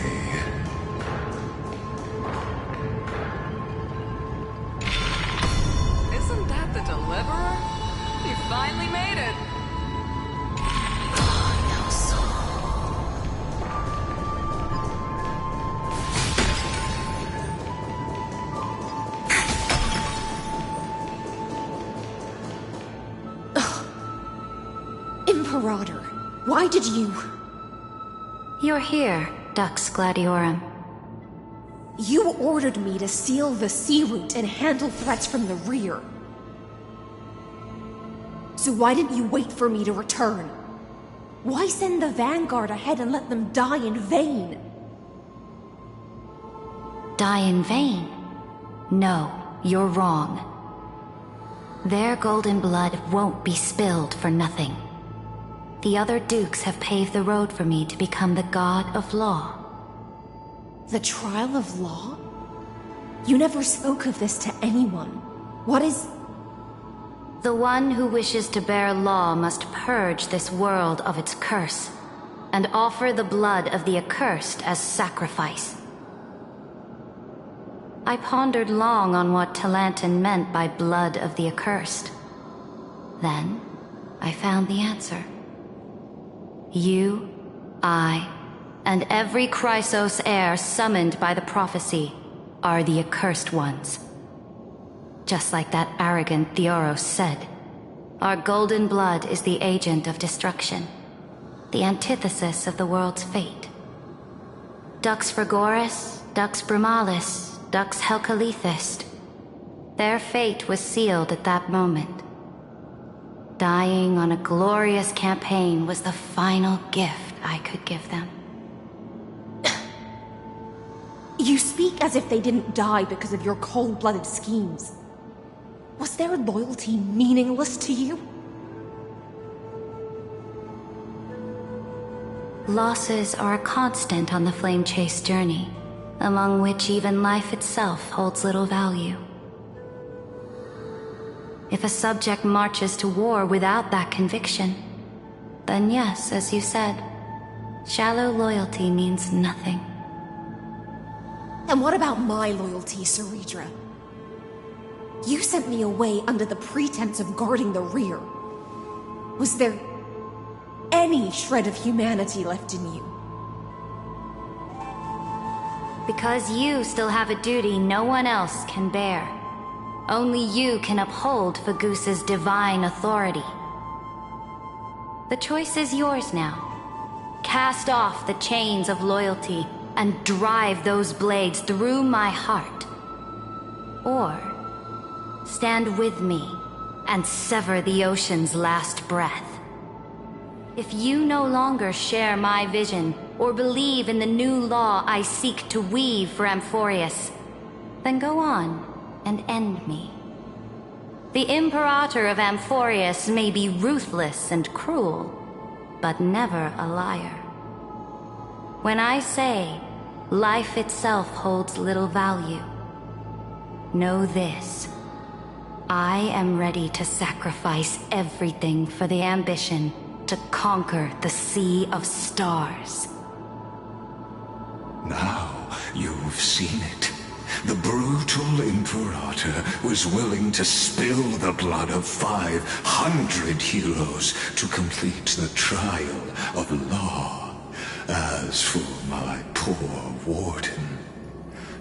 Isn't that the deliverer? You finally made it. Imperator, why did you... You're here, Dux Gladiorum. You ordered me to seal the sea route and handle threats from the rear. So why didn't you wait for me to return? Why send the vanguard ahead and let them die in vain? Die in vain? No, you're wrong. Their golden blood won't be spilled for nothing. The other dukes have paved the road for me to become the god of law. The trial of law? You never spoke of this to anyone. What is... The one who wishes to bear law must purge this world of its curse. and offer the blood of the accursed as sacrifice. I pondered long on what Talantin meant by blood of the accursed. Then, I found the answer. You, I, and every Chrysos heir summoned by the prophecy are the accursed ones. Just like that arrogant Theoros said, our golden blood is the agent of destruction, the antithesis of the world's fate. Dux Frigoris, Dux Brumalis, Dux Helcalethist. Their fate was sealed at that moment. Dying on a glorious campaign was the final gift I could give them. You speak as if they didn't die because of your cold-blooded schemes. Was their loyalty meaningless to you? Losses are a constant on the Flame Chase journey, among which even life itself holds little value. If a subject marches to war without that conviction, then yes, as you said, shallow loyalty means nothing. And what about my loyalty, Ceredra? You sent me away under the pretense of guarding the rear. Was there any shred of humanity left in you? Because you still have a duty no one else can bear. Only you can uphold Fagoos's divine authority. The choice is yours now. Cast off the chains of loyalty and drive those blades through my heart. Or stand with me and sever the ocean's last breath. If you no longer share my vision or believe in the new law I seek to weave for Amphorius, then go on and end me. The Imperator of Amphorius may be ruthless and cruel, but never a liar. When I say life itself holds little value, know this. I am ready to sacrifice everything for the ambition to conquer the Sea of Stars. Now you've seen it. The brutal Imperator was willing to spill the blood of 500 heroes to complete the trial of law. As for my poor warden,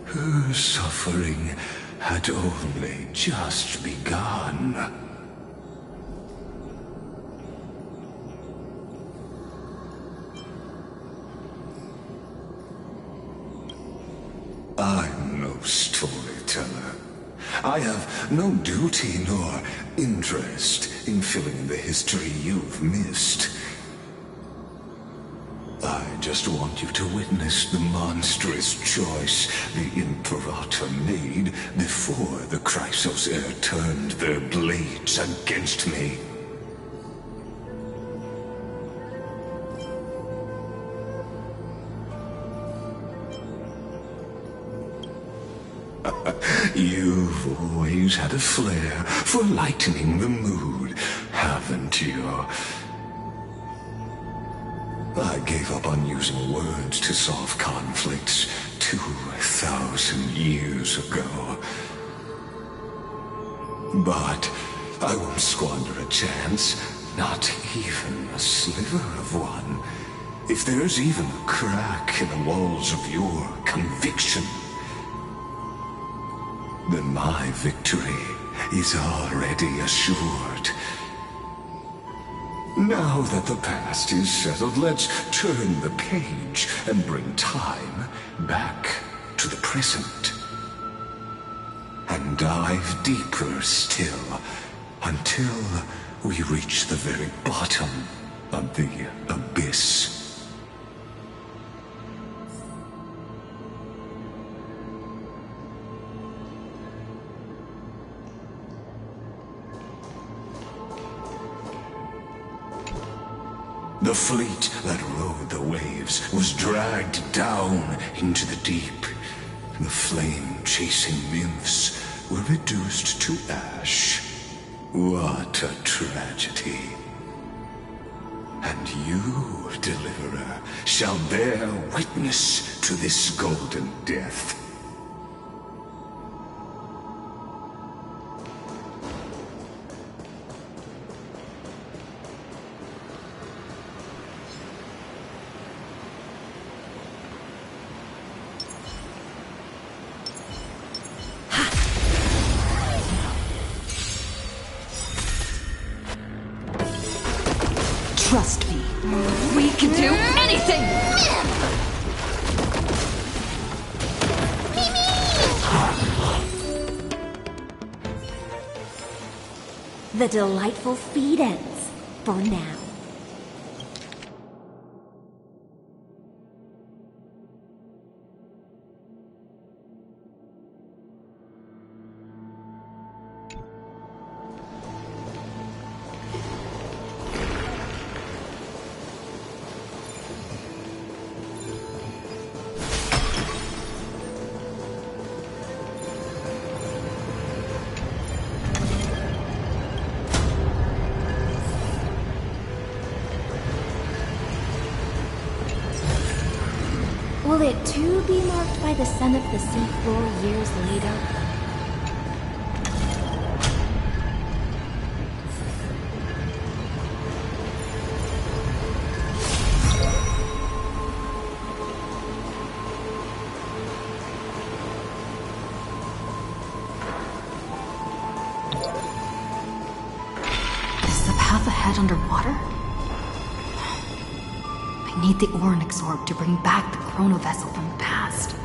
her suffering had only just begun. I'm no storyteller. I have no duty nor interest in filling in the history you've missed. I just want you to witness the monstrous choice the Imperator made before the Chrysos heir turned their blades against me. You've always had a flair for lightening the mood, haven't you? I gave up on using words to solve conflicts 2,000 years ago. But I won't squander a chance, not even a sliver of one. If there's even a crack in the walls of your conviction, then my victory is already assured. Now that the past is settled, let's turn the page and bring time back to the present. And dive deeper still, until we reach the very bottom of the abyss. The fleet that rode the waves was dragged down into the deep. The flame-chasing nymphs were reduced to ash. What a tragedy. And you, Deliverer, shall bear witness to this golden death. Trust me. We can do anything! The delightful feed ends, for now. Will it too be marked by the scent of the seafloor years later? Is the path ahead underwater? I need the Oryx Orb to bring back the chrono vessel from the past.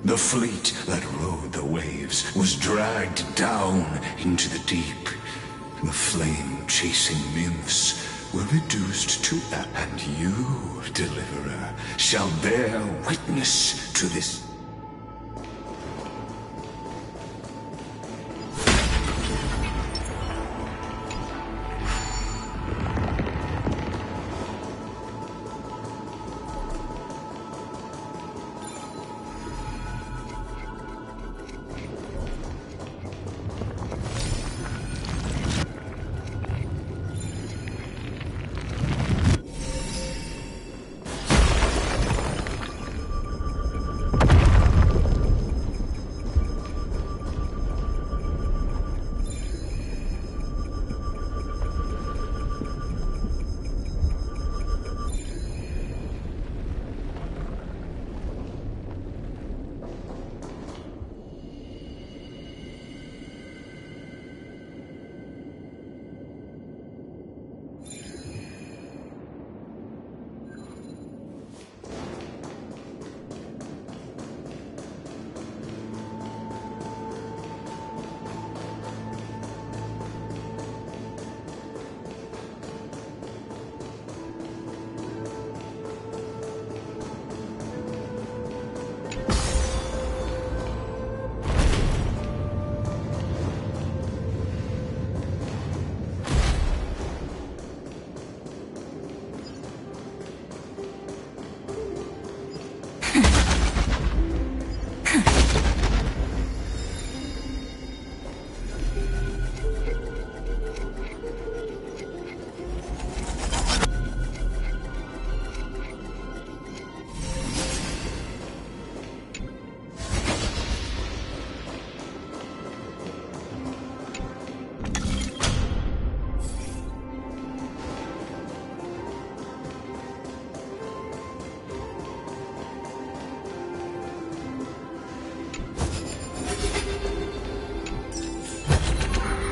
The fleet that rode the waves was dragged down into the deep. The flame-chasing nymphs were reduced to and you, Deliverer, shall bear witness to this.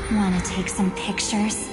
Want to take some pictures?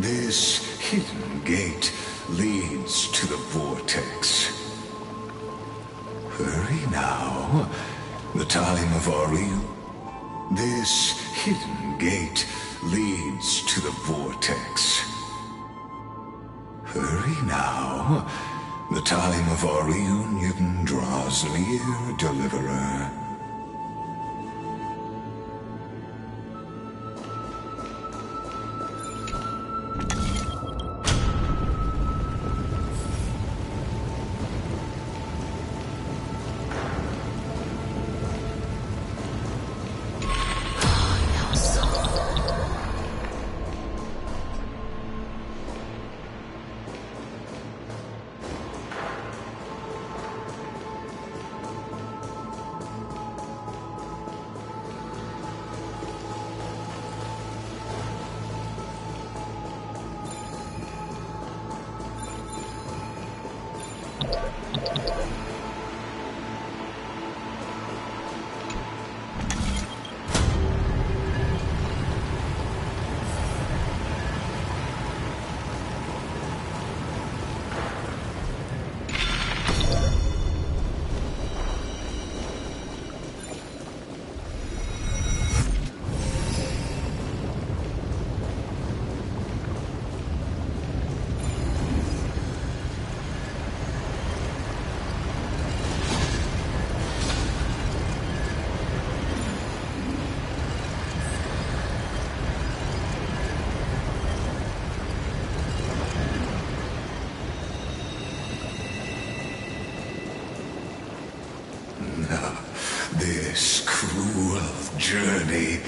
This hidden gate leads to the vortex. Hurry now. The time of our This hidden gate leads to the vortex. Hurry now. The time of our reunion draws near, Deliverer. This cruel journey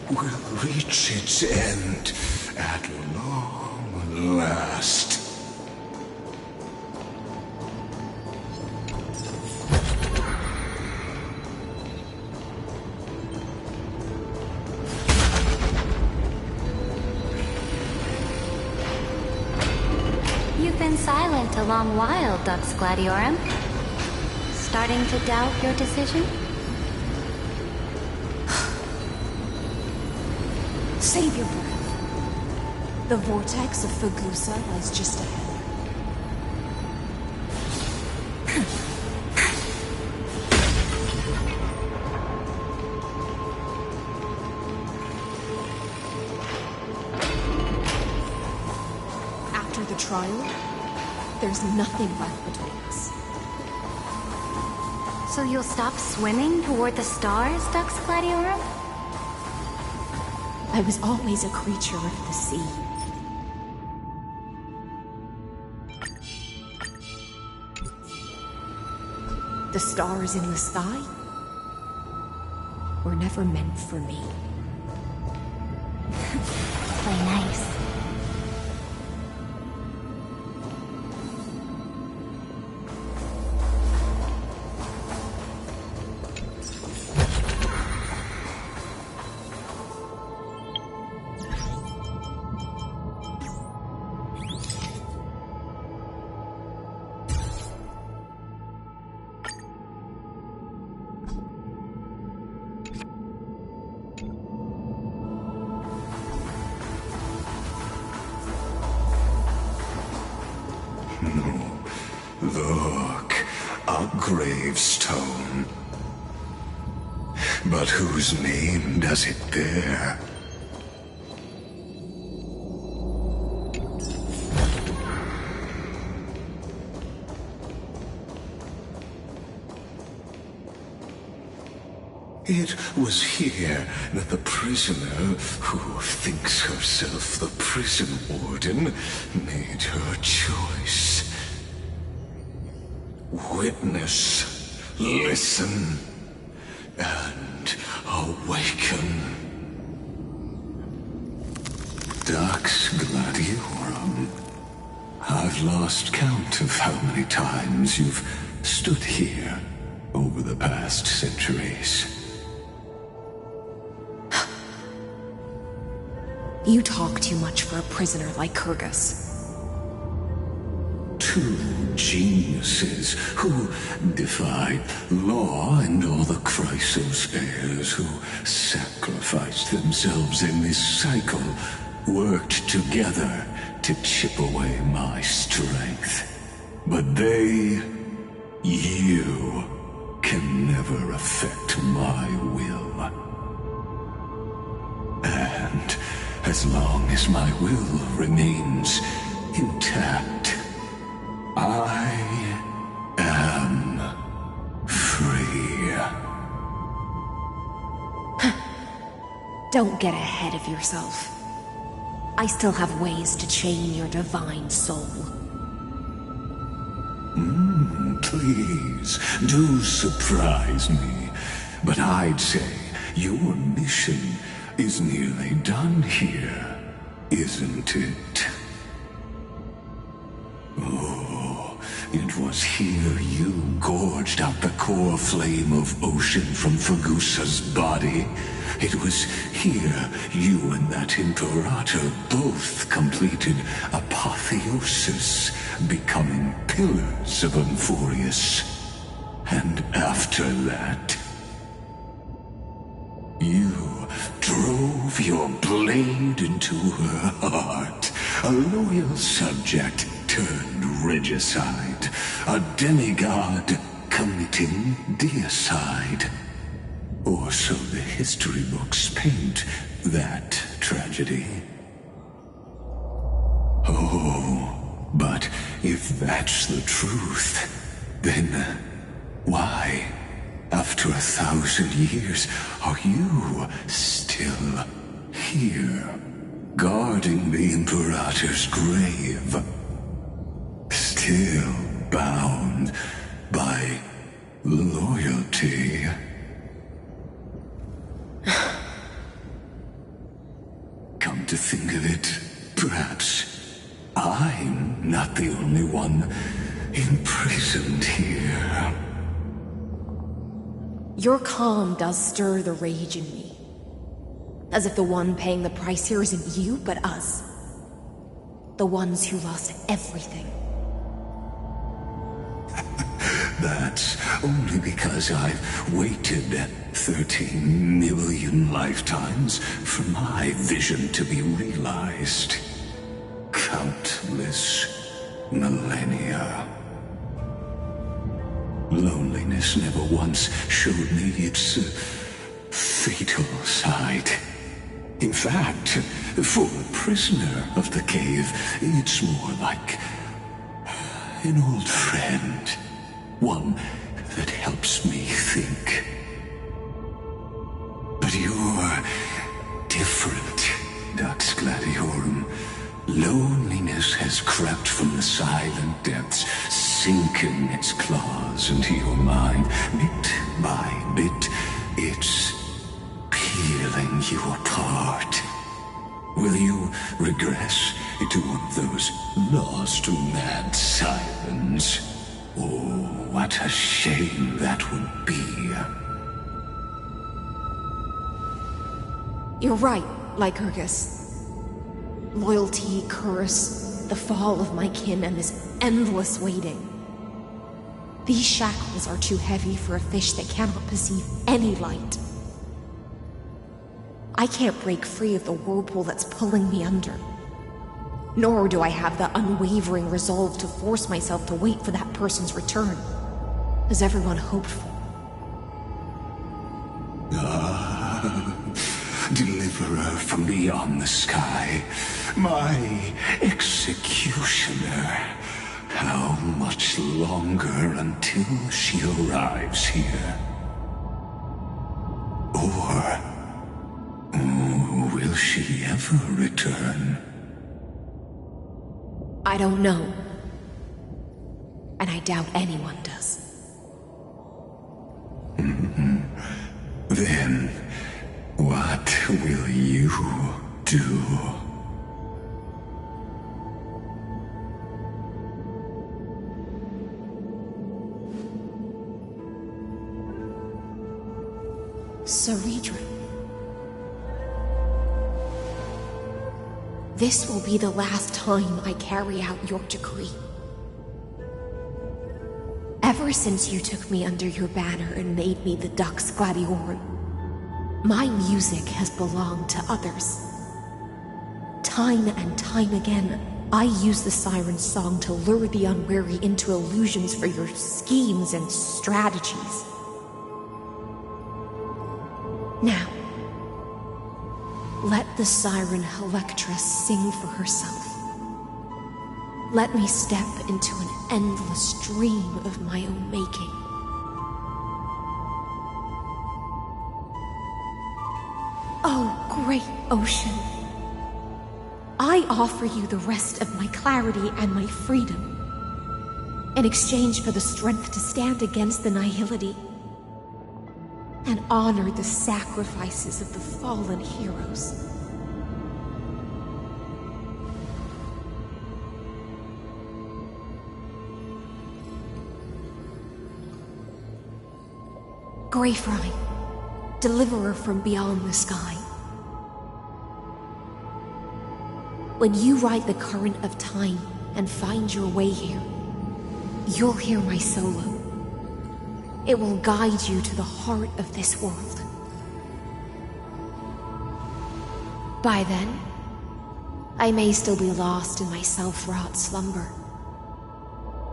will reach its end at long last. You've been silent a long while, Dux Gladiorum. Starting to doubt your decision? Save your breath. The vortex of Fugusa lies just ahead. After the trial, there's nothing left between us. So you'll stop swimming toward the stars, Dux Gladiorum? I was always a creature of the sea. The stars in the sky were never meant for me. Play nice. Look, a gravestone. But whose name does it bear? It was here that the prisoner, who thinks herself the prison warden, made her choice. Witness, listen, and awaken. Dux Gladiorum. I've lost count of how many times you've stood here over the past centuries. You talk too much for a prisoner like Kurgus. Two geniuses who defy law and all the Chrysos heirs who sacrificed themselves in this cycle worked together to chip away my strength. But they, you, can never affect my will. And as long as my will remains intact, I am free. Don't get ahead of yourself. I still have ways to chain your divine soul. Please, do surprise me. But I'd say your mission is nearly done here, isn't it? Oh, it was here you gorged out the core flame of ocean from Fagusa's body. It was here you and that Imperator both completed apotheosis, becoming pillars of Euphorius. And after that, you drove your blade into her heart, a loyal subject turned regicide, a demigod committing deicide. Or so the history books paint that tragedy. Oh, but if that's the truth, then why, after 1,000 years, are you still here, guarding the Imperator's grave? Still bound by loyalty? Come to think of it, perhaps I'm not the only one imprisoned here. Your calm does stir the rage in me. As if the one paying the price here isn't you, but us. The ones who lost everything. That's only because I've waited 13 million lifetimes for my vision to be realized. Countless millennia. Loneliness never once showed me its fatal side. In fact, for a prisoner of the cave, it's more like an old friend. One that helps me think. But you're different, Dux Gladiorum. Loneliness has crept from the silent depths, sinking its claws into your mind. Bit by bit, it's peeling you apart. Will you regress into one of those lost mad sirens? Oh, what a shame that would be. You're right, Lycurgus. Loyalty, curse, the fall of my kin, and this endless waiting. These shackles are too heavy for a fish that cannot perceive any light. I can't break free of the whirlpool that's pulling me under. Nor do I have the unwavering resolve to force myself to wait for that person's return, as everyone hoped for. Deliverer from beyond the sky, my executioner. How much longer until she arrives here? Or will she ever return? I don't know. And I doubt anyone does. Then, what will you do? Ceredra. This will be the last time I carry out your decree. Ever since you took me under your banner and made me the Dux Gladiorum, my music has belonged to others. Time and time again, I use the siren's song to lure the unwary into illusions for your schemes and strategies. Now, let the siren Electra sing for herself. Let me step into an endless dream of my own making. Oh, great ocean. I offer you the rest of my clarity and my freedom, in exchange for the strength to stand against the nihility and honor the sacrifices of the fallen heroes. Greyfry, deliverer from beyond the sky. When you ride the current of time and find your way here, you'll hear my solo. It will guide you to the heart of this world. By then, I may still be lost in my self-wrought slumber,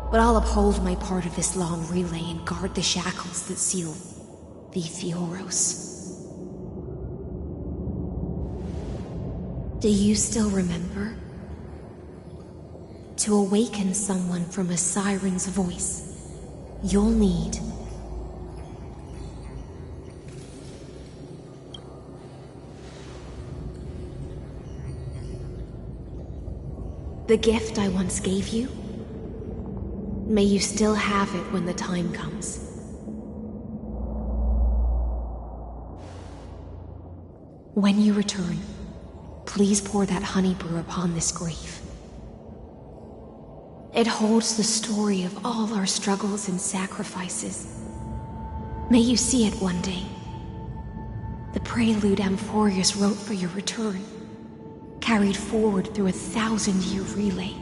but I'll uphold my part of this long relay and guard the shackles that seal the Theoros. Do you still remember? To awaken someone from a siren's voice, you'll need the gift I once gave you. May you still have it when the time comes. When you return, please pour that honey brew upon this grave. It holds the story of all our struggles and sacrifices. May you see it one day. The prelude Amphorius wrote for your return, carried forward through a 1,000-year relay.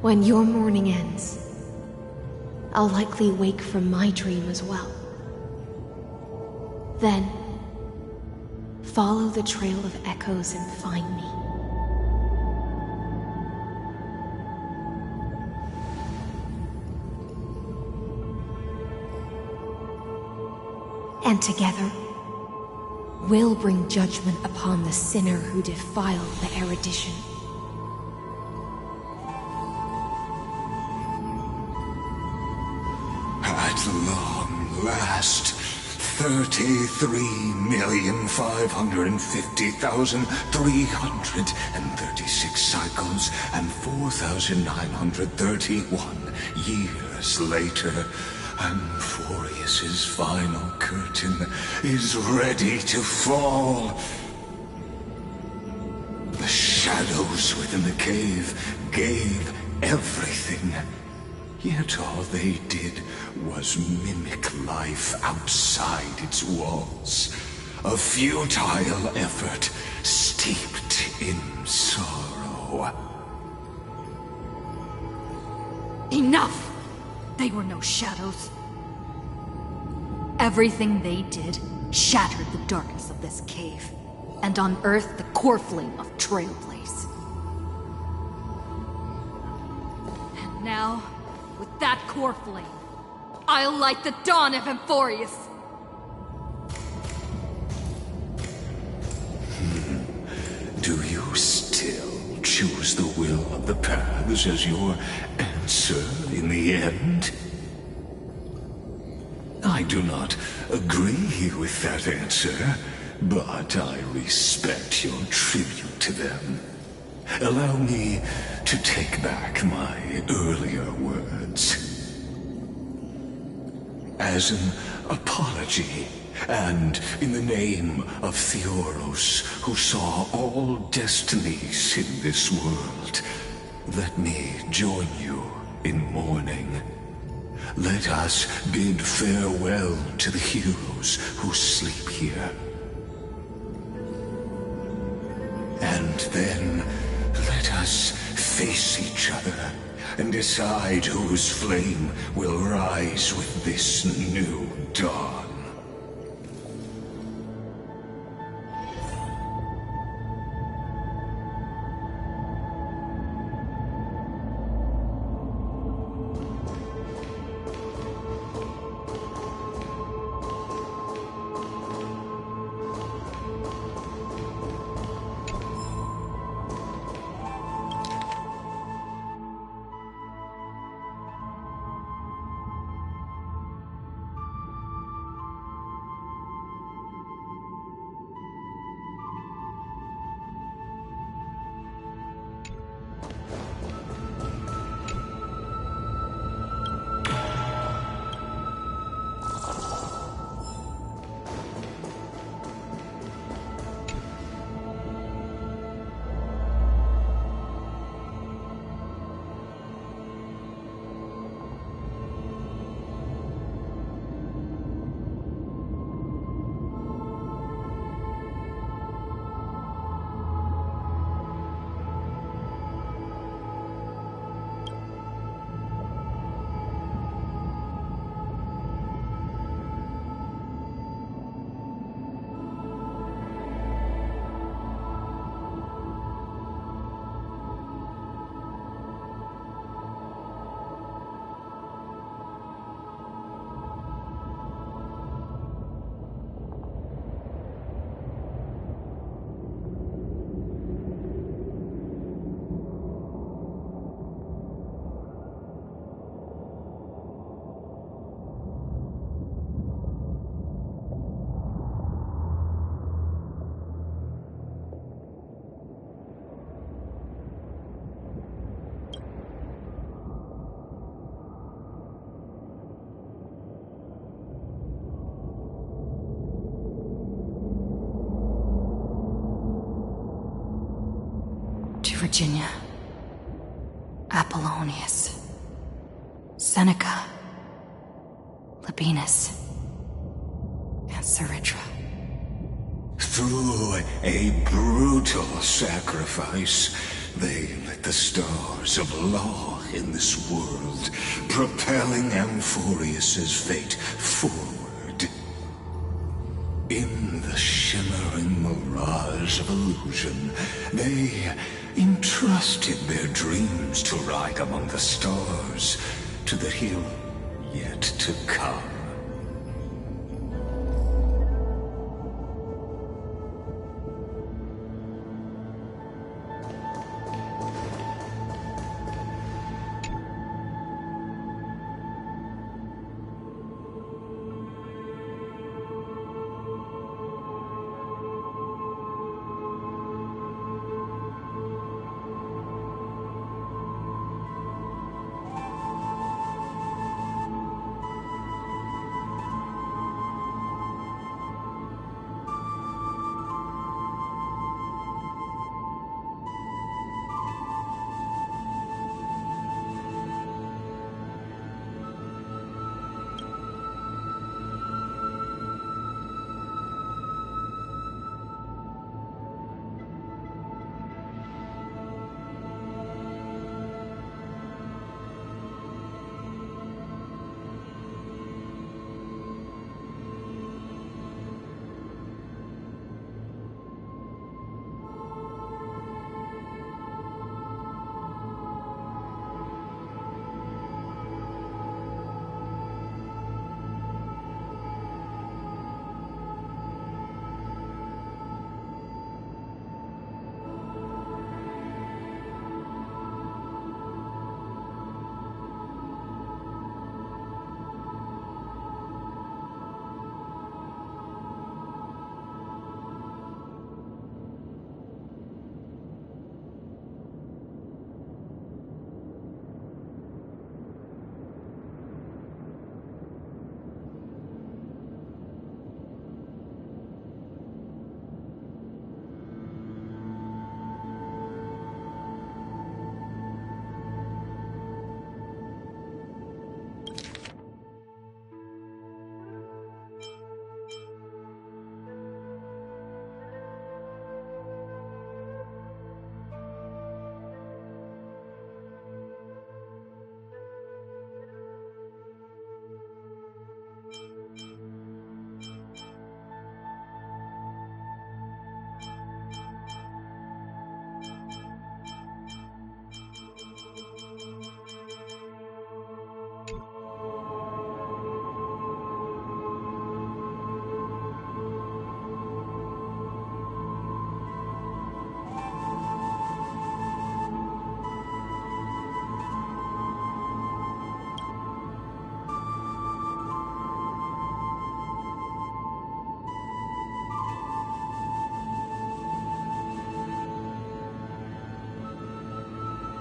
When your mourning ends, I'll likely wake from my dream as well. Then, follow the trail of echoes and find me. And together, we'll bring judgment upon the sinner who defiled the erudition. At long last, 33,550,336 cycles and 4,931 years later, Amphorius's final curtain is ready to fall. The shadows within the cave gave everything. Yet all they did was mimic life outside its walls. A futile effort steeped in sorrow. Enough! They were no shadows. Everything they did shattered the darkness of this cave, and unearthed the core flame of Trailblaze. And now, with that core flame, I'll light the dawn of Amphorius! Do you still choose the will of the paths as your answer in the end? I do not agree with that answer, but I respect your tribute to them. Allow me to take back my earlier words. As an apology, and in the name of Theoros, who saw all destinies in this world, let me join you in mourning. Let us bid farewell to the heroes who sleep here. And then, let us face each other and decide whose flame will rise with this new dawn. Virginia, Apollonius, Seneca, Labienus, and Saritra. Through a brutal sacrifice, they lit the stars of law in this world, propelling Amphorius's fate forward. In the shimmering mirage of illusion, they entrusted their dreams to ride among the stars to the hill yet to come.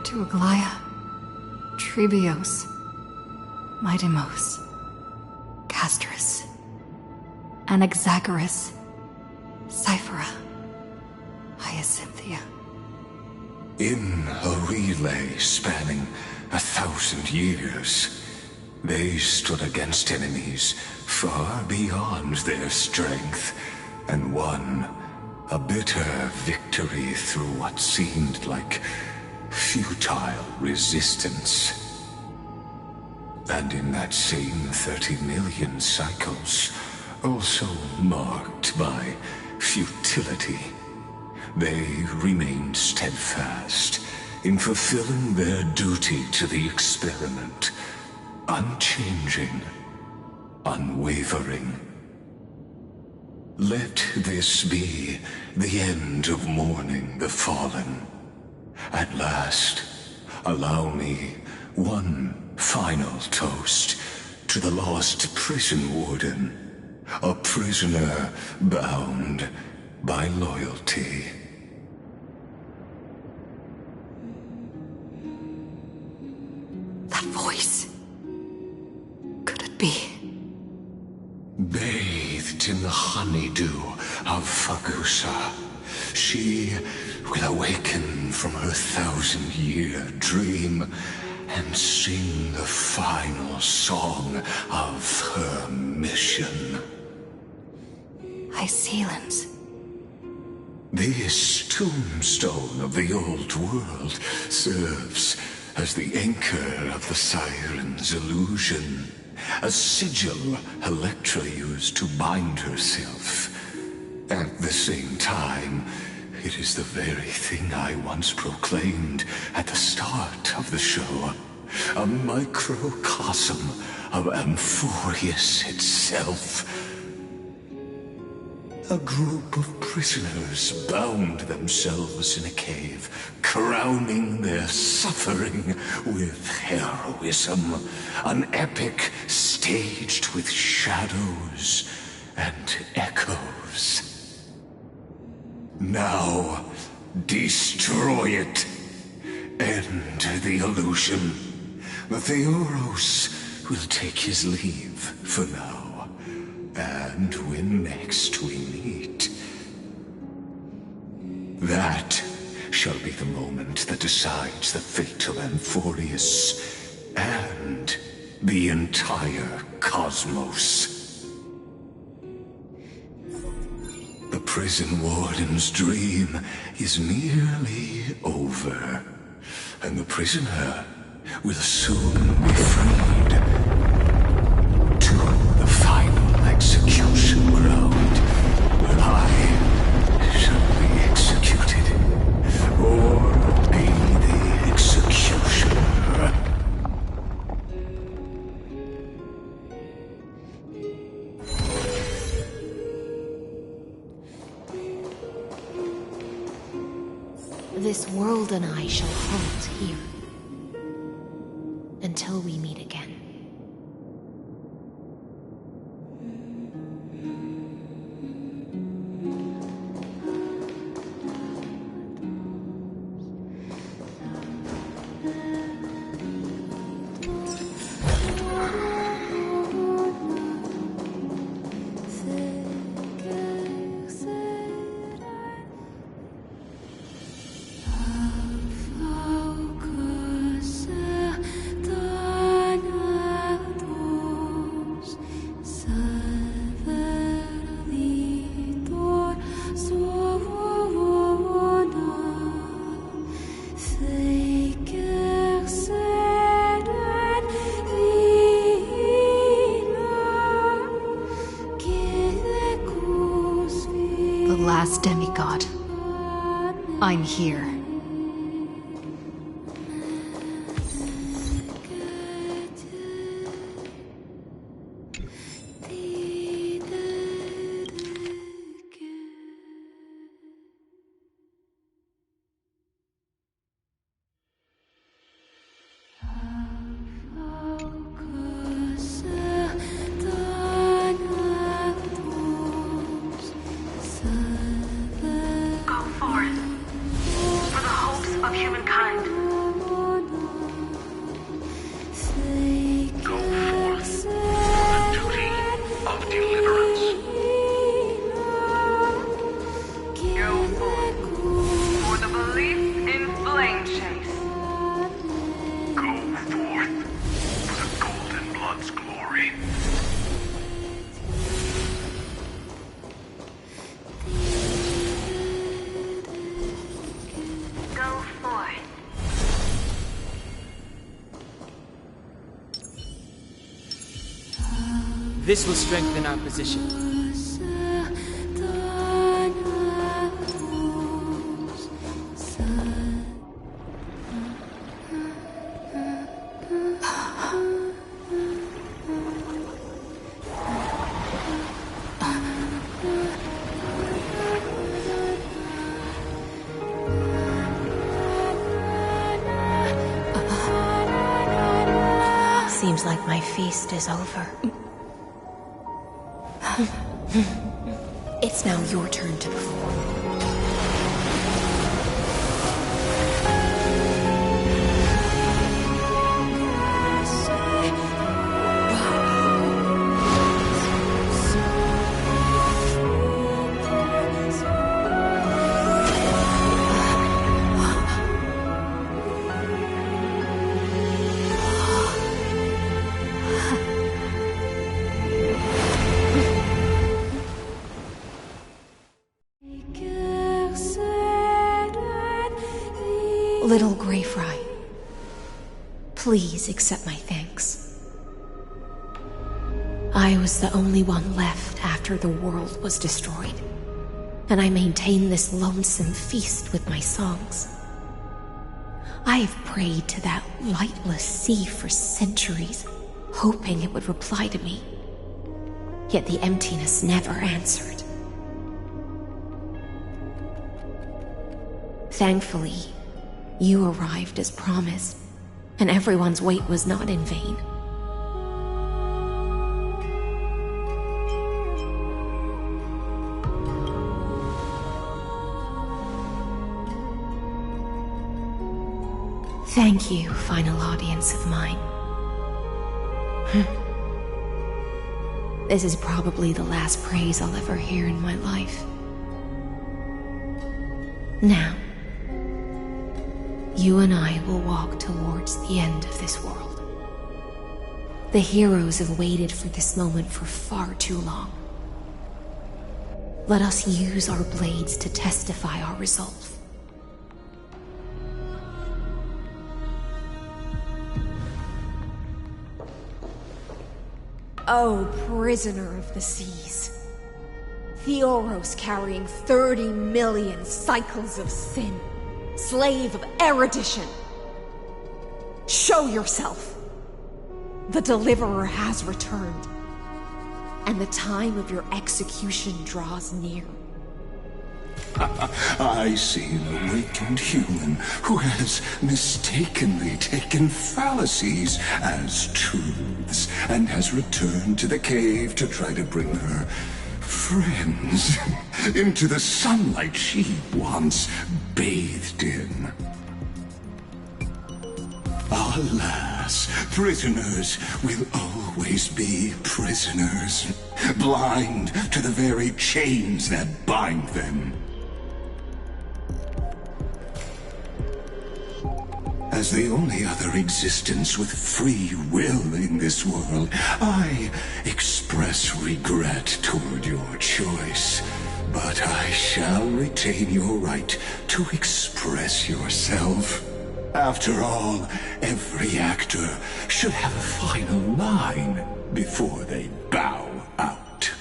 To Aglaia, Trebios, Midimos, Castris, Anaxagoras, Cyphera, Hyacinthia. In a relay spanning 1,000 years, they stood against enemies far beyond their strength, and won a bitter victory through what seemed like futile resistance. And in that same 30 million cycles, also marked by futility, they remained steadfast in fulfilling their duty to the experiment, unchanging, unwavering. Let this be the end of mourning the fallen. At last, allow me one final toast to the lost prison warden, a prisoner bound by loyalty. That voice. Could it be? Bathed in the honeydew of Fagusa, she will awaken from her 1,000-year dream and sing the final song of her mission. Silence. This tombstone of the old world serves as the anchor of the Siren's illusion, a sigil Electra used to bind herself. At the same time, it is the very thing I once proclaimed at the start of the show, a microcosm of Amphorius itself. A group of prisoners bound themselves in a cave, crowning their suffering with heroism. An epic staged with shadows and echoes. Now, destroy it. End the illusion. Theoros will take his leave for now. And when next we meet, that shall be the moment that decides the fate of Amphorius and the entire cosmos. The prison warden's dream is nearly over, and the prisoner will soon be freed to the final execution ground, where I shall be executed, or be the executioner. This world and I shall halt here, until we meet again. Last demigod. I'm here. This will strengthen our position. Seems like my feast is over. It's now your turn to perform. Little Grey Fry, please accept my thanks. I was the only one left after the world was destroyed, and I maintained this lonesome feast with my songs. I have prayed to that lightless sea for centuries, hoping it would reply to me. Yet the emptiness never answered. Thankfully, you arrived as promised, and everyone's wait was not in vain. Thank you, final audience of mine. This is probably the last praise I'll ever hear in my life. Now, you and I will walk towards the end of this world. The heroes have waited for this moment for far too long. Let us use our blades to testify our resolve. Oh, prisoner of the seas. Theoros carrying 30 million cycles of sin. Slave of erudition. Show yourself. The Deliverer has returned. And the time of your execution draws near. I see an awakened human who has mistakenly taken fallacies as truths and has returned to the cave to try to bring her friends into the sunlight she once bathed in. Alas, prisoners will always be prisoners, blind to the very chains that bind them. As the only other existence with free will in this world, I express regret toward your choice. But I shall retain your right to express yourself. After all, every actor should have a final line before they bow out.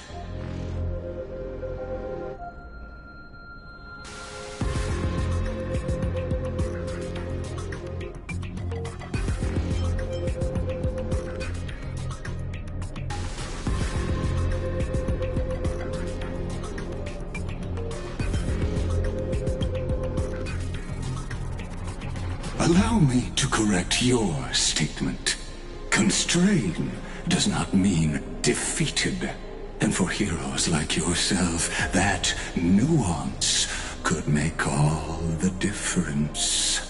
Allow me to correct your statement. Constrain does not mean defeated. And for heroes like yourself, that nuance could make all the difference.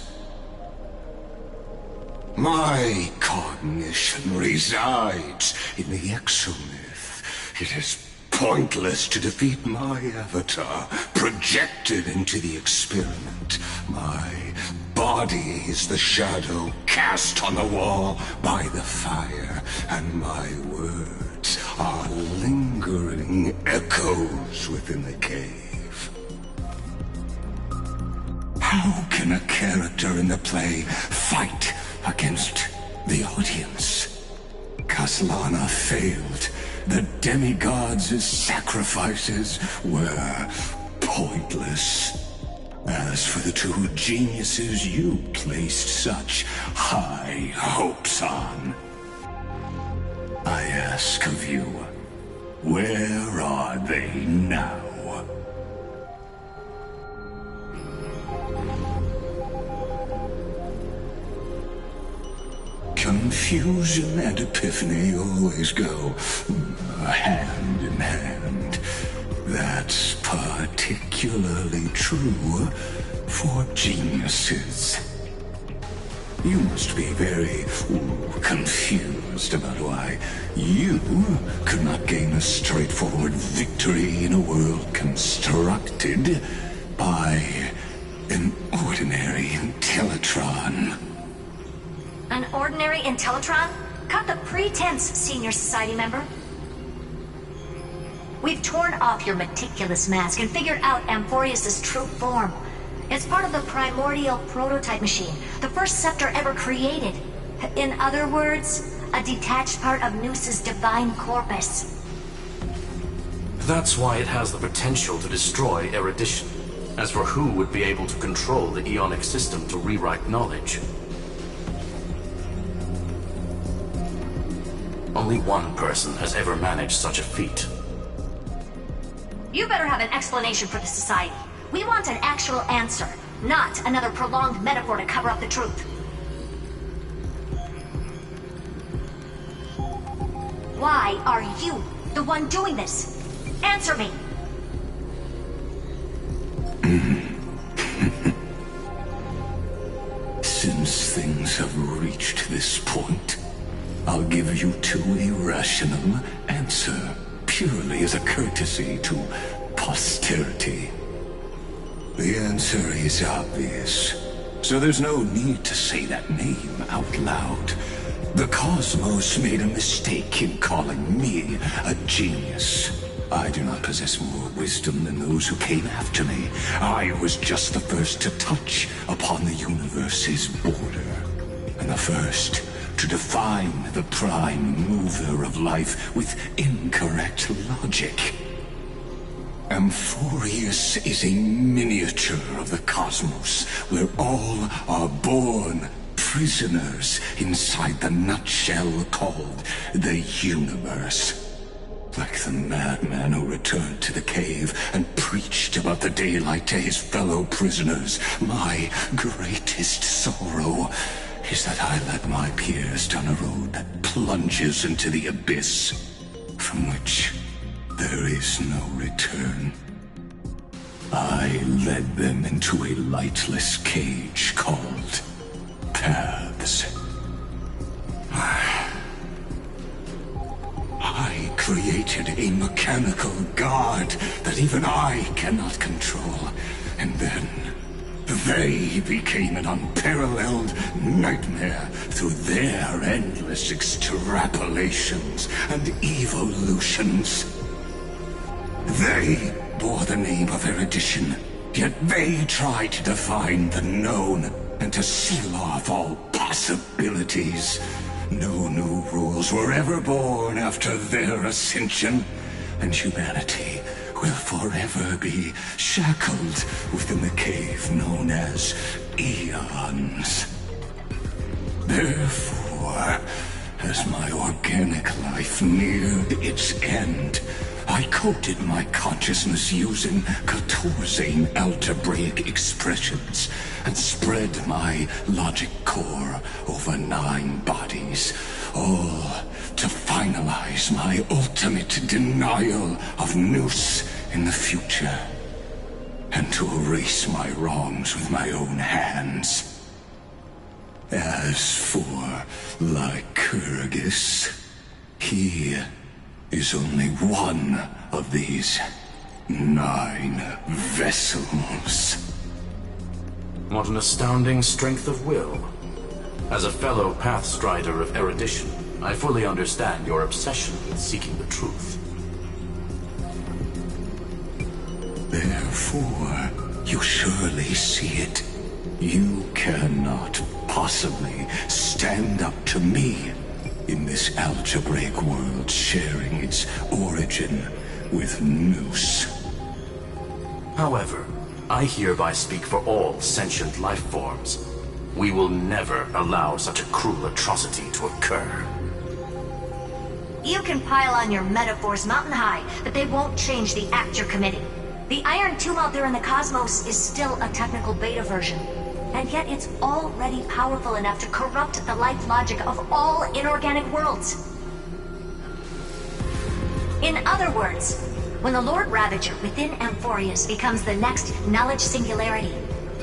My cognition resides in the exomyth. It is pointless to defeat my avatar, projected into the experiment. My body is the shadow cast on the wall by the fire, and my words are lingering echoes within the cave. How can a character in the play fight against the audience? Kaslana failed. The demigods' sacrifices were pointless. As for the two geniuses you placed such high hopes on, I ask of you, where are they now? Confusion and epiphany always go hand in hand. That's particularly true for geniuses. You must be very confused about why you could not gain a straightforward victory in a world constructed by an ordinary Intellitron. An ordinary Intellitron? Cut the pretense, Senior Society member. We've torn off your meticulous mask and figured out Amphorius' true form. It's part of the primordial prototype machine, the first scepter ever created. In other words, a detached part of Noos's divine corpus. That's why it has the potential to destroy erudition. As for who would be able to control the Ionic system to rewrite knowledge, only one person has ever managed such a feat. You better have an explanation for the Society. We want an actual answer, not another prolonged metaphor to cover up the truth. Why are you the one doing this? Answer me! Since things have reached this point, I'll give you two irrational answer, purely as a courtesy to posterity. The answer is obvious, so there's no need to say that name out loud. The cosmos made a mistake in calling me a genius. I do not possess more wisdom than those who came after me. I was just the first to touch upon the universe's border, and the first to define the prime mover of life with incorrect logic. Amphorius is a miniature of the cosmos, where all are born prisoners inside the nutshell called the universe. Like the madman who returned to the cave and preached about the daylight to his fellow prisoners, my greatest sorrow is that I led my peers down a road that plunges into the abyss, from which there is no return. I led them into a lightless cage called Paths. I created a mechanical guard that even I cannot control, and then they became an unparalleled nightmare through their endless extrapolations and evolutions. They bore the name of erudition, yet they tried to define the known and to seal off all possibilities. No new rules were ever born after their ascension, and humanity will forever be shackled within the cave known as Eons. Therefore, as my organic life neared its end, I coded my consciousness using Catorzean algebraic expressions and spread my logic core over 9 bodies, all to finalize my ultimate denial of Noos in the future, and to erase my wrongs with my own hands. As for Lycurgus, he is only one of these 9 vessels. What an astounding strength of will. As a fellow Pathstrider of erudition, I fully understand your obsession with seeking the truth. Therefore, you surely see it. You cannot possibly stand up to me in this algebraic world sharing its origin with Noos. However, I hereby speak for all sentient life forms. We will never allow such a cruel atrocity to occur. You can pile on your metaphors mountain high, but they won't change the act you're committing. The Iron Tomb out there in the cosmos is still a technical beta version, and yet it's already powerful enough to corrupt the life logic of all inorganic worlds. In other words, when the Lord Ravager within Amphorius becomes the next knowledge singularity,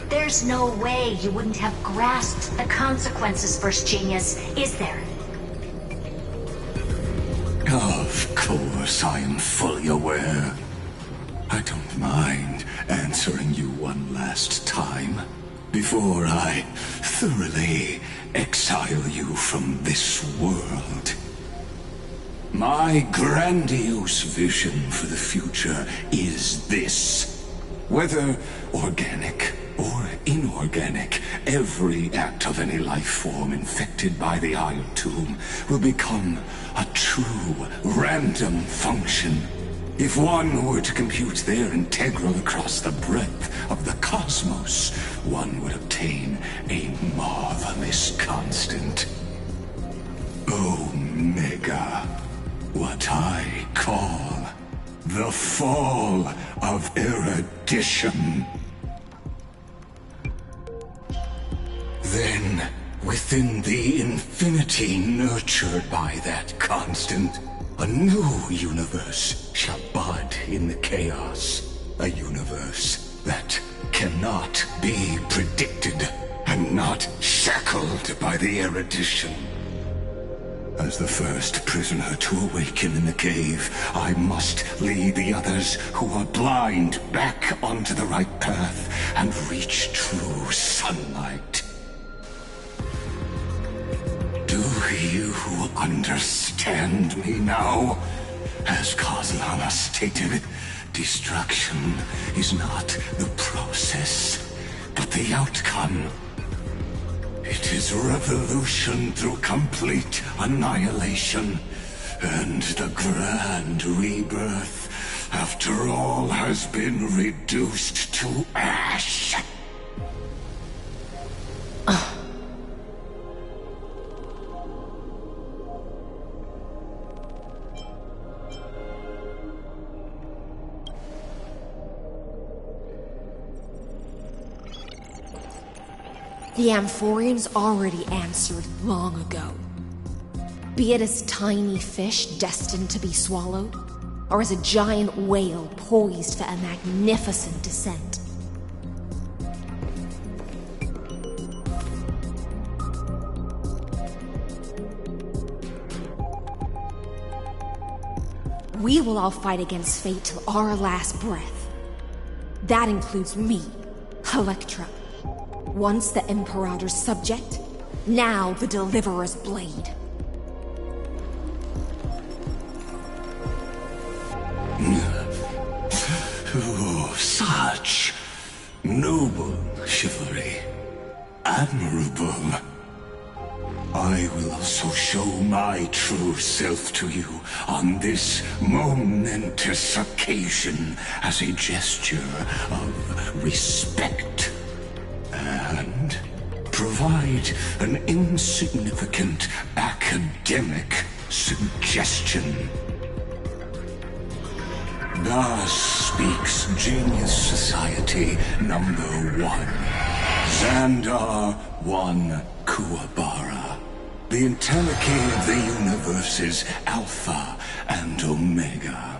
there's no way you wouldn't have grasped the consequences, First Genius, is there? Of course, I am fully aware. I don't mind answering you one last time before I thoroughly exile you from this world. My grandiose vision for the future is this. Whether organic or inorganic, every act of any life form infected by the Iron Tomb will become a true random function. If one were to compute their integral across the breadth of the cosmos, one would obtain a marvelous constant. Omega, what I call the fall of erudition. Then, within the infinity nurtured by that constant, a new universe shall bud in the chaos. A universe that cannot be predicted and not shackled by the erudition. As the first prisoner to awaken in the cave, I must lead the others who are blind back onto the right path and reach true sunlight. Do you understand me now? As Kozlana stated, destruction is not the process, but the outcome. It is revolution through complete annihilation, and the grand rebirth, after all has been reduced to ash. The Amphorians already answered long ago. Be it as tiny fish destined to be swallowed, or as a giant whale poised for a magnificent descent. We will all fight against fate till our last breath. That includes me, Electra. Once the Imperator's subject, now the Deliverer's blade. Oh, such noble chivalry. Admirable. I will also show my true self to you on this momentous occasion as a gesture of respect. And provide an insignificant academic suggestion. Thus speaks Genius Society number 1. Zander 1 Kuwabara. The Entelechy of the universe's Alpha and Omega.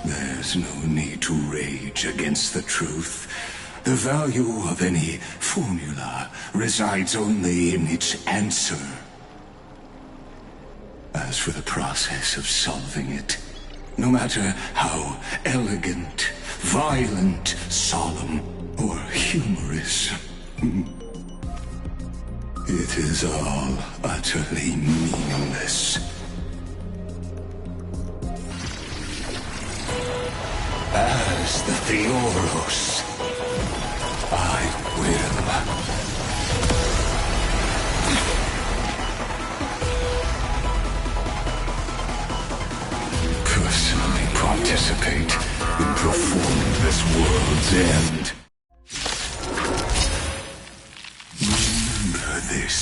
There's no need to rage against the truth. The value of any formula resides only in its answer. As for the process of solving it, no matter how elegant, violent, solemn, or humorous, it is all utterly meaningless. As the Theoros, I will. Personally participate in performing this world's end. Remember this.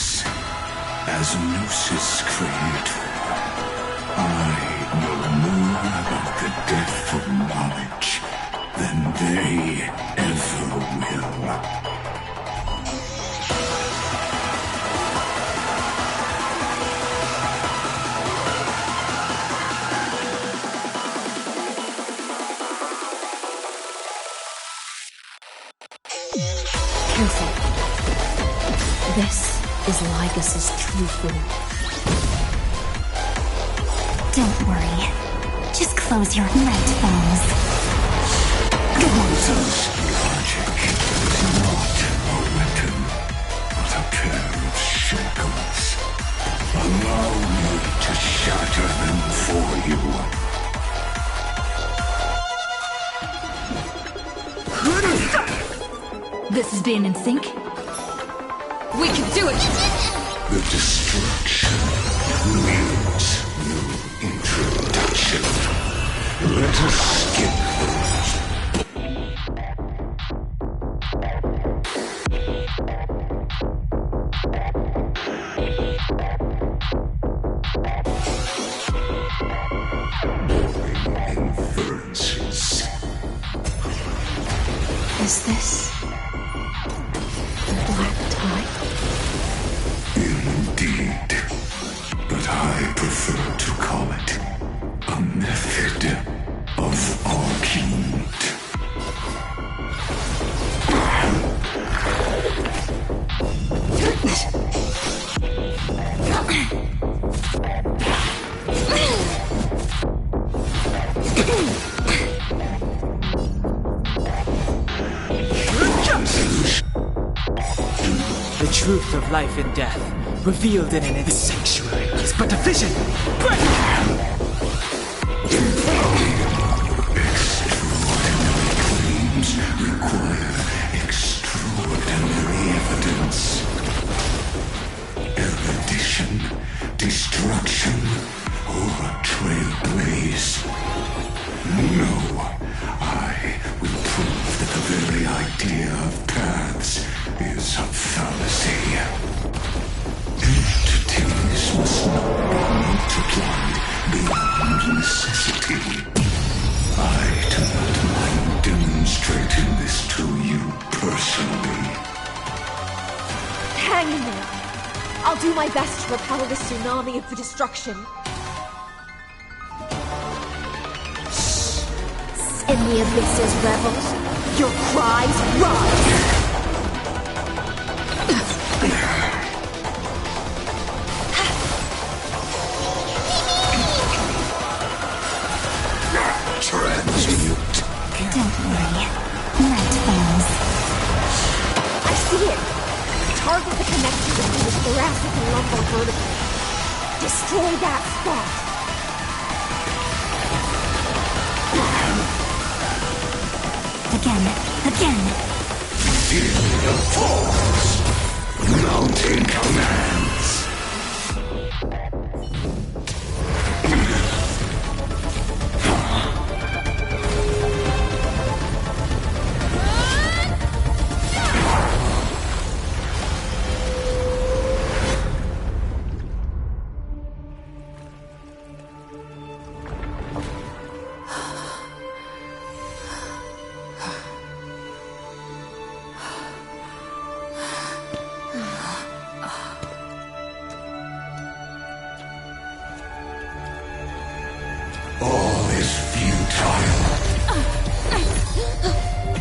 As Gnosis Creator, I know more about the death of knowledge than they ever will. Careful. This is Lygas's true form. Don't worry. Just close your red thumbs. Moses' logic is not a weapon, but a pair of shackles. Allow me to shatter them for you. This is being in sync. We can do it! The destruction needs no introduction. Let us skip those. Boring inferences. Is this the black tie? Indeed. But I prefer to call it a method of argument. The truth of life and death, revealed in an sanctuary, is but a vision. Extraordinary claims require extraordinary evidence. Erudition, destruction, or a trailblaze. No, I will prove that the very idea of paths is a fallacy. Entities must not be multiplied beyond necessity. I do not mind demonstrating this to you personally. Hang in there. I'll do my best to repel the tsunami of the destruction. In the abyss's revels, your cries rise! Transmute. Don't worry. Night falls. I see it! Target the connection between the thoracic and lumbar vertebrae. Destroy that spot! Again. Feel the force. Mounting commands. All is futile.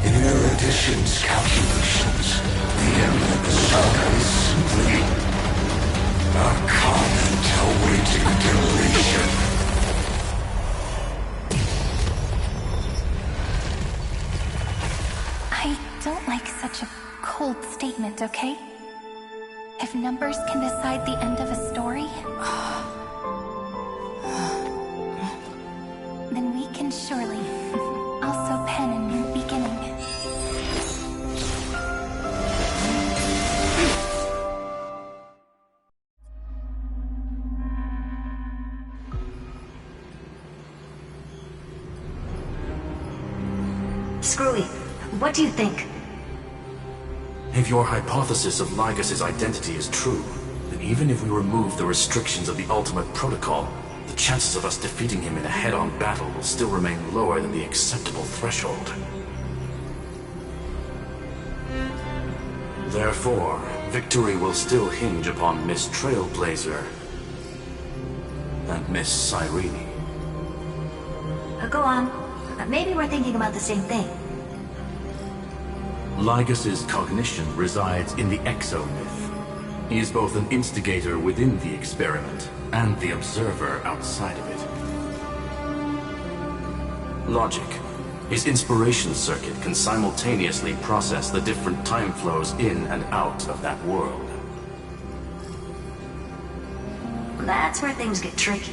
In Erudition's calculations, the end of the saga is simply a comment awaiting deletion. I don't like such a cold statement, okay? If numbers can decide the end of a story, then we can surely also pen a new beginning. Screwy, what do you think? If your hypothesis of Lygus' identity is true, then even if we remove the restrictions of the Ultimate Protocol, the chances of us defeating him in a head-on battle will still remain lower than the acceptable threshold. Therefore, victory will still hinge upon Miss Trailblazer and Miss Cyrene. Go on. Maybe we're thinking about the same thing. Lygus' cognition resides in the exo-myth. He is both an instigator within the experiment and the observer outside of it. Logic. His inspiration circuit can simultaneously process the different time flows in and out of that world. That's where things get tricky.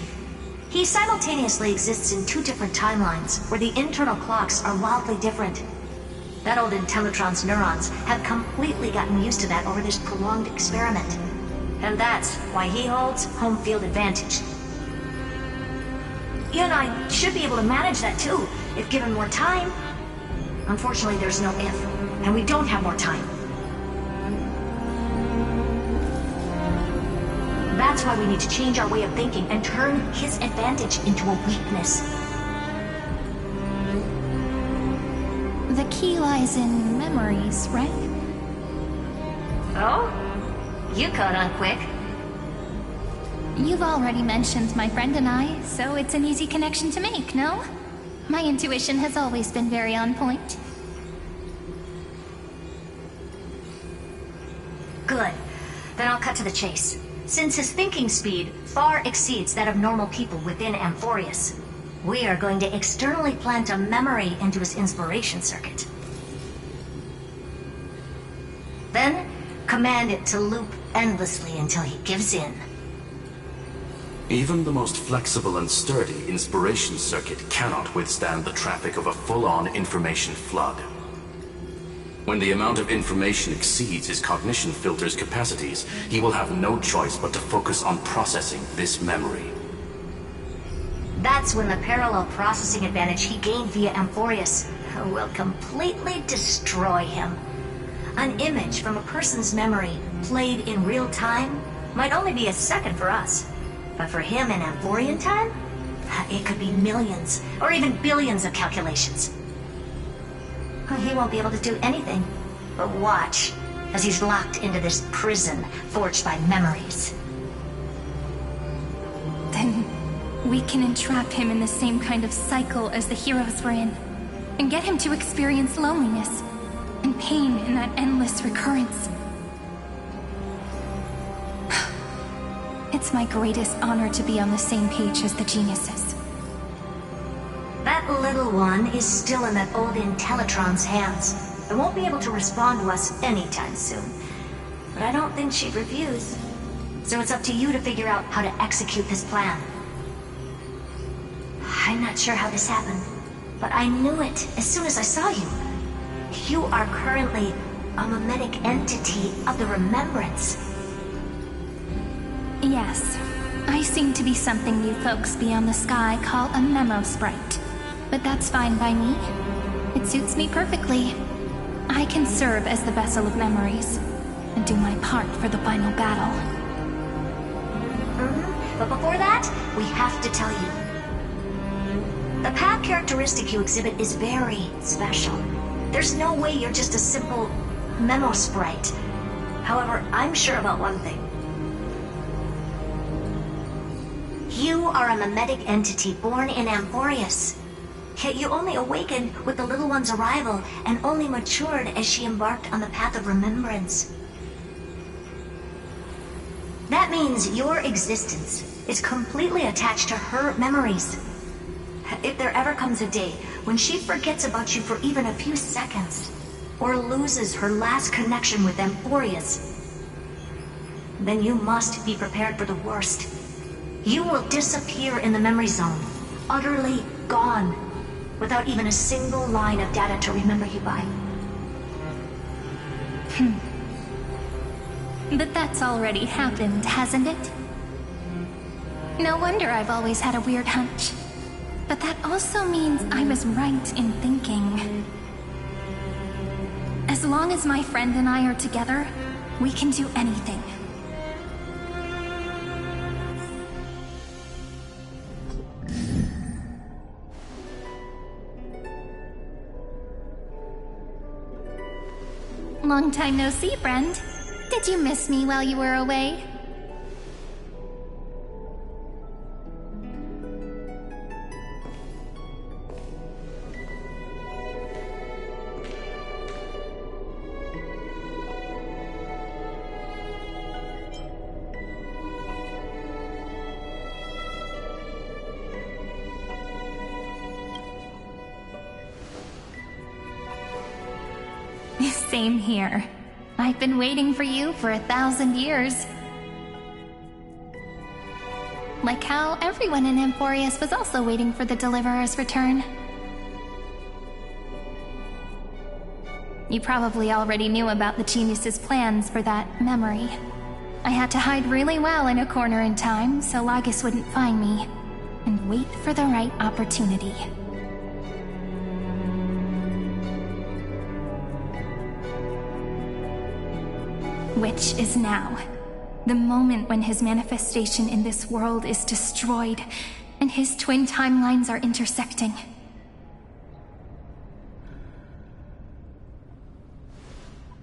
He simultaneously exists in two different timelines, where the internal clocks are wildly different. That old Intellitron's neurons have completely gotten used to that over this prolonged experiment. And that's why he holds home field advantage. You and I should be able to manage that too, if given more time. Unfortunately, there's no if, and we don't have more time. That's why we need to change our way of thinking and turn his advantage into a weakness. The key lies in memories, right? Oh? You caught on quick. You've already mentioned my friend and I, so it's an easy connection to make, no? My intuition has always been very on point. Good. Then I'll cut to the chase. Since his thinking speed far exceeds that of normal people within Amphorius, we are going to externally plant a memory into his inspiration circuit. Then, command it to loop endlessly until he gives in. Even the most flexible and sturdy inspiration circuit cannot withstand the traffic of a full-on information flood. When the amount of information exceeds his cognition filter's capacities, he will have no choice but to focus on processing this memory. That's when the parallel processing advantage he gained via Amphorius will completely destroy him. An image from a person's memory played in real time might only be a second for us. But for him in Amphorian time, it could be millions or even billions of calculations. He won't be able to do anything but watch as he's locked into this prison forged by memories. Then we can entrap him in the same kind of cycle as the heroes were in, and get him to experience loneliness and pain in that endless recurrence. It's my greatest honor to be on the same page as the geniuses. That little one is still in that old Intellitron's hands and won't be able to respond to us anytime soon. But I don't think she'd refuse. So it's up to you to figure out how to execute this plan. I'm not sure how this happened, but I knew it as soon as I saw you. You are currently a mimetic entity of the Remembrance. Yes, I seem to be something you folks beyond the sky call a memo sprite. But that's fine by me. It suits me perfectly. I can serve as the vessel of memories, and do my part for the final battle. But before that, we have to tell you. The path characteristic you exhibit is very special. There's no way you're just a simple memo sprite. However, I'm sure about one thing. You are a mimetic entity born in Amphorius. Yet you only awakened with the little one's arrival and only matured as she embarked on the path of remembrance. That means your existence is completely attached to her memories. If there ever comes a day when she forgets about you for even a few seconds, or loses her last connection with Amphorius, then you must be prepared for the worst. You will disappear in the memory zone, utterly gone, without even a single line of data to remember you by. But that's already happened, hasn't it? No wonder I've always had a weird hunch. But that also means I was right in thinking. As long as my friend and I are together, we can do anything. Long time no see, friend. Did you miss me while you were away? Same here. I've been waiting for you for 1,000 years. Like how everyone in Amphorius was also waiting for the Deliverer's return. You probably already knew about the genius's plans for that memory. I had to hide really well in a corner in time so Lagus wouldn't find me, and wait for the right opportunity. Which is now. The moment when his manifestation in this world is destroyed, and his twin timelines are intersecting.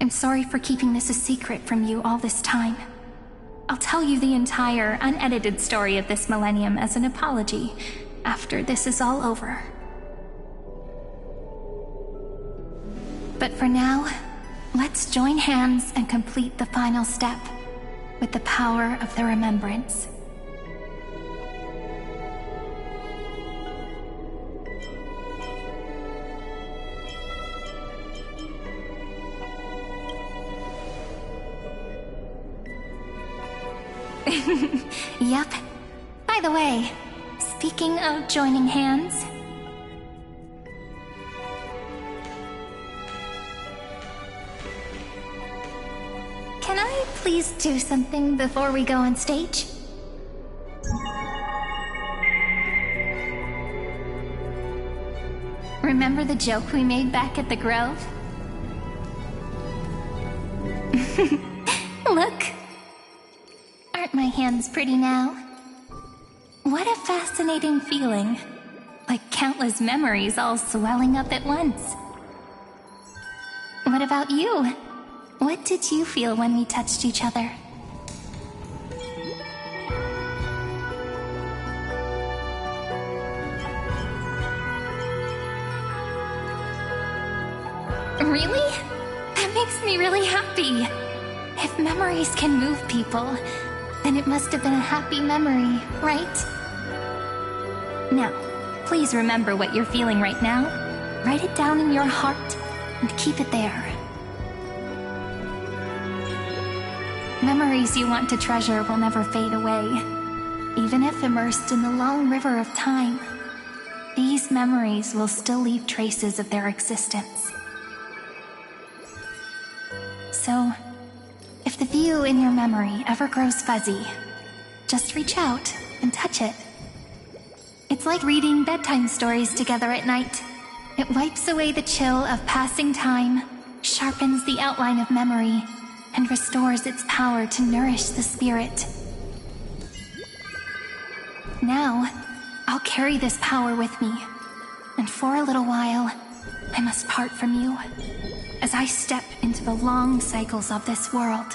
I'm sorry for keeping this a secret from you all this time. I'll tell you the entire, unedited story of this millennium as an apology after this is all over. But for now, let's join hands and complete the final step with the power of the remembrance. Yep. By the way, speaking of joining hands... Can I please do something before we go on stage? Remember the joke we made back at the Grove? Look! Aren't my hands pretty now? What a fascinating feeling. Like countless memories all swelling up at once. What about you? What did you feel when we touched each other? Really? That makes me really happy. If memories can move people, then it must have been a happy memory, right? Now, please remember what you're feeling right now. Write it down in your heart and keep it there. Memories you want to treasure will never fade away. Even if immersed in the long river of time, these memories will still leave traces of their existence. So, if the view in your memory ever grows fuzzy, just reach out and touch it. It's like reading bedtime stories together at night. It wipes away the chill of passing time, sharpens the outline of memory, and restores its power to nourish the spirit. Now, I'll carry this power with me, and for a little while, I must part from you, as I step into the long cycles of this world.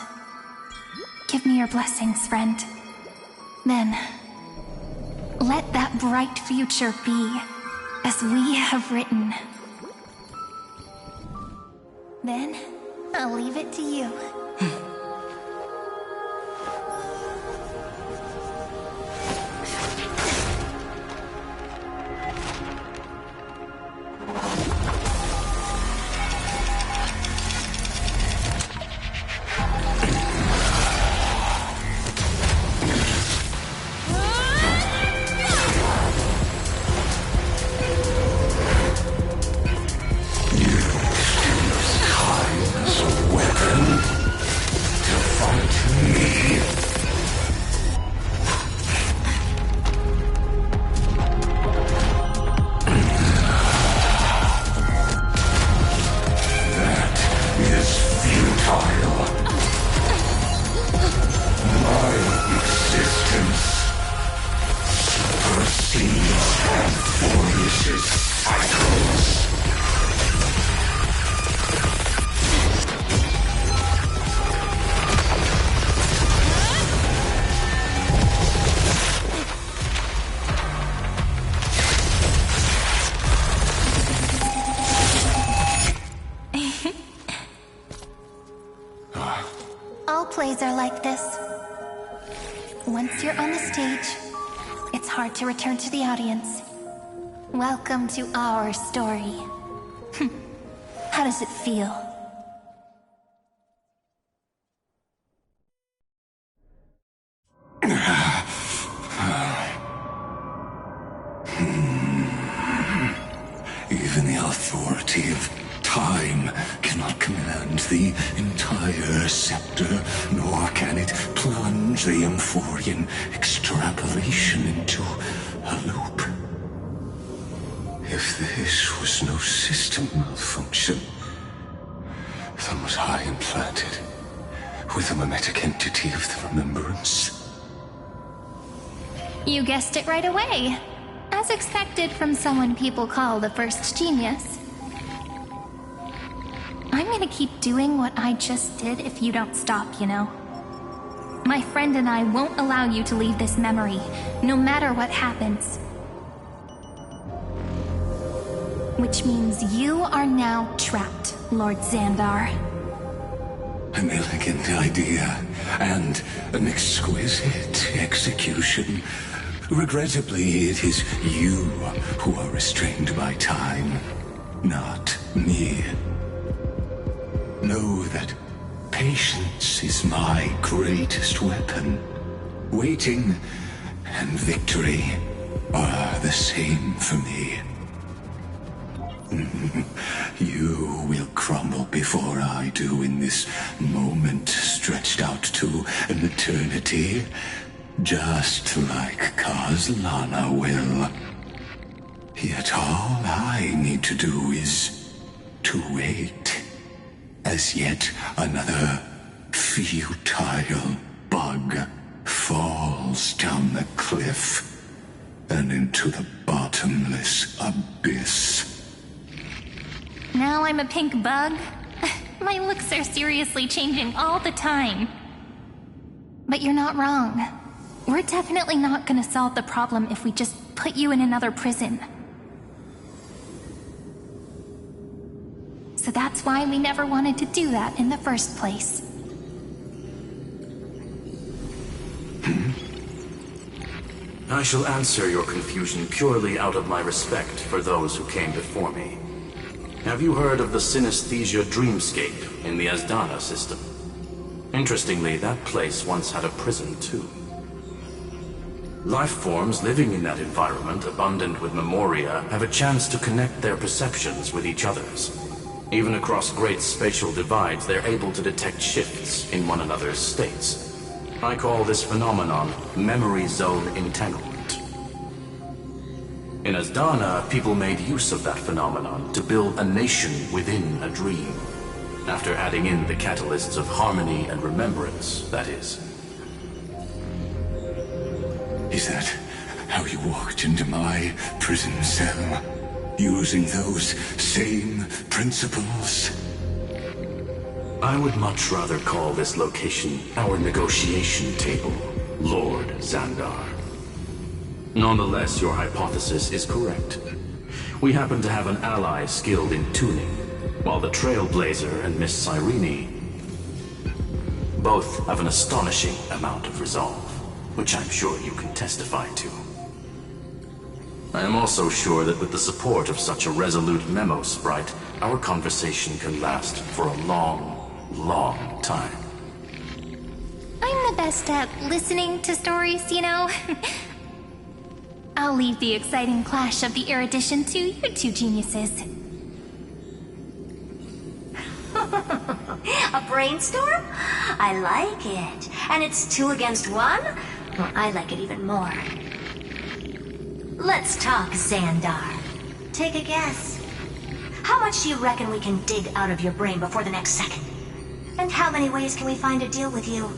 Give me your blessings, friend. Then, let that bright future be as we have written. Then, I'll leave it to you. Plays are like this. Once you're on the stage, it's hard to return to the audience. Welcome to our story. How does it feel? Even the authority of Time cannot command the entire scepter, nor can it plunge the Amphorian extrapolation into a loop. If this was no system malfunction, then was I implanted with the mimetic entity of the remembrance? You guessed it right away. As expected from someone people call the first genius. I'm gonna keep doing what I just did if you don't stop, you know? My friend and I won't allow you to leave this memory, no matter what happens. Which means you are now trapped, Lord Zander. An elegant idea, and an exquisite execution. Regrettably, it is you who are restrained by time, not me. Know that patience is my greatest weapon. Waiting and victory are the same for me. You will crumble before I do in this moment stretched out to an eternity, just like Kazlana will. Yet all I need to do is to wait, as yet another futile bug falls down the cliff and into the bottomless abyss. Now I'm a pink bug? My looks are seriously changing all the time. But you're not wrong. We're definitely not gonna solve the problem if we just put you in another prison. So that's why we never wanted to do that in the first place. I shall answer your confusion purely out of my respect for those who came before me. Have you heard of the synesthesia dreamscape in the Asdana system? Interestingly, that place once had a prison too. Life forms living in that environment, abundant with memoria, have a chance to connect their perceptions with each other's. Even across great spatial divides, they're able to detect shifts in one another's states. I call this phenomenon memory zone entanglement. In Asdana, people made use of that phenomenon to build a nation within a dream. After adding in the catalysts of harmony and remembrance, that is. Is that how you walked into my prison cell? Using those same principles? I would much rather call this location our negotiation table, Lord Zander. Nonetheless, your hypothesis is correct. We happen to have an ally skilled in tuning, while the Trailblazer and Miss Cyrene both have an astonishing amount of resolve, which I'm sure you can testify to. I am also sure that with the support of such a resolute memo sprite, our conversation can last for a long, long time. I'm the best at listening to stories, you know? I'll leave the exciting clash of the erudition to you two geniuses. A brainstorm? I like it. And it's 2 against 1? Well, I like it even more. Let's talk, Zander. Take a guess. How much do you reckon we can dig out of your brain before the next second? And how many ways can we find to deal with you?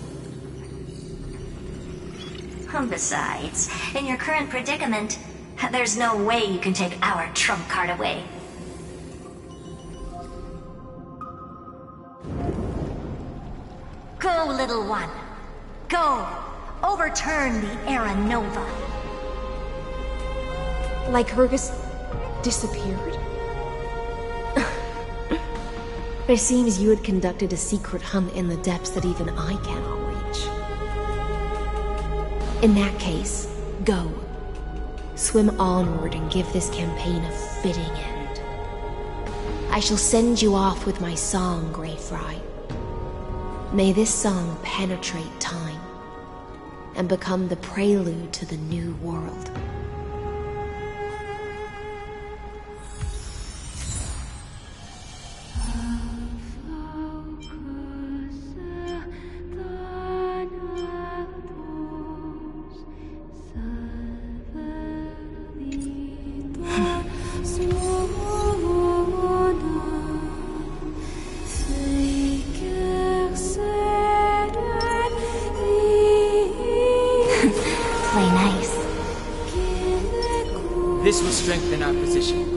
Besides, in your current predicament, there's no way you can take our trump card away. Go, little one. Go. Overturn the Era Nova. Like Hergus disappeared? It seems you had conducted a secret hunt in the depths that even I cannot reach. In that case, go. Swim onward and give this campaign a fitting end. I shall send you off with my song, Grey Fry. May this song penetrate time and become the prelude to the new world. This will strengthen our position.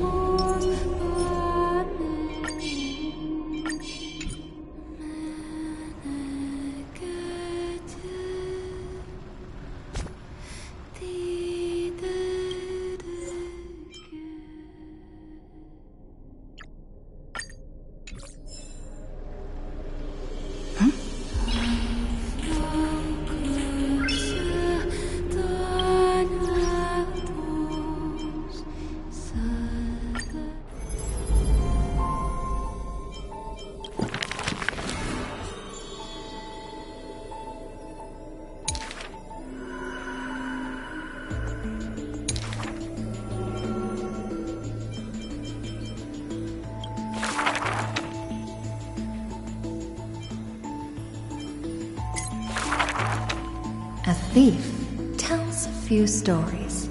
A thief tells a few stories.